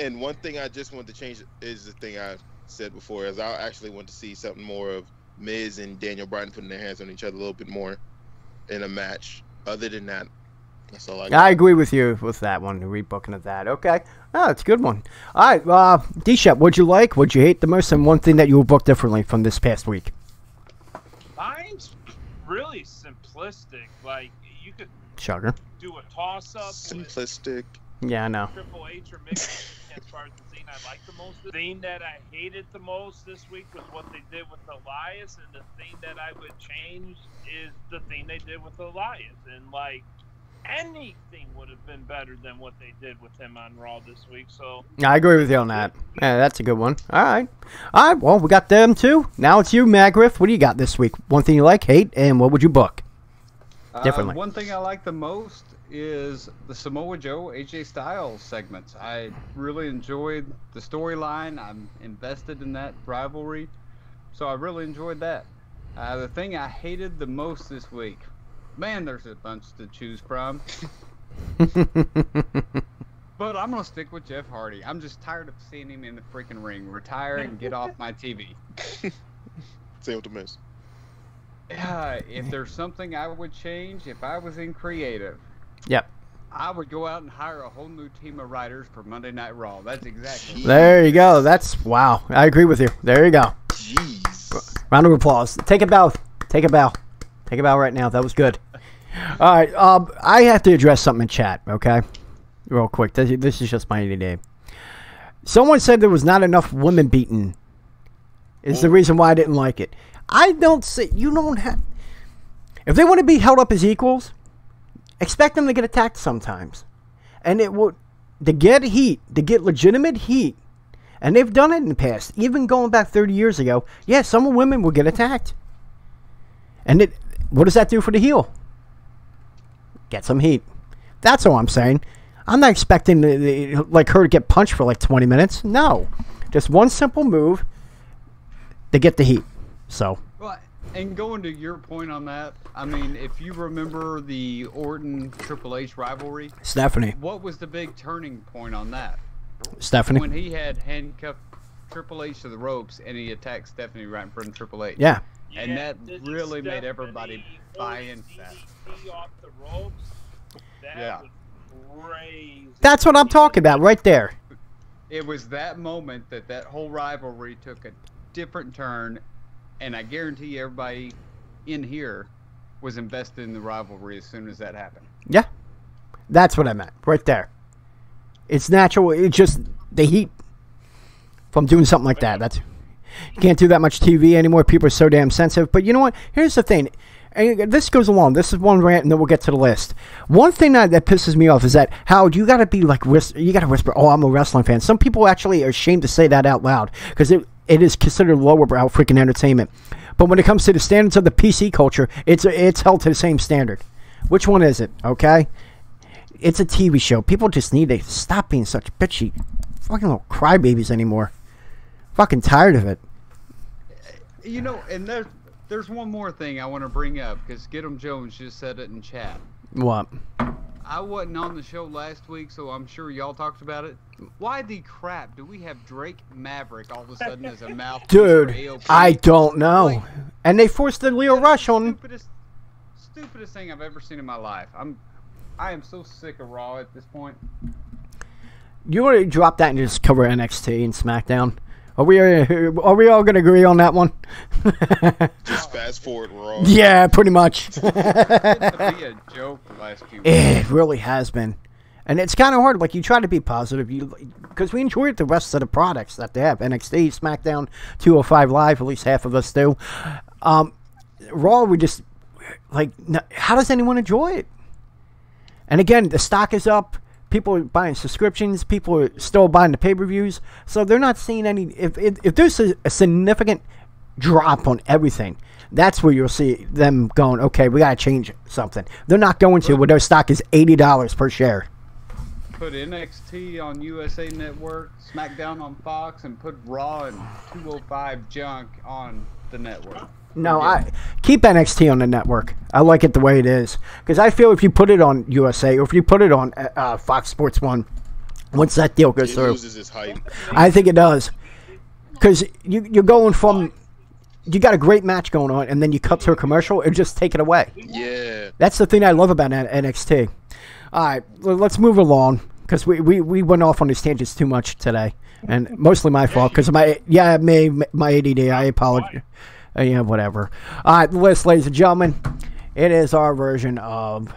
Speaker 2: And one thing I just want to change is the thing I said before, is I actually want to see something more of Miz and Daniel Bryan putting their hands on each other a little bit more in a match. Other than that, that's all I got.
Speaker 4: I agree with you with that one, the rebooking of that. Okay. Oh, it's a good one. All right, D-Shep, what'd you like? What'd you hate the most? And one thing that you will book differently from this past week?
Speaker 1: Mine's really simplistic. Like, you could
Speaker 4: Sugar.
Speaker 1: do a toss-up.
Speaker 2: Simplistic.
Speaker 4: Yeah, I know.
Speaker 1: Triple H or Mick as far as the scene I liked the most. The thing that I hated the most this week was what they did with Elias, and the thing that I would change is the thing they did with Elias. And, like, anything would have been better than what they did with him on Raw this week. So
Speaker 4: I agree with you on that. Yeah, that's a good one. All right. Well, we got them too. Now it's you, Magriff. What do you got this week? One thing you like, hate, and what would you book differently?
Speaker 5: One thing I like the most is the Samoa Joe AJ Styles segments. I really enjoyed the storyline. I'm invested in that rivalry, so I really enjoyed that. The thing I hated the most this week, man, there's a bunch to choose from. But I'm going to stick with Jeff Hardy. I'm just tired of seeing him in the freaking ring. Retire and get off my TV.
Speaker 2: Say what to miss.
Speaker 5: If there's something I would change, if I was in creative,
Speaker 4: Yep.
Speaker 5: I would go out and hire a whole new team of writers for Monday Night Raw. That's exactly
Speaker 4: There you go. That's, wow. I agree with you. There you go.
Speaker 2: Jeez.
Speaker 4: Round of applause. Take a bow. Take a bow. Take a bow right now. That was good. All right. I have to address something in chat, okay? Real quick. This is just my day. Someone said there was not enough women beaten. Is the reason why I didn't like it. I don't see. You don't have. If they want to be held up as equals, expect them to get attacked sometimes. And it will, to get heat, to get legitimate heat, and they've done it in the past, even going back 30 years ago, yeah, some women will get attacked. And what does that do for the heel? Get some heat. That's all I'm saying. I'm not expecting like her to get punched for like 20 minutes. No. Just one simple move to get the heat. So.
Speaker 5: Well, and going to your point on that, I mean, if you remember the Orton Triple H rivalry,
Speaker 4: Stephanie.
Speaker 5: what was the big turning point on that?
Speaker 4: Stephanie.
Speaker 5: When he had handcuffed Triple H to the ropes and he attacked Stephanie right in front of Triple H.
Speaker 4: Yeah.
Speaker 5: And that really made everybody buy into that.
Speaker 1: Off the ropes, that
Speaker 5: Yeah.
Speaker 1: was crazy.
Speaker 4: That's what I'm talking about right there.
Speaker 5: It was that moment that whole rivalry took a different turn, and I guarantee everybody in here was invested in the rivalry as soon as that happened.
Speaker 4: Yeah. That's what I meant right there. It's natural. It's just the heat from doing something like that. That's, you can't do that much TV anymore. People are so damn sensitive. But you know what? Here's the thing. And this goes along. This is one rant, and then we'll get to the list. One thing that pisses me off is that, Howard, you got to be like, you got to whisper, oh, I'm a wrestling fan. Some people actually are ashamed to say that out loud because it is considered lower brow freaking entertainment. But when it comes to the standards of the PC culture, it's held to the same standard. Which one is it? Okay? It's a TV show. People just need to stop being such bitchy fucking little crybabies anymore. Fucking tired of it.
Speaker 5: You know, and there's one more thing I want to bring up because Get 'em Jones just said it in chat.
Speaker 4: What?
Speaker 5: I wasn't on the show last week, so I'm sure y'all talked about it. Why the crap do we have Drake Maverick all of a sudden as a mouthpiece?
Speaker 4: Dude,
Speaker 5: for AOP?
Speaker 4: I don't know.
Speaker 5: Like,
Speaker 4: And they forced the Leo Rush on.
Speaker 5: Stupidest thing I've ever seen in my life. I am so sick of Raw at this point.
Speaker 4: You want to drop that and just cover NXT and SmackDown? Are we all going to agree on that one?
Speaker 2: Just fast forward, Raw.
Speaker 4: Yeah, pretty much.
Speaker 5: It's to be a joke the last few weeks.
Speaker 4: It really has been. And it's kind of hard. Like, you try to be positive, because we enjoy the rest of the products that they have. NXT, SmackDown, 205 Live, at least half of us do. Raw, we just, like, how does anyone enjoy it? And again, the stock is up. People are buying subscriptions. People are still buying the pay-per-views. So they're not seeing any... If there's a significant drop on everything, that's where you'll see them going, okay, we got to change something. They're not going to where their stock is $80 per share.
Speaker 5: Put NXT on USA Network, SmackDown on Fox, and put Raw and 205 Junk on the network.
Speaker 4: No, I keep NXT on the network. I like it the way it is. Because I feel if you put it on USA or if you put it on Fox Sports 1, once that deal goes through,
Speaker 2: loses its hype.
Speaker 4: I think it does. Because you're going from, you got a great match going on, and then you cut to a commercial and just take it away.
Speaker 2: Yeah.
Speaker 4: That's the thing I love about NXT. All right, let's move along. Because we went off on these tangents too much today. And mostly my fault. Because my ADD, I apologize. Yeah, whatever. All right, the list, ladies and gentlemen. It is our version of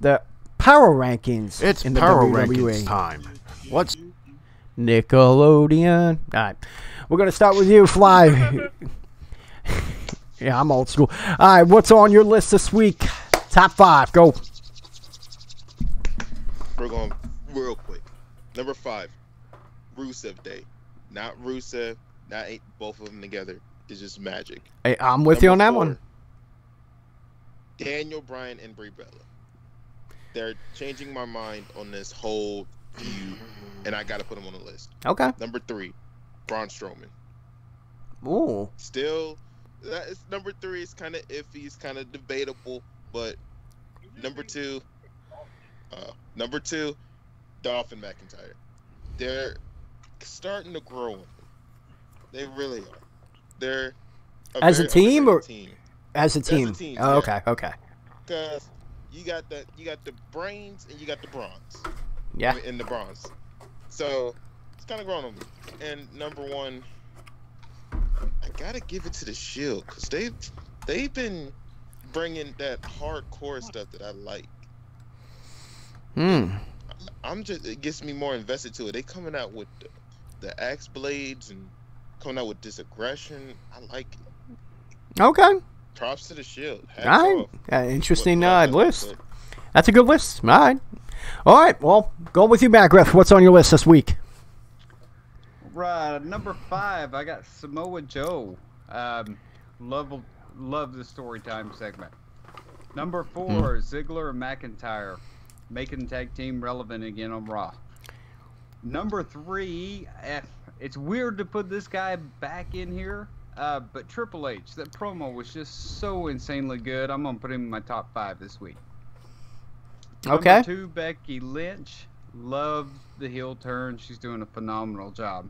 Speaker 4: the power rankings.
Speaker 3: It's
Speaker 4: in the
Speaker 3: power
Speaker 4: WWE.
Speaker 3: rankings time. What's
Speaker 4: Nickelodeon? All right, we're gonna start with you, Fly. Yeah, I'm old school. All right, what's on your list this week? Top 5, go.
Speaker 2: We're going real quick. Number 5, Rusev Day. Not Rusev, not both of them together. It's just magic.
Speaker 4: Hey, I'm with you on that
Speaker 2: 4,
Speaker 4: one.
Speaker 2: Daniel Bryan and Brie Bella. They're changing my mind on this whole feud, and I got to put them on the list.
Speaker 4: Okay.
Speaker 2: Number 3, Braun Strowman.
Speaker 4: Ooh.
Speaker 2: Still, number 3 is kind of iffy. It's kind of debatable, but number 2, Dolphin McIntyre. They're starting to grow on me. They really are. They're
Speaker 4: As a team or
Speaker 2: team.
Speaker 4: as a team?
Speaker 2: As a team,
Speaker 4: Oh,
Speaker 2: yeah.
Speaker 4: okay, okay.
Speaker 2: Because you got the brains and you got the bronze.
Speaker 4: Yeah.
Speaker 2: In the bronze. So it's kind of growing on me. And number 1, I gotta give it to the Shield because they've been bringing that hardcore stuff that I like. It gets me more invested to it. They coming out with the axe blades and coming out with this aggression. I like it.
Speaker 4: Okay.
Speaker 2: props to the Shield. Hats
Speaker 4: All
Speaker 2: off.
Speaker 4: right. Interesting
Speaker 2: What I've done,
Speaker 4: list.
Speaker 2: but
Speaker 4: That's a good list. All right. All right. Well, go with you, Matt Griff. What's on your list this week?
Speaker 5: Right, number 5, I got Samoa Joe. Love the story time segment. Number 4, Ziggler and McIntyre, making tag team relevant again on Raw. Number 3, it's weird to put this guy back in here, but Triple H, that promo was just so insanely good. I'm gonna put him in my top 5 this week.
Speaker 4: Okay.
Speaker 5: Number 2, Becky Lynch. Love the heel turn. She's doing a phenomenal job.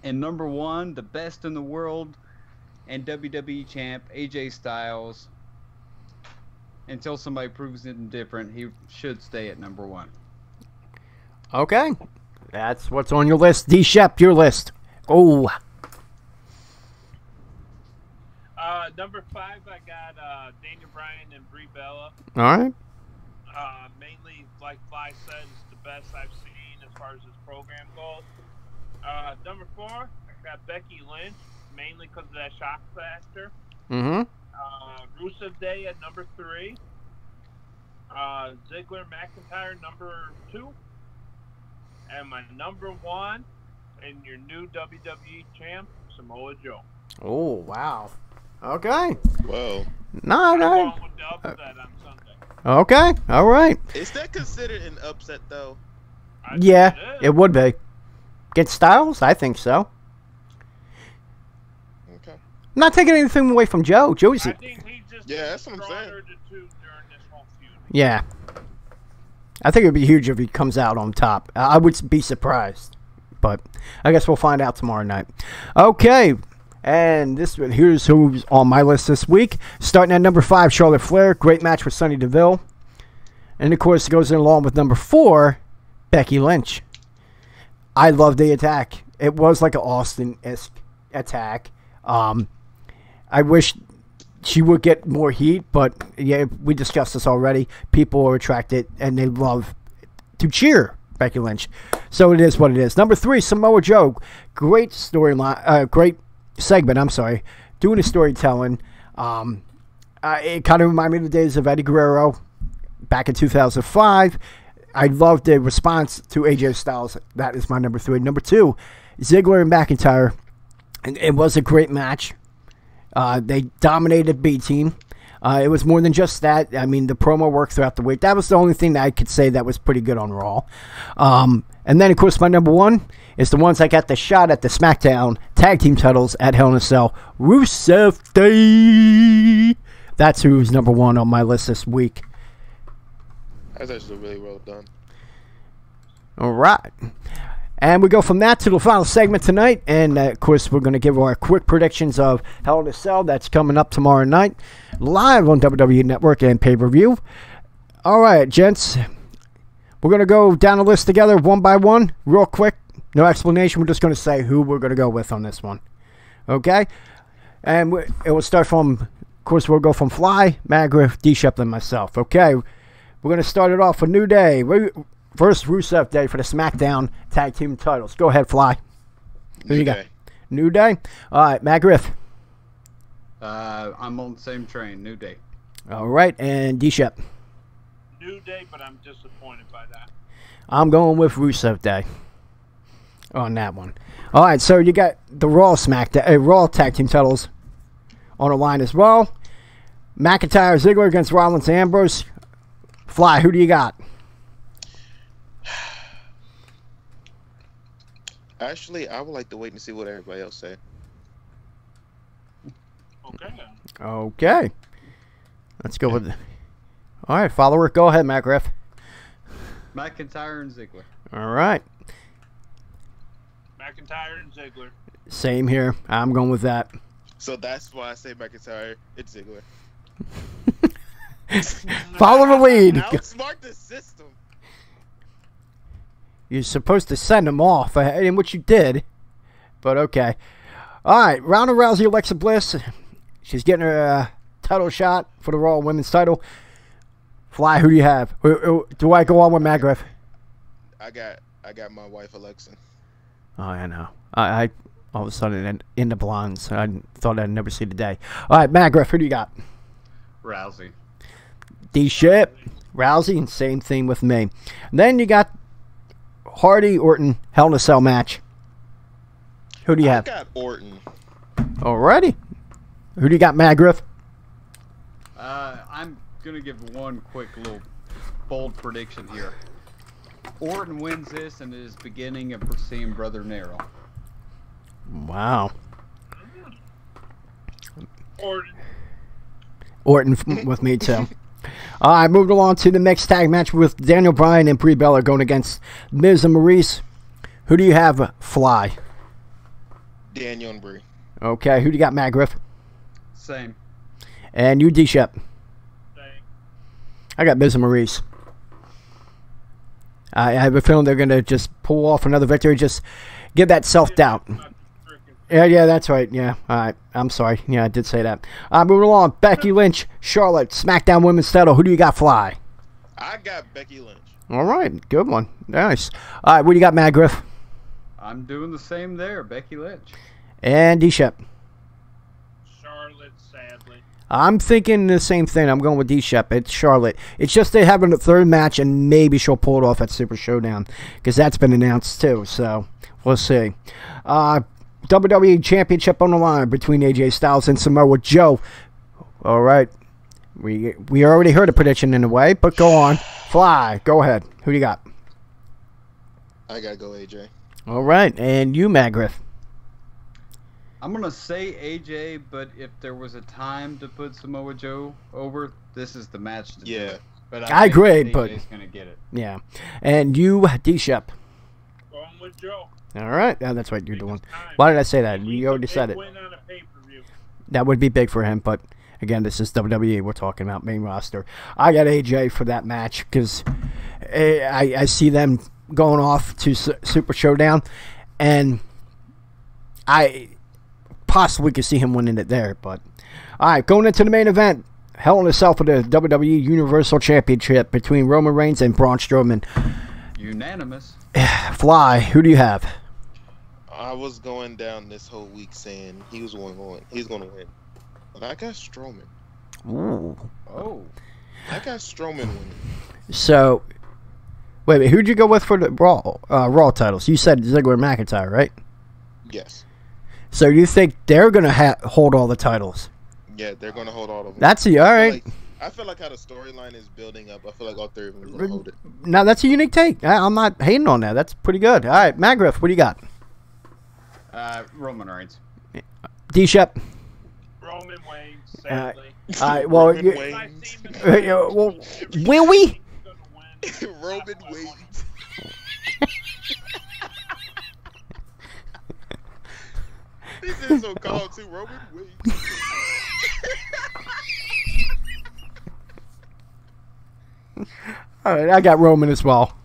Speaker 5: And number 1, the best in the world and WWE champ, AJ Styles. Until somebody proves him different, he should stay at number 1.
Speaker 4: Okay. That's what's on your list. D. Shep, your list. Oh.
Speaker 1: Number 5, I got Daniel Bryan and Brie Bella.
Speaker 4: All right.
Speaker 1: Mainly, like Fly said, it's the best I've seen as far as this program goes. Number 4, I got Becky Lynch, mainly because of that shock factor.
Speaker 4: Mm-hmm.
Speaker 1: Rusev Day at number 3. Ziggler McIntyre number 2. And my number 1, and your new WWE champ, Samoa Joe.
Speaker 4: Oh, wow. Okay.
Speaker 2: Whoa.
Speaker 4: No,
Speaker 1: I'm
Speaker 4: no.
Speaker 1: going with the upset on Sunday.
Speaker 4: Okay. All right.
Speaker 2: Is that considered an upset though?
Speaker 1: I think
Speaker 4: Yeah,
Speaker 1: it is.
Speaker 4: it would be. Against Styles? I think so.
Speaker 2: Okay.
Speaker 4: I'm not taking anything away from Joe. Joe's...
Speaker 1: I think he's just
Speaker 2: Yeah, that's what I'm
Speaker 1: stronger
Speaker 2: saying.
Speaker 1: the two during this whole feud.
Speaker 4: Yeah. I think it would be huge if he comes out on top. I would be surprised. But I guess we'll find out tomorrow night. Okay. And here's who's on my list this week. Starting at number 5, Charlotte Flair. Great match with Sonya Deville. And, of course, it goes in along with number 4, Becky Lynch. I love the attack. It was like an Austin-esque attack. I wish she would get more heat, but yeah, we discussed this already. People are attracted and they love to cheer Becky Lynch. So it is what it is. Number 3, Samoa Joe. Great storyline, great segment, I'm sorry. Doing the storytelling. It kind of reminded me of the days of Eddie Guerrero back in 2005. I loved the response to AJ Styles. That is my number 3. Number 2, Ziggler and McIntyre. And it was a great match. They dominated B Team. It was more than just that. I mean, the promo work throughout the week. That was the only thing that I could say that was pretty good on Raw. And then, of course, my number 1 is the ones that got the shot at the SmackDown Tag Team titles at Hell in a Cell. Rusev Day. That's who's number 1 on my list this week.
Speaker 2: That's actually really well done.
Speaker 4: All right. And we go from that to the final segment tonight. And, of course, we're going to give our quick predictions of Hell in a Cell. That's coming up tomorrow night, live on WWE Network and pay-per-view. All right, gents. We're going to go down the list together one by one, real quick. No explanation. We're just going to say who we're going to go with on this one. Okay? And it will start from, of course, we'll go from Fly, Magriff, D. Shep, and myself. Okay? We're going to start it off with New Day. First Rusev Day for the SmackDown Tag Team titles. Go ahead, Fly. Who you got? New Day. All right, Magriff.
Speaker 5: I'm on the same train, New Day.
Speaker 4: All right, and D-Shep.
Speaker 1: New Day, but I'm disappointed by that.
Speaker 4: I'm going with Rusev Day on that one. All right, so you got the Raw Raw Tag Team titles on the line as well. McIntyre, Ziggler against Rollins, Ambrose. Fly, who do you got?
Speaker 2: Actually, I would like to wait and see what everybody else say.
Speaker 1: Okay.
Speaker 4: Okay. Let's go with... All right, follower. Go ahead, McGriff.
Speaker 5: McIntyre and Ziggler.
Speaker 4: All right.
Speaker 1: McIntyre and Ziggler.
Speaker 4: Same here. I'm going with that.
Speaker 2: So that's why I say McIntyre. It's Ziggler.
Speaker 4: Follow the lead.
Speaker 2: Outsmart the system.
Speaker 4: You're supposed to send them off, in which you did. But okay. All right, Ronda Rousey, Alexa Bliss. She's getting her title shot for the Raw Women's title. Fly, who do you have? Do I go on with McGriff?
Speaker 2: I got my wife Alexa.
Speaker 4: Oh, I know. I all of a sudden in the blondes. I thought I'd never see the day. All right, Magriff, who do you got?
Speaker 5: Rousey.
Speaker 4: D-Ship, Rousey, and same thing with me. Then you got Hardy, Orton, Hell in a Cell match. Who do you have?
Speaker 2: I got Orton.
Speaker 4: Alrighty. Who do you got, Magriff?
Speaker 5: I'm gonna give one quick little bold prediction here. Orton wins this and is beginning of seeing Brother Nero.
Speaker 4: Wow.
Speaker 1: Orton.
Speaker 4: With me, too. All right, moving along to the next tag match with Daniel Bryan and Brie Bella going against Miz and Maurice. Who do you have fly?
Speaker 2: Daniel and Brie.
Speaker 4: Okay, who do you got, Magriff?
Speaker 5: Same.
Speaker 4: And you, D-Shep?
Speaker 1: Same.
Speaker 4: I got Miz and Maurice. I have a feeling they're going to just pull off another victory, just give that self-doubt. Yeah, that's right. Yeah, all right. I'm sorry. Yeah, I did say that. Moving along. Becky Lynch, Charlotte, SmackDown Women's title. Who do you got fly?
Speaker 2: I got Becky Lynch.
Speaker 4: All right, good one. Nice. All right, what do you got, Magriff?
Speaker 5: I'm doing the same there, Becky Lynch.
Speaker 4: And D-Shep.
Speaker 1: Charlotte, sadly.
Speaker 4: I'm thinking the same thing. I'm going with D-Shep. It's Charlotte. It's just they're having a third match, and maybe she'll pull it off at Super Showdown, because that's been announced too. So we'll see. WWE Championship on the line between AJ Styles and Samoa Joe. All right. We already heard a prediction in a way, but go on. Fly. Go ahead. Who do you got?
Speaker 2: I gotta go AJ.
Speaker 4: All right. And you, Magriff.
Speaker 5: I'm going to say AJ, but if there was a time to put Samoa Joe over, this is the match to do it. But
Speaker 4: I agree,
Speaker 5: think
Speaker 4: but
Speaker 5: AJ's going to get it.
Speaker 4: Yeah. And you, D-Shep.
Speaker 1: Going with Joe.
Speaker 4: All right. Yeah, that's what you're doing. Why did I say that? You already said it.
Speaker 1: Win on a pay-per-view.
Speaker 4: That would be big for him, but again, this is WWE. We're talking about main roster. I got AJ for that match because I see them going off to Super Showdown, and I possibly could see him winning it there. But all right, going into the main event, Hell in a Cell for the WWE Universal Championship between Roman Reigns and Braun Strowman.
Speaker 5: Unanimous.
Speaker 4: Fly, who do you have?
Speaker 2: I was going down this whole week saying he's going to win. But I got Strowman.
Speaker 4: Ooh.
Speaker 5: Oh.
Speaker 2: I got Strowman winning.
Speaker 4: So, wait, who'd you go with for the Raw titles? You said Ziggler and McIntyre, right?
Speaker 2: Yes.
Speaker 4: So you think they're going to hold all the titles?
Speaker 2: Yeah, they're going to hold all of them.
Speaker 4: That's all right.
Speaker 2: I feel like how the storyline is building up. I feel like all three of them are going to hold it.
Speaker 4: Now, that's a unique take. I'm not hating on that. That's pretty good. All right, Magriff, what do you got?
Speaker 5: Roman Reigns.
Speaker 4: D-Shep.
Speaker 1: Roman Reigns, sadly.
Speaker 4: All right, well, will we?
Speaker 2: Roman Reigns. This is so called too. Roman Reigns.
Speaker 4: All right, I got Roman as well.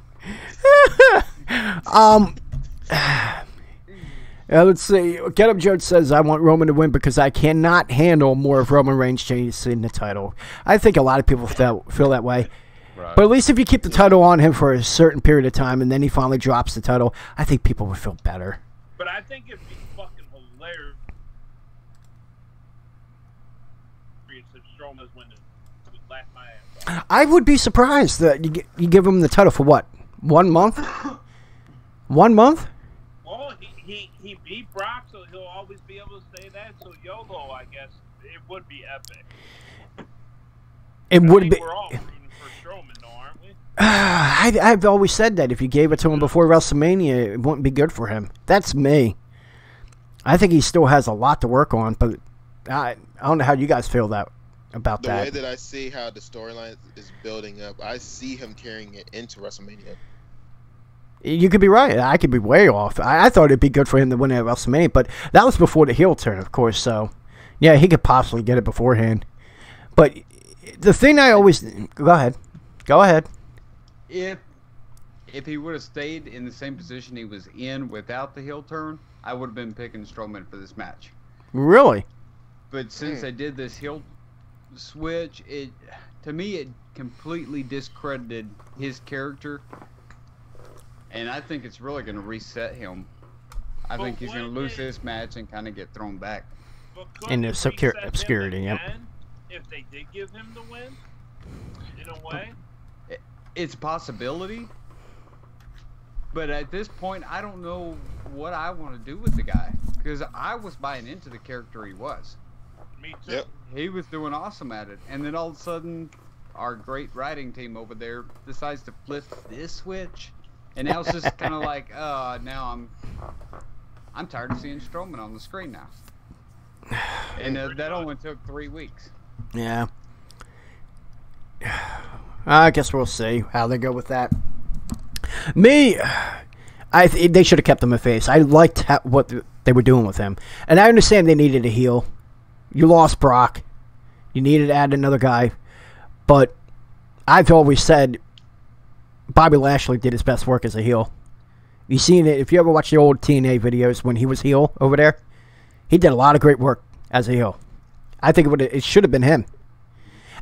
Speaker 4: Let's see. Get Up Joe says, I want Roman to win because I cannot handle more of Roman Reigns chasing the title. I think a lot of people feel that way. Right. But at least if you keep the title on him for a certain period of time and then he finally drops the title, I think people would feel better.
Speaker 1: But I think it'd be fucking hilarious if Strowman's winning. It would laugh my ass off.
Speaker 4: I would be surprised that you give him the title for what? 1 month? 1 month?
Speaker 1: Well, he beat Brock, so he'll always be able to say that. So YOLO, I guess, it would be epic.
Speaker 4: It would be.
Speaker 1: We're all rooting for Strowman, though, aren't we?
Speaker 4: I've always said that if you gave it to him before WrestleMania, it wouldn't be good for him. That's me. I think he still has a lot to work on, but I don't know how you guys feel about that.
Speaker 2: The way that I see how the storyline is building up, I see him carrying it into WrestleMania.
Speaker 4: You could be right. I could be way off. I thought it'd be good for him to win at WrestleMania, but that was before the heel turn, of course. So, yeah, he could possibly get it beforehand. But the thing I always go ahead.
Speaker 5: If he would have stayed in the same position he was in without the heel turn, I would have been picking Strowman for this match.
Speaker 4: Really?
Speaker 5: But since they did this heel switch, to me it completely discredited his character. And I think it's really going to reset him. I
Speaker 1: But
Speaker 5: think he's going to lose
Speaker 1: wouldn't
Speaker 5: this match and kind of get thrown back.
Speaker 1: But
Speaker 4: In
Speaker 1: couldn't
Speaker 4: the
Speaker 1: it reset him
Speaker 4: obscurity, yep.
Speaker 1: again if they did give him the win, in a way.
Speaker 5: It's a possibility, but at this point, I don't know what I want to do with the guy because I was buying into the character he was.
Speaker 1: Me too.
Speaker 2: Yep.
Speaker 5: He was doing awesome at it, and then all of a sudden, our great writing team over there decides to flip this switch, and now it's just kind of like, now I'm tired of seeing Strowman on the screen now, and that only took 3 weeks.
Speaker 4: Yeah. I guess we'll see how they go with that. Me, they should have kept him a face. I liked what they were doing with him. And I understand they needed a heel. You lost Brock. You needed to add another guy. But I've always said Bobby Lashley did his best work as a heel. You seen it. If you ever watch the old TNA videos when he was heel over there, he did a lot of great work as a heel. I think it should have been him.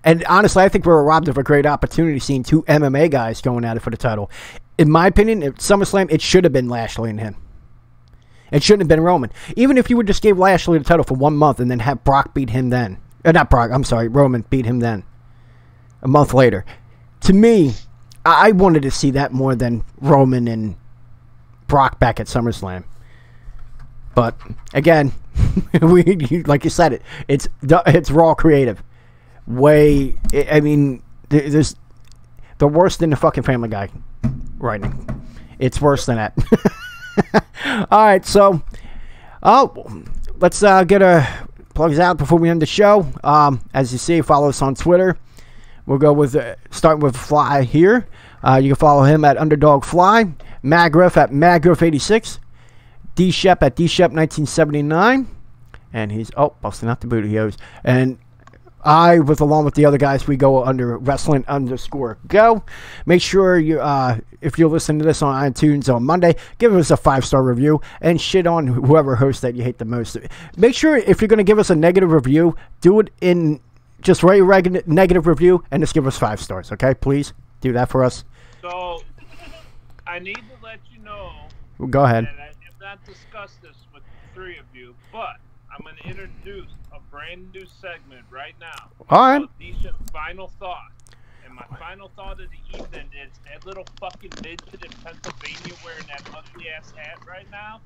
Speaker 4: And honestly, I think we were robbed of a great opportunity seeing two MMA guys going at it for the title. In my opinion, at SummerSlam, it should have been Lashley and him. It shouldn't have been Roman. Even if you would just give Lashley the title for 1 month and then have Brock beat him then. Not Brock, I'm sorry, Roman beat him then. A month later. To me, I wanted to see that more than Roman and Brock back at SummerSlam. But, again, like you said, it's raw creative. They're worse than the fucking Family Guy writing. It's worse than that. All right, so let's get our plugs out before we end the show. As you see, follow us on Twitter. We'll go with starting with Fly here. You can follow him at Underdog Fly, Magriff at Magriff86, D-Shep at D-Shep1979, and he's busting out the booty hose. And along with the other guys, we go under Wrestling_Go. Make sure you, if you're listening to this on iTunes on Monday, give us a 5-star review and shit on whoever hosts that you hate the most. Make sure if you're going to give us a negative review, do it in just write a negative review and just give us 5 stars. Okay, please do that for us.
Speaker 1: So I need to let you know.
Speaker 4: Go ahead.
Speaker 1: And I have not discussed this with the 3 of you, but I'm going to introduce a brand new segment right now.
Speaker 4: All right.
Speaker 1: Decent final thought. And my final thought of the evening is that little fucking midget in Pennsylvania wearing that ugly ass hat right now.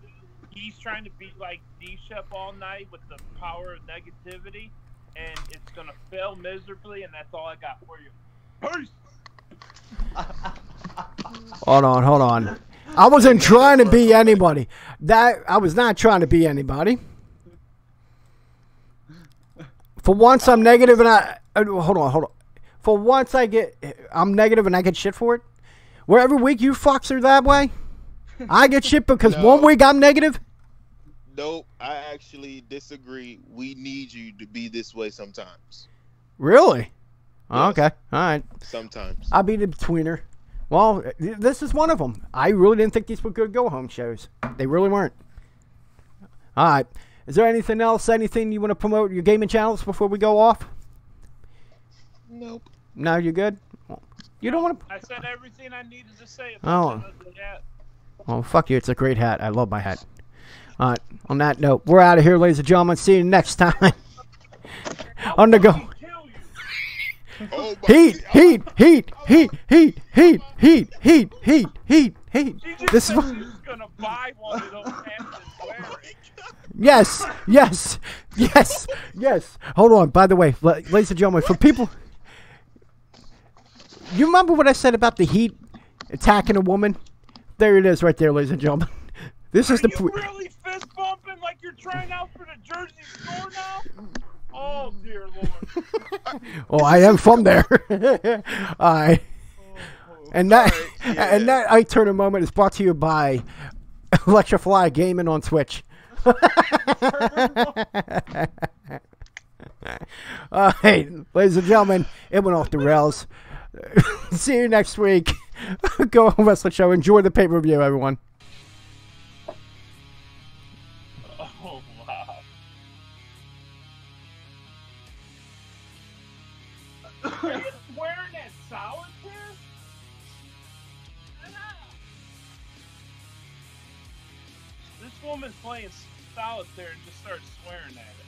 Speaker 1: He's trying to be like D-Shep all night with the power of negativity, and it's going to fail miserably, and that's all I got for you. Peace!
Speaker 4: Hold on. I wasn't trying to be anybody. I was not trying to be anybody. For once, I'm negative, and hold on. For once, I'm negative, and I get shit for it. Where every week you fucks are that way, I get shit because
Speaker 2: No.
Speaker 4: 1 week I'm negative.
Speaker 2: Nope, I actually disagree. We need you to be this way sometimes.
Speaker 4: Really?
Speaker 2: Yes.
Speaker 4: Okay. All right.
Speaker 2: Sometimes.
Speaker 4: I'll be the tweener. Well, this is one of them. I really didn't think these were good go-home shows. They really weren't. All right. Is there anything else? Anything you want to promote your gaming channels before we go off?
Speaker 2: Nope.
Speaker 4: No, you're good? You don't want to...
Speaker 1: I said everything I needed to say.
Speaker 4: Oh. Oh, fuck you. It's a great hat. I love my hat. All right. On that note, we're out of here, ladies and gentlemen. See you next time. Undergo.
Speaker 2: Oh,
Speaker 4: Heat. This is...
Speaker 1: Gonna buy one of those hats and wear it.
Speaker 4: Yes. Hold on. By the way, ladies and gentlemen, for people... You remember what I said about the Heat attacking a woman? There it is right there, ladies and gentlemen. This is the...
Speaker 1: Are you really fist bumping like you're trying out for the Jersey store now? Oh, dear Lord.
Speaker 4: Oh, I am from there. All right. And that I Turner moment is brought to you by Electrify Gaming on Twitch. All right, ladies and gentlemen, it went off the rails. See you next week. Go on Wrestling Show. Enjoy the pay-per-view, everyone.
Speaker 1: Oh, wow. Are you wearing that solitaire? This woman playing solitaire and just starts swearing at it?